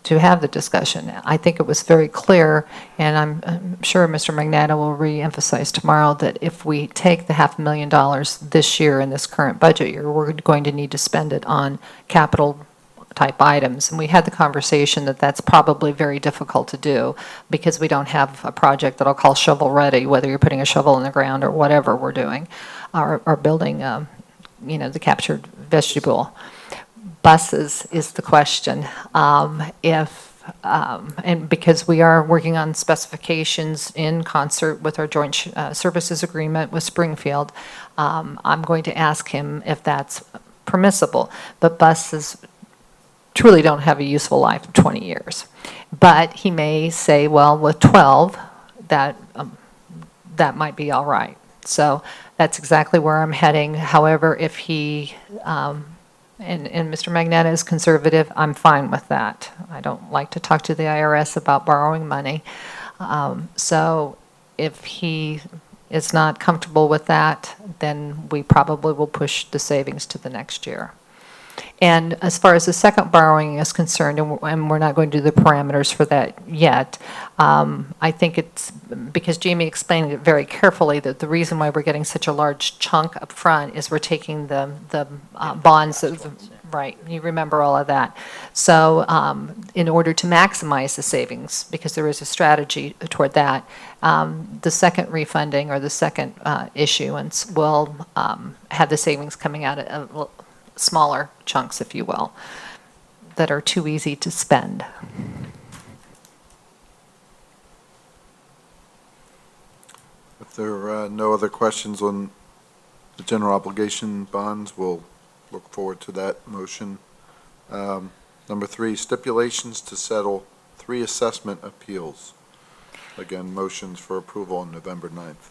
to have the discussion. I think it was very clear, and I'm sure Mr. Magnata will re-emphasize tomorrow, that if we take the $500,000 this year in this current budget year, we're going to need to spend it on capital type items. And we had the conversation that that's probably very difficult to do, because we don't have a project that I'll call shovel ready, whether you're putting a shovel in the ground or whatever we're doing, or building, the captured vegetable. Buses is the question. And because we are working on specifications in concert with our joint services agreement with Springfield, I'm going to ask him if that's permissible. But buses truly don't have a useful life of 20 years. But he may say, well, with 12, that might be all right. So that's exactly where I'm heading. However, if he, and Mr. Magnata is conservative, I'm fine with that. I don't like to talk to the IRS about borrowing money. So if he is not comfortable with that, then we probably will push the savings to the next year. And as far as the second borrowing is concerned, and we're not going to do the parameters for that yet, I think it's because Jamie explained it very carefully that the reason why we're getting such a large chunk up front is we're taking the bonds, right, you remember all of that. So in order to maximize the savings, because there is a strategy toward that, the second refunding or the second issuance will have the savings coming out of smaller chunks, if you will, that are too easy to spend. If there are no other questions on the general obligation bonds, we'll look forward to that motion. Number 3, stipulations to settle 3 assessment appeals. Again, motions for approval on November 9th.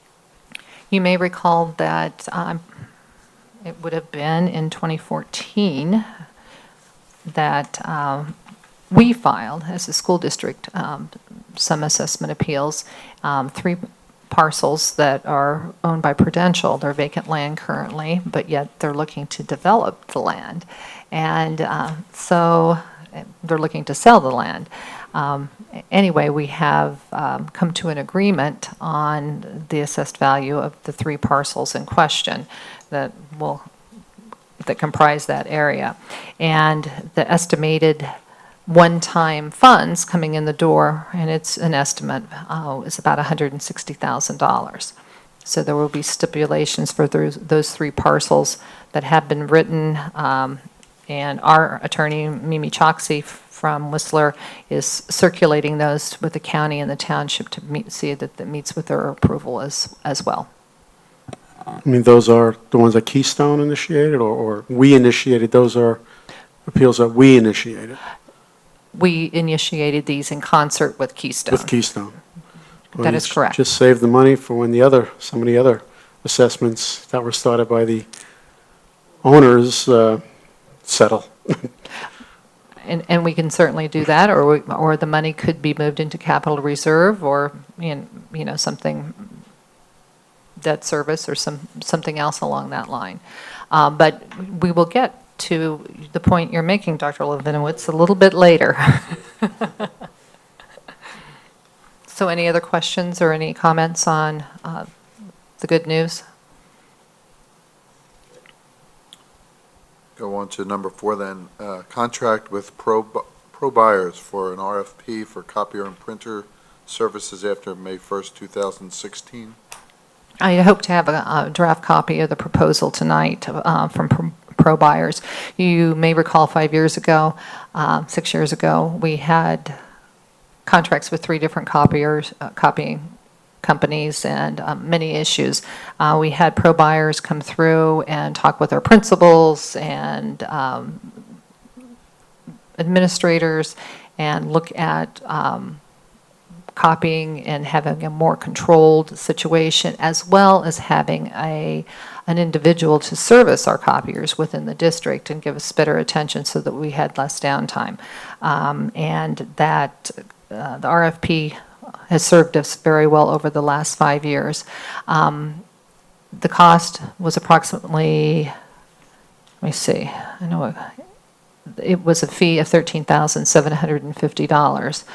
You may recall that it would have been in 2014 that we filed, as a school district, some assessment appeals, 3 parcels that are owned by Prudential. They're vacant land currently, but yet they're looking to develop the land. And so they're looking to sell the land. Anyway, we have come to an agreement on the assessed value of the 3 parcels in question that comprise that area. And the estimated one-time funds coming in the door, and it's an estimate, is about $160,000. So there will be stipulations for those 3 parcels that have been written, and our attorney, Mimi Choksey from Whistler, is circulating those with the county and the township to see that that meets with their approval as well. I mean, those are the ones that Keystone initiated, or we initiated? Those are appeals that we initiated We initiated these in concert with Keystone. with Keystone. Well, That you is correct. Just save the money for when some of the other assessments that were started by the owners settle. And we can certainly do that, or the money could be moved into capital reserve, or, something, debt service, or something else along that line. But we will get to the point you're making, Dr. Levinowitz, a little bit later. So any other questions or any comments on the good news? Go on to number 4 then. Contract with Pro Buyers for an RFP for copier and printer services after May 1st, 2016. I hope to have a draft copy of the proposal tonight from Pro Buyers. You may recall 6 years ago, we had contracts with 3 different copying companies, and many issues. We had Pro Buyers come through and talk with our principals and administrators and look at copying and having a more controlled situation, as well as having an individual to service our copiers within the district and give us better attention so that we had less downtime. And that the RFP has served us very well over the last 5 years. The cost was approximately, let me see, I know it was a fee of $13,750.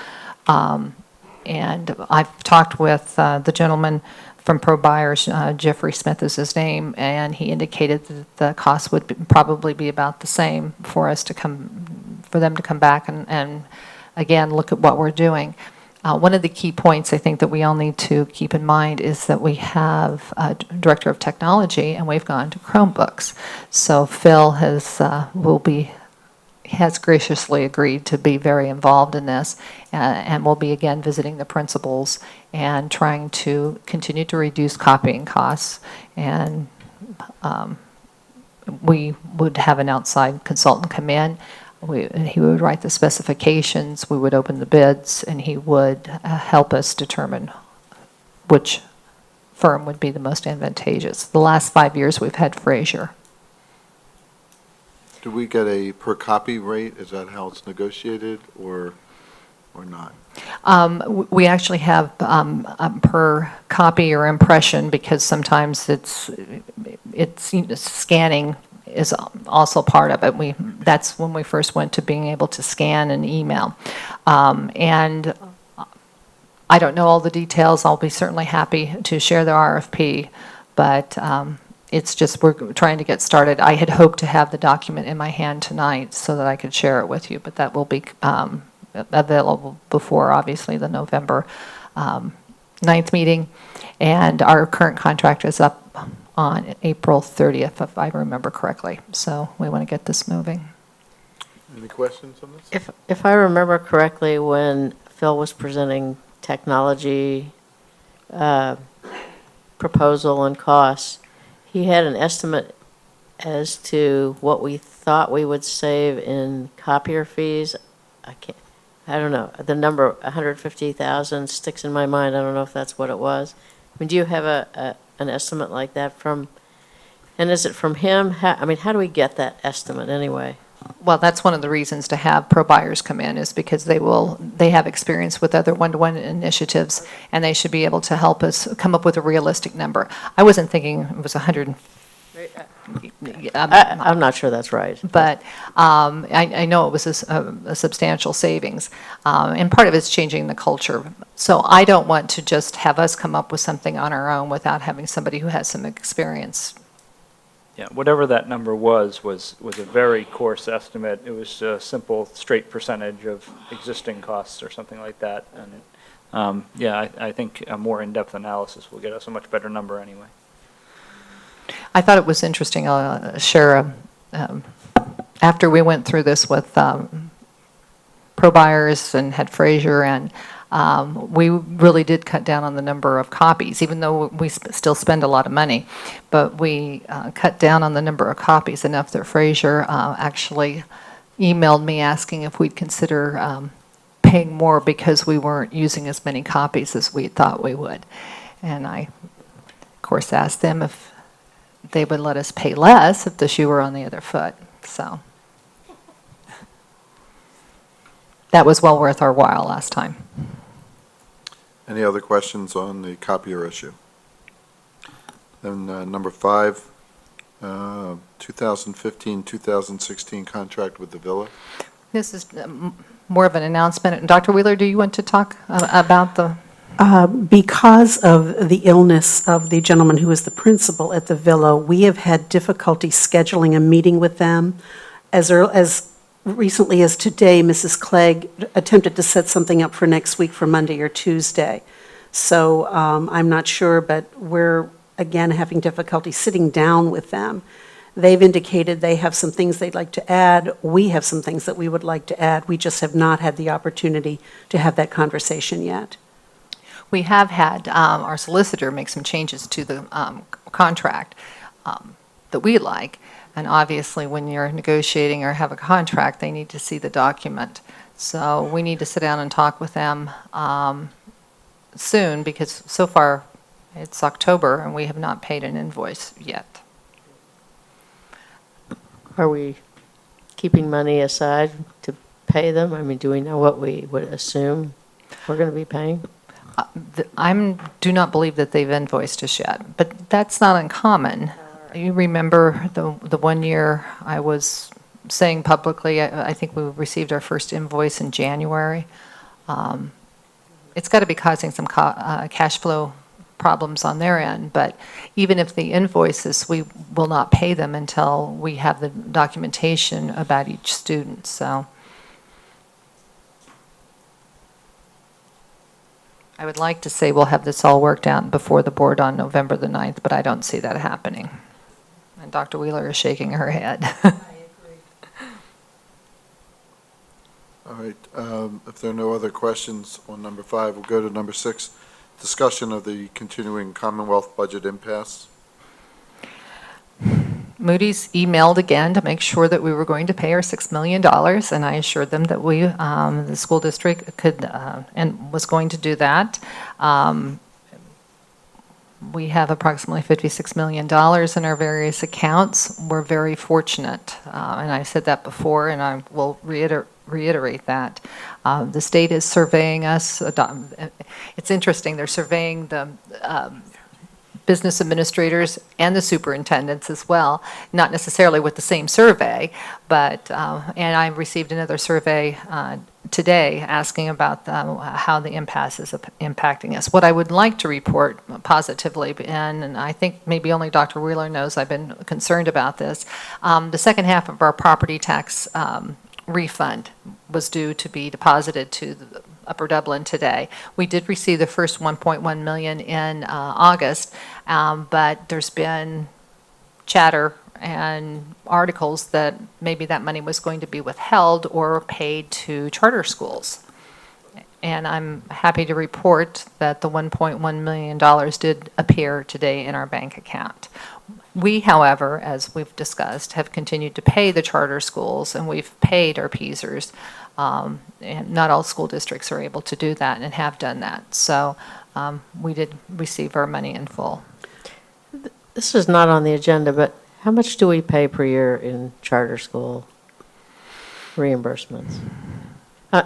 And I've talked with the gentleman from Pro Buyers, Jeffrey Smith is his name, and he indicated that the cost would probably be about the same for them to come back and again, look at what we're doing. One of the key points I think that we all need to keep in mind is that we have a director of technology, and we've gone to Chromebooks. So Phil has graciously agreed to be very involved in this, and will be again visiting the principals and trying to continue to reduce copying costs. And we would have an outside consultant come in. He would write the specifications, we would open the bids, and he would help us determine which firm would be the most advantageous. The last 5 years we've had Frazier. Do we get a per copy rate? Is that how it's negotiated, or not? We actually have a per copy or impression, because sometimes it's scanning is also part of it. That's when we first went to being able to scan and email. And I don't know all the details. I'll be certainly happy to share the RFP, but it's just we're trying to get started. I had hoped to have the document in my hand tonight so that I could share it with you, but that will be available before, obviously, the November 9th meeting. And our current contract is up on April 30th, if I remember correctly. So we want to get this moving. Any questions on this? If I remember correctly, when Phil was presenting technology proposal and costs, he had an estimate as to what we thought we would save in copier fees. I don't know, the number 150,000 sticks in my mind. I don't know if that's what it was. I mean, do you have an estimate like that from, and is it from him? How do we get that estimate anyway? Well, that's one of the reasons to have Pro Buyers come in, is because they have experience with other one-to-one initiatives, and they should be able to help us come up with a realistic number. I wasn't thinking it was I'm not sure that's right. But I know it was a substantial savings. And part of it's changing the culture. So I don't want to just have us come up with something on our own without having somebody who has some experience. Yeah, whatever that number was a very coarse estimate. It was a simple, straight percentage of existing costs or something like that. And yeah, I think a more in-depth analysis will get us a much better number anyway. I thought it was interesting, share, after we went through this with ProBuyers and had Fraser, and we really did cut down on the number of copies, even though we still spend a lot of money. But we cut down on the number of copies enough that Fraser actually emailed me asking if we'd consider paying more because we weren't using as many copies as we thought we would. And I, of course, asked them if they would let us pay less if the shoe were on the other foot. So that was well worth our while last time. Any other questions on the copier issue? Then number 5, 2015-2016 contract with the Villa. This is more of an announcement. Dr. Wheeler, do you want to talk about the... Because of the illness of the gentleman who is the principal at the Villa, we have had difficulty scheduling a meeting with them. As recently as today, Mrs. Clegg attempted to set something up for next week for Monday or Tuesday. So I'm not sure, but we're, again, having difficulty sitting down with them. They've indicated they have some things they'd like to add. We have some things that we would like to add. We just have not had the opportunity to have that conversation yet. We have had our solicitor make some changes to the contract that we like. And obviously, when you're negotiating or have a contract, they need to see the document. So we need to sit down and talk with them soon, because so far it's October and we have not paid an invoice yet. Are we keeping money aside to pay them? I mean, do we know what we would assume we're going to be paying? I do not believe that they've invoiced us yet, but that's not uncommon. You remember the 1 year I was saying publicly, I think we received our first invoice in January. It's got to be causing some cash flow problems on their end, but even if the invoices, we will not pay them until we have the documentation about each student. So I would like to say we'll have this all worked out before the board on November the 9th, but I don't see that happening. And Dr. Wheeler is shaking her head. All right, if there are no other questions on number 5, we'll go to number 6, discussion of the continuing Commonwealth budget impasse. Moody's emailed again to make sure that we were going to pay our $6 million, and I assured them that we, the school district, could and was going to do that. We have approximately $56 million in our various accounts. We're very fortunate, and I said that before, and I will reiterate that. The state is surveying us. It's interesting, they're surveying the business administrators and the superintendents as well, not necessarily with the same survey, but, and I received another survey today asking about how the impasse is impacting us. What I would like to report positively, and I think maybe only Dr. Wheeler knows I've been concerned about this, the second half of our property tax refund was due to be deposited to the Upper Dublin today. We did receive the first 1.1 million in August, but there's been chatter and articles that maybe that money was going to be withheld or paid to charter schools. And I'm happy to report that the $1.1 million did appear today in our bank account. We, however, as we've discussed, have continued to pay the charter schools, and we've paid our PSERs. And not all school districts are able to do that and have done that. So we did receive our money in full. This is not on the agenda, but how much do we pay per year in charter school reimbursements?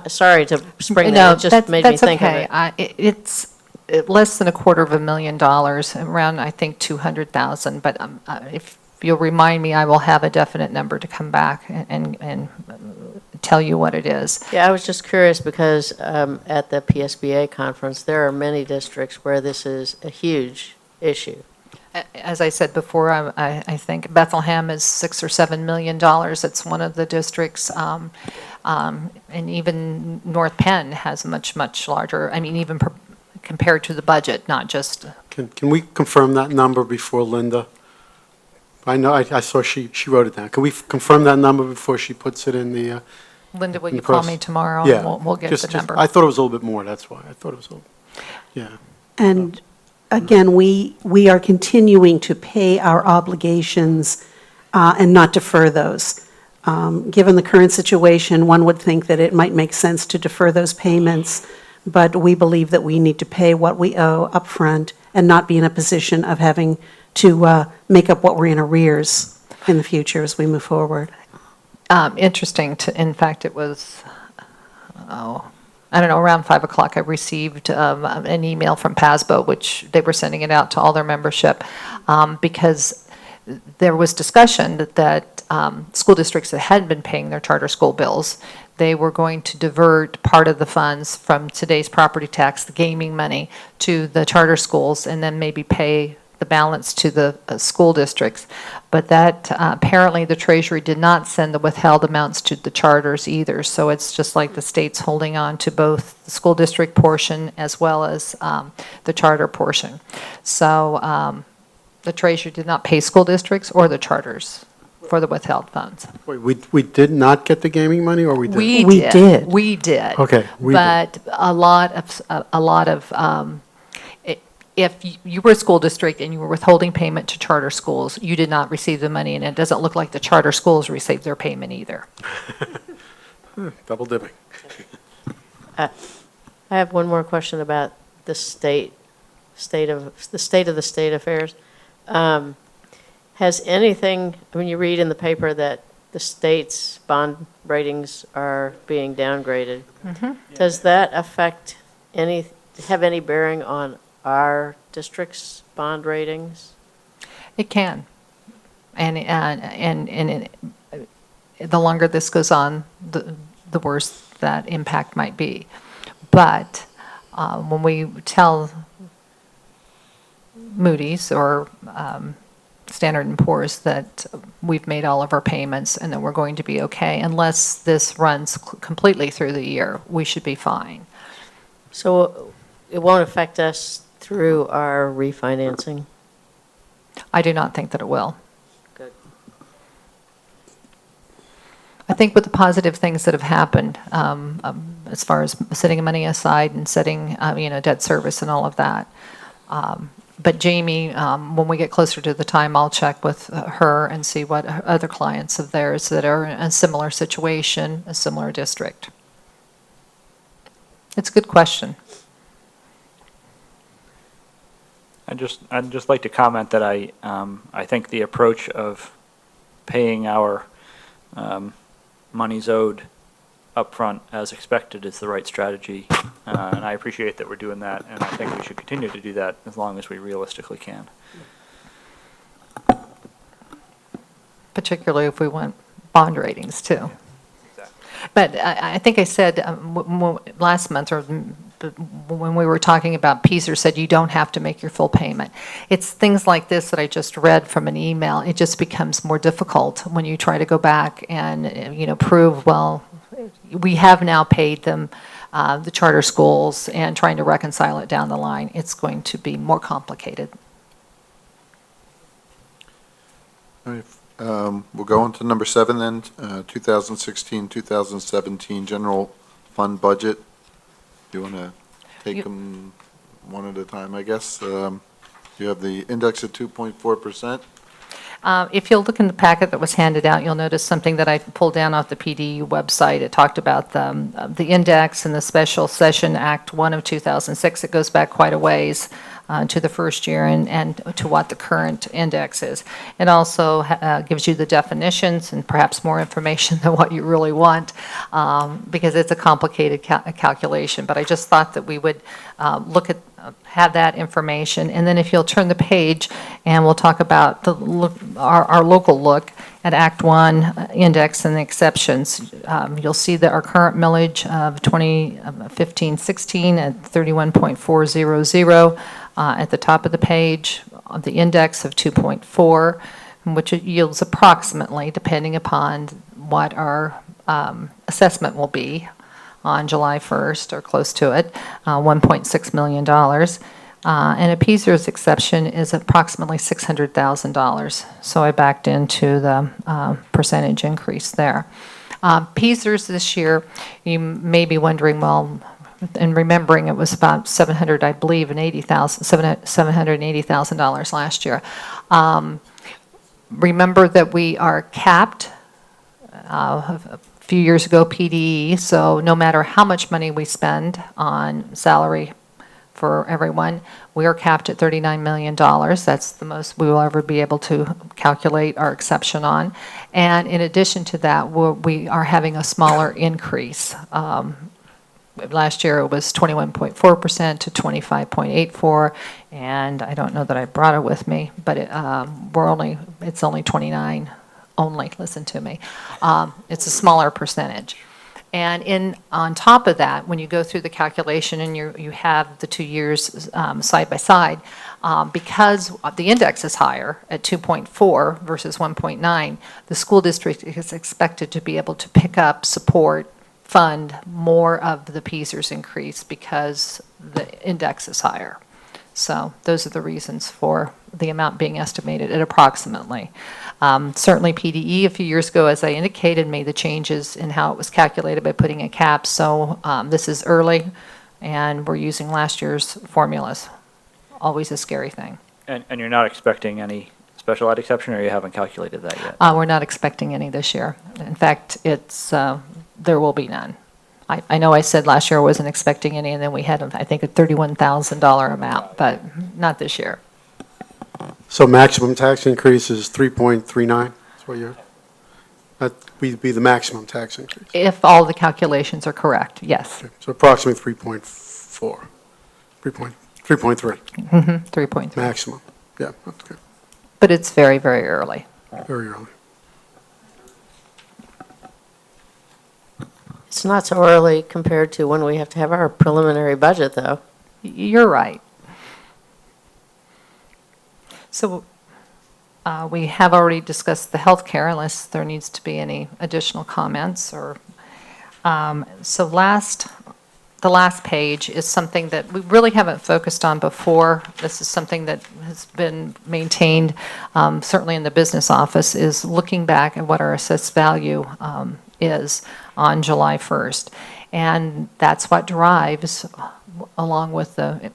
Sorry to spring that, it just made me think of it. That's okay. It's less than $250,000, around, I think, 200,000. But if if you'll remind me, I will have a definite number to come back and tell you what it is. Yeah, I was just curious because at the PSBA conference, there are many districts where this is a huge issue. As I said before, I think Bethlehem is $6 or $7 million. It's one of the districts, and even North Penn has much, much larger, I mean, even compared to the budget, not just. Can we confirm that number before Linda? I know, I saw she wrote it down. Can we confirm that number before she puts it in the? Linda, will in you the call press? me tomorrow? Yeah. And we'll get the number. I thought it was a little bit more, that's why. I thought it was a little, yeah. And again, we are continuing to pay our obligations and not defer those. Given the current situation, one would think that it might make sense to defer those payments, but we believe that we need to pay what we owe upfront and not be in a position of having to make up what we're in arrears in the future as we move forward. Interesting, in fact, it was, I don't know, around 5 o'clock, I received an email from PASBO, which they were sending it out to all their membership, because there was discussion that school districts that hadn't been paying their charter school bills, they were going to divert part of the funds from today's property tax, the gaming money, to the charter schools, and then maybe pay the balance to the school districts. But that, apparently the Treasury did not send the withheld amounts to the charters either. So it's just like the state's holding on to both the school district portion as well as the charter portion. So the Treasury did not pay school districts or the charters for the withheld funds. Wait, we did not get the gaming money, or we did? We did. We did. Okay, we did. But a lot of if you were a school district and you were withholding payment to charter schools, you did not receive the money, and it doesn't look like the charter schools received their payment either. Double dipping. I have one more question about the state of the state affairs. Has anything, when you read in the paper that the state's bond ratings are being downgraded, does that affect have any bearing on our district's bond ratings? It can. And the longer this goes on, the worse that impact might be. But when we tell Moody's or Standard & Poor's that we've made all of our payments and that we're going to be okay, unless this runs completely through the year, we should be fine. So it won't affect us through our refinancing? I do not think that it will. Good. I think with the positive things that have happened, as far as setting money aside and setting, debt service and all of that. But Jamie, when we get closer to the time, I'll check with her and see what other clients of theirs that are in a similar situation, a similar district. It's a good question. I'd just like to comment that I think the approach of paying our monies owed upfront as expected is the right strategy, and I appreciate that we're doing that, and I think we should continue to do that as long as we realistically can. Particularly if we want bond ratings too. Exactly. But I think I said last month, or when we were talking about PSER, said you don't have to make your full payment. It's things like this that I just read from an email. It just becomes more difficult when you try to go back and prove, well, we have now paid them, the charter schools, and trying to reconcile it down the line. It's going to be more complicated. All right, we'll go on to number 7 then, 2016-2017 general fund budget. Do you want to take them one at a time, I guess? You have the index at 2.4%. If you'll look in the packet that was handed out, you'll notice something that I pulled down off the PDU website. It talked about the index and the Special Session Act 1 of 2006. It goes back quite a ways. to the first year and to what the current index is. It also gives you the definitions and perhaps more information than what you really want, because it's a complicated calculation. But I just thought that we would have that information. And then if you'll turn the page, and we'll talk about our local look at Act 1 index and the exceptions. You'll see that our current millage of 2015-16 at 31.400 at the top of the page, the index of 2.4, which yields approximately, depending upon what our assessment will be on July 1st or close to it, $1.6 million. And a PSERS exception is approximately $600,000. So I backed into the percentage increase there. PSERS this year, you may be wondering, well, and remembering it was about $780,000 last year. Remember that we are capped a few years ago, PDE, so no matter how much money we spend on salary for everyone, we are capped at $39 million. That's the most we will ever be able to calculate our exception on. And in addition to that, we are having a smaller increase. Last year it was 21.4% to 25.84%, and I don't know that I brought it with me, but it's only 29. Only, listen to me. It's a smaller percentage. And on top of that, when you go through the calculation and you have the 2 years side by side, because the index is higher at 2.4 versus 1.9, the school district is expected to be able to pick up, support, fund more of the PSERS increase because the index is higher. So those are the reasons for the amount being estimated at approximately. Certainly PDE a few years ago, as I indicated, made the changes in how it was calculated by putting a cap. So this is early, and we're using last year's formulas. Always a scary thing. And you're not expecting any special ed exception, or you haven't calculated that yet? We're not expecting any this year. In fact, there will be none. I know I said last year I wasn't expecting any, and then we had, I think, a $31,000 amount, but not this year. So maximum tax increase is 3.39, that's what that would be the maximum tax increase. If all the calculations are correct, yes. Okay, so approximately 3.4, 3.3 3.3. maximum. Yeah, that's good. But it's very, very early. Very early. It's not so early compared to when we have to have our preliminary budget, though. You're right. So we have already discussed the health care, unless there needs to be any additional comments. So the last page is something that we really haven't focused on before. This is something that has been maintained, certainly in the business office, is looking back at what our assessed value is on July 1st. And that's what drives, along with the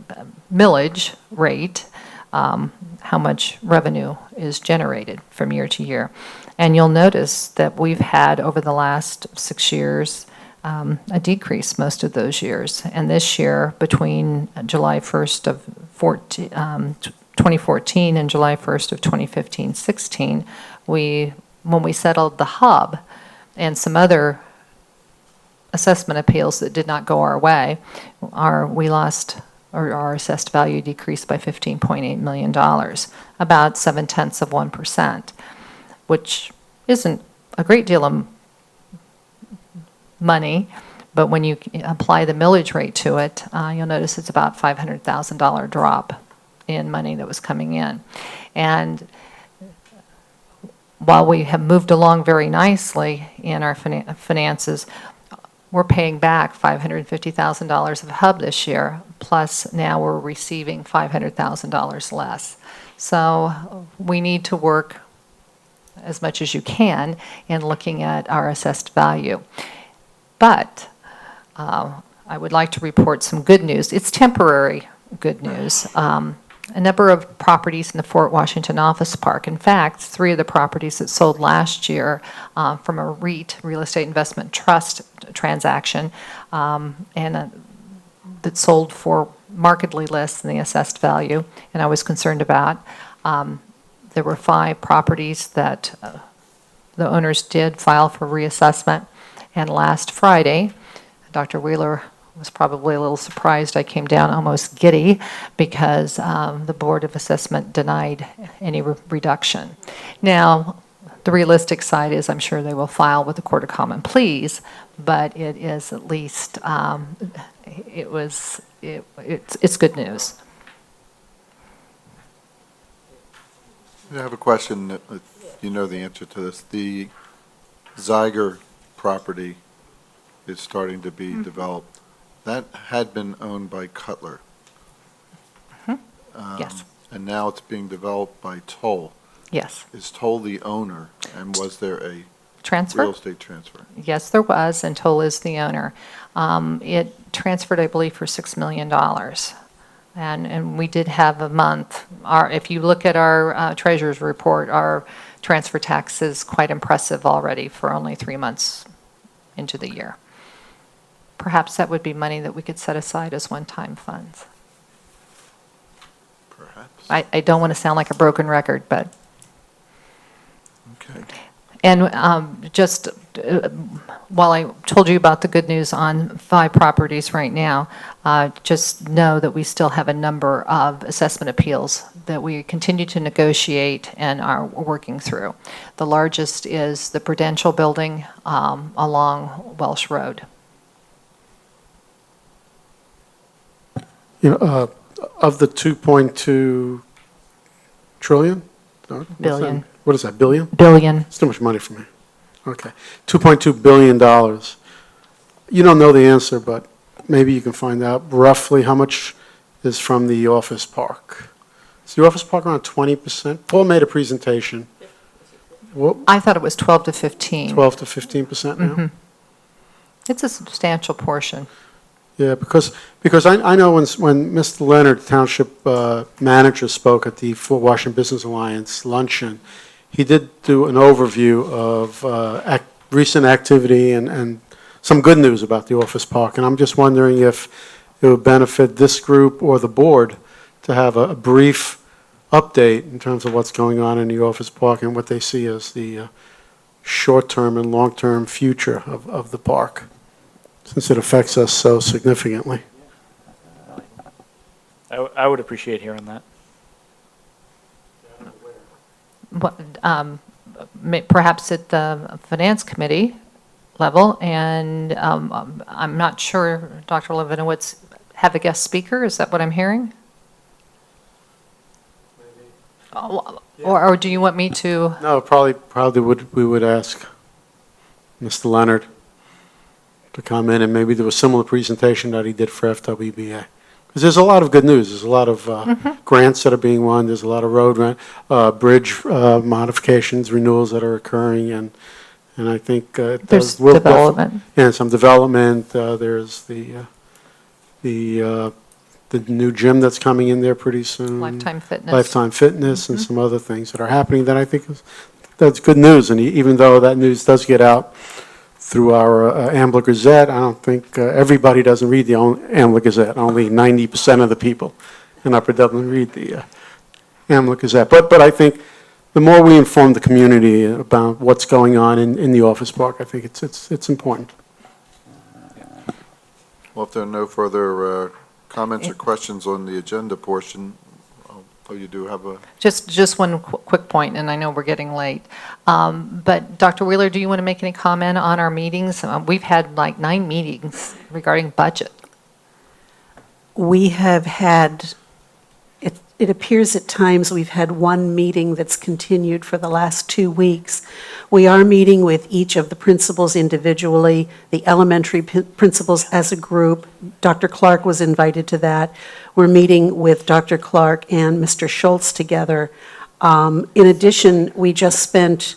millage rate, how much revenue is generated from year to year. And you'll notice that we've had, over the last 6 years, a decrease most of those years. And this year, between July 1st of 2014 and July 1st of 2015-16, when we settled the hub and some other assessment appeals that did not go our way, our assessed value decreased by $15.8 million, about 0.7%, which isn't a great deal of money, but when you apply the millage rate to it, you'll notice it's about $500,000 drop in money that was coming in. And while we have moved along very nicely in our finances, we're paying back $550,000 of HUB this year, plus now we're receiving $500,000 less. So we need to work as much as you can in looking at our assessed value. But I would like to report some good news. It's temporary good news. A number of properties in the Fort Washington Office Park, in fact, 3 of the properties that sold last year from a REIT, Real Estate Investment Trust transaction, that sold for markedly less than the assessed value, and I was concerned about. There were 5 properties that the owners did file for reassessment, and last Friday, Dr. Wheeler was probably a little surprised. I came down almost giddy because the Board of Assessment denied any reduction. Now, the realistic side is I'm sure they will file with the Court of Common Pleas, but it is at least, it's good news. I have a question, if you know the answer to this. The Zeiger property is starting to be developed. That had been owned by Cutler. Yes. And now it's being developed by Toll. Yes. Is Toll the owner, and was there a Transfer? real estate transfer? Yes, there was, and Toll is the owner. It transferred, I believe, for $6 million. And we did have a month. If you look at our treasurer's report, our transfer tax is quite impressive already for only 3 months into the year. Perhaps that would be money that we could set aside as one-time funds. Perhaps. I don't want to sound like a broken record, but. Okay. And just while I told you about the good news on 5 properties right now, just know that we still have a number of assessment appeals that we continue to negotiate and are working through. The largest is the Prudential Building along Welsh Road. You know, of the 2.2 trillion? No, what's that? Billion. What is that, billion? Billion. It's too much money for me. Okay. $2.2 billion. You don't know the answer, but maybe you can find out roughly how much is from the office park. Is the office park around 20%? Paul made a presentation. What, I thought it was 12 to 15. 12 to 15% now? Mhm. It's a substantial portion. Yeah, because I know when Mr. Leonard, Township Manager, spoke at the Fort Washington Business Alliance luncheon, he did do an overview of recent activity and some good news about the office park. And I'm just wondering if it would benefit this group or the board to have a brief update in terms of what's going on in the office park and what they see as the short-term and long-term future of the park, since it affects us so significantly. I would appreciate hearing that. Perhaps at the Finance Committee level, and I'm not sure, Dr. Levinowitz, have a guest speaker? Is that what I'm hearing? Or do you want me to? No, probably we would ask Mr. Leonard to come in and maybe do a similar presentation that he did for FWBA. Because there's a lot of good news. There's a lot of grants that are being won. There's a lot of bridge modifications, renewals that are occurring, and I think There's development. Yeah, some development. There's the new gym that's coming in there pretty soon. Lifetime Fitness. Lifetime Fitness and some other things that are happening that I think that's good news. And even though that news does get out through our Ambler Gazette, I don't think everybody doesn't read the Ambler Gazette. Only 90% of the people in Upper Dublin read the Ambler Gazette. But I think the more we inform the community about what's going on in the office park, I think it's important. Well, if there are no further comments or questions on the agenda portion, oh, you do have a... Just one quick point, and I know we're getting late. But Dr. Wheeler, do you want to make any comment on our meetings? We've had like 9 meetings regarding budget. We have had, it appears at times we've had 1 meeting that's continued for the last 2 weeks. We are meeting with each of the principals individually, the elementary principals as a group. Dr. Clark was invited to that. We're meeting with Dr. Clark and Mr. Schultz together. In addition, we just spent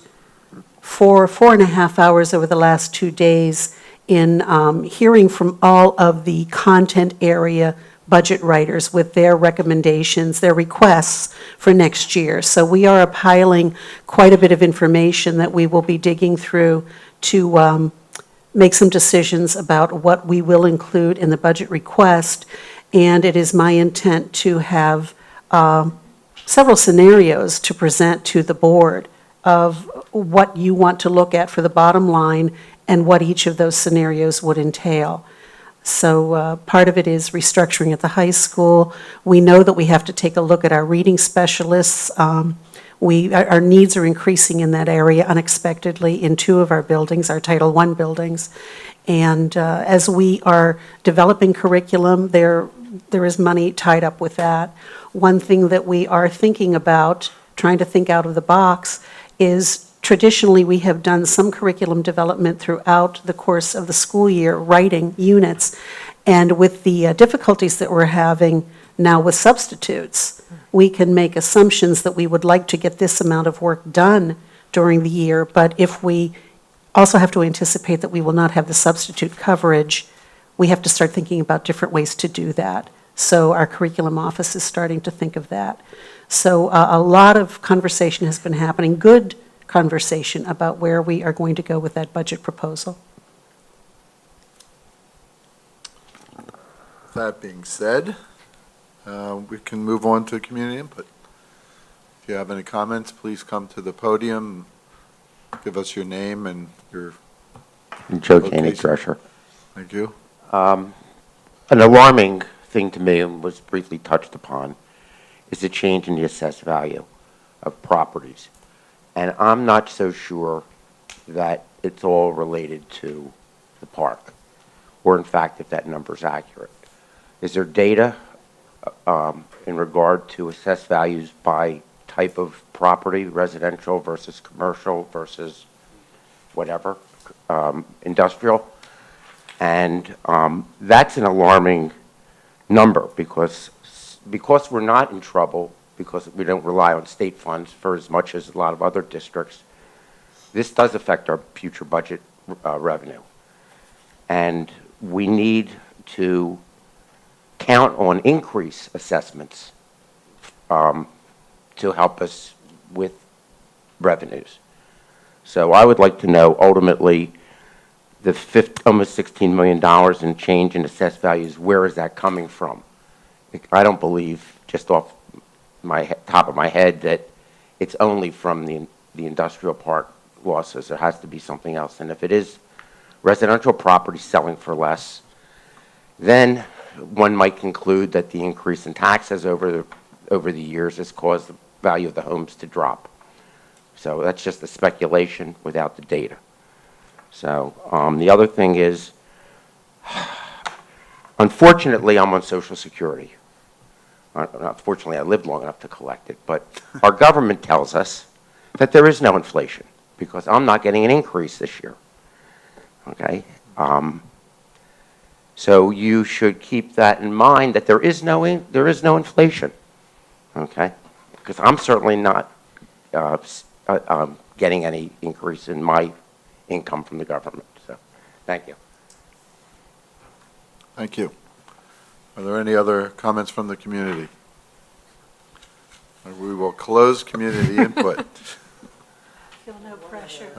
4.5 hours over the last 2 days in hearing from all of the content area budget writers with their recommendations, their requests for next year. So we are piling quite a bit of information that we will be digging through to make some decisions about what we will include in the budget request. And it is my intent to have several scenarios to present to the board of what you want to look at for the bottom line and what each of those scenarios would entail. So part of it is restructuring at the high school. We know that we have to take a look at our reading specialists. Our needs are increasing in that area unexpectedly in 2 of our buildings, our Title I buildings. And as we are developing curriculum, there is money tied up with that. One thing that we are thinking about, trying to think out of the box, is traditionally we have done some curriculum development throughout the course of the school year, writing units. And with the difficulties that we're having now with substitutes, we can make assumptions that we would like to get this amount of work done during the year, but if we also have to anticipate that we will not have the substitute coverage, we have to start thinking about different ways to do that. So our curriculum office is starting to think of that. So a lot of conversation has been happening, good conversation about where we are going to go with that budget proposal. That being said, we can move on to community input. If you have any comments, please come to the podium, give us your name and your Joe Koenig, location. Treasurer. Thank you. An alarming thing to me, and was briefly touched upon, is the change in the assessed value of properties. And I'm not so sure that it's all related to the park, or in fact, if that number is accurate. Is there data in regard to assessed values by type of property, residential versus commercial versus whatever, industrial? And that's an alarming number because we're not in trouble, because we don't rely on state funds for as much as a lot of other districts. This does affect our future budget revenue. And we need to count on increased assessments to help us with revenues. So I would like to know, ultimately, the almost $16 million in change in assessed values, where is that coming from? I don't believe, just off my top of my head, that it's only from the industrial park losses. There has to be something else. And if it is residential property selling for less, then one might conclude that the increase in taxes over the years has caused the value of the homes to drop. So that's just a speculation without the data. So the other thing is, unfortunately, I'm on Social Security. Unfortunately, I lived long enough to collect it. But our government tells us that there is no inflation because I'm not getting an increase this year. Okay? So you should keep that in mind, that there is no inflation. Okay? Because I'm certainly not getting any increase in my income from the government. So, thank you. Thank you. Are there any other comments from the community? We will close community input. Feel no pressure.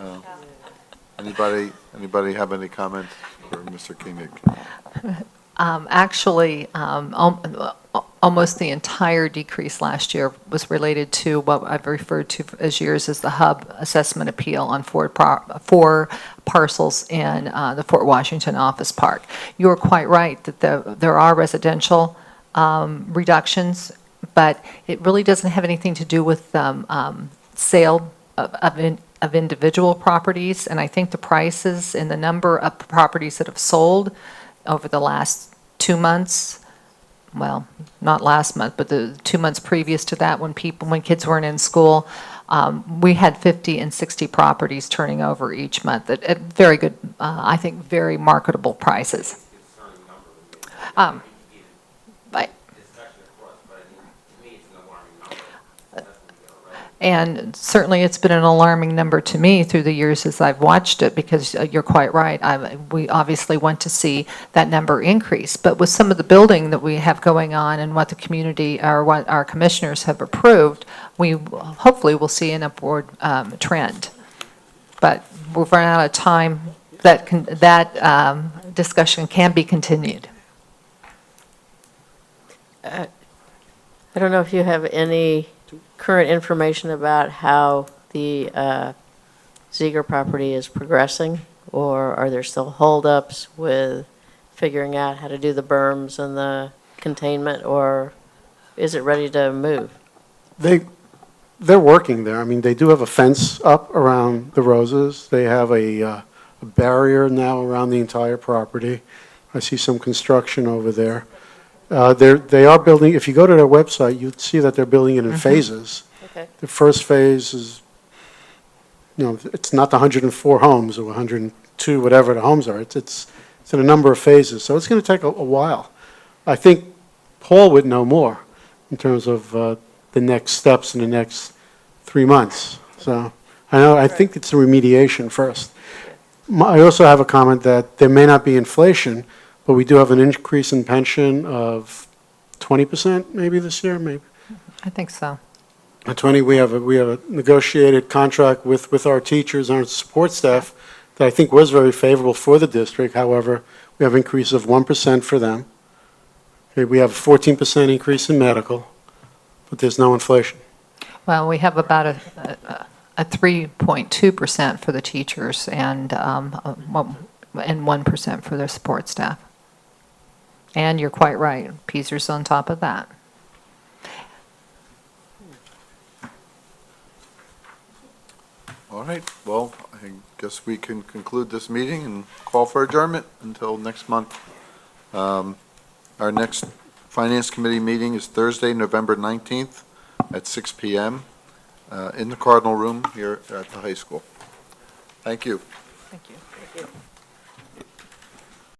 Anybody have any comments for Mr. Koenig? Actually, almost the entire decrease last year was related to what I've referred to as years as the hub assessment appeal on four parcels in the Fort Washington Office Park. You're quite right that there are residential reductions, but it really doesn't have anything to do with sale of individual properties, and I think the prices and the number of properties that have sold over the last 2 months, well, not last month, but the 2 months previous to that, when kids weren't in school, we had 50 and 60 properties turning over each month at very good, I think, very marketable prices. But And certainly it's been an alarming number to me through the years as I've watched it, because you're quite right. We obviously want to see that number increase. But with some of the building that we have going on and what the community or what our commissioners have approved, we hopefully will see an upward trend. But we've run out of time. That discussion can be continued. I don't know if you have any current information about how the Ziegler property is progressing, or are there still holdups with figuring out how to do the berms and the containment, or is it ready to move? They're working there. I mean, they do have a fence up around the roses. They have a barrier now around the entire property. I see some construction over there. They are building, if you go to their website, you'd see that they're building it in phases. Okay. The first phase is, it's not the 104 homes or 102, whatever the homes are. It's in a number of phases, so it's going to take a while. I think Paul would know more in terms of the next steps in the next 3 months. So I think it's the remediation first. I also have a comment that there may not be inflation, but we do have an increase in pension of 20% maybe this year, maybe. I think so. 20, we have a negotiated contract with our teachers and our support staff that I think was very favorable for the district. However, we have an increase of 1% for them. Okay, we have a 14% increase in medical, but there's no inflation. Well, we have about a 3.2% for the teachers and 1% for the support staff. And you're quite right, Peaser's on top of that. All right, well, I guess we can conclude this meeting and call for adjournment until next month. Our next Finance Committee meeting is Thursday, November 19th at 6 p.m. In the Cardinal Room here at the high school. Thank you. Thank you.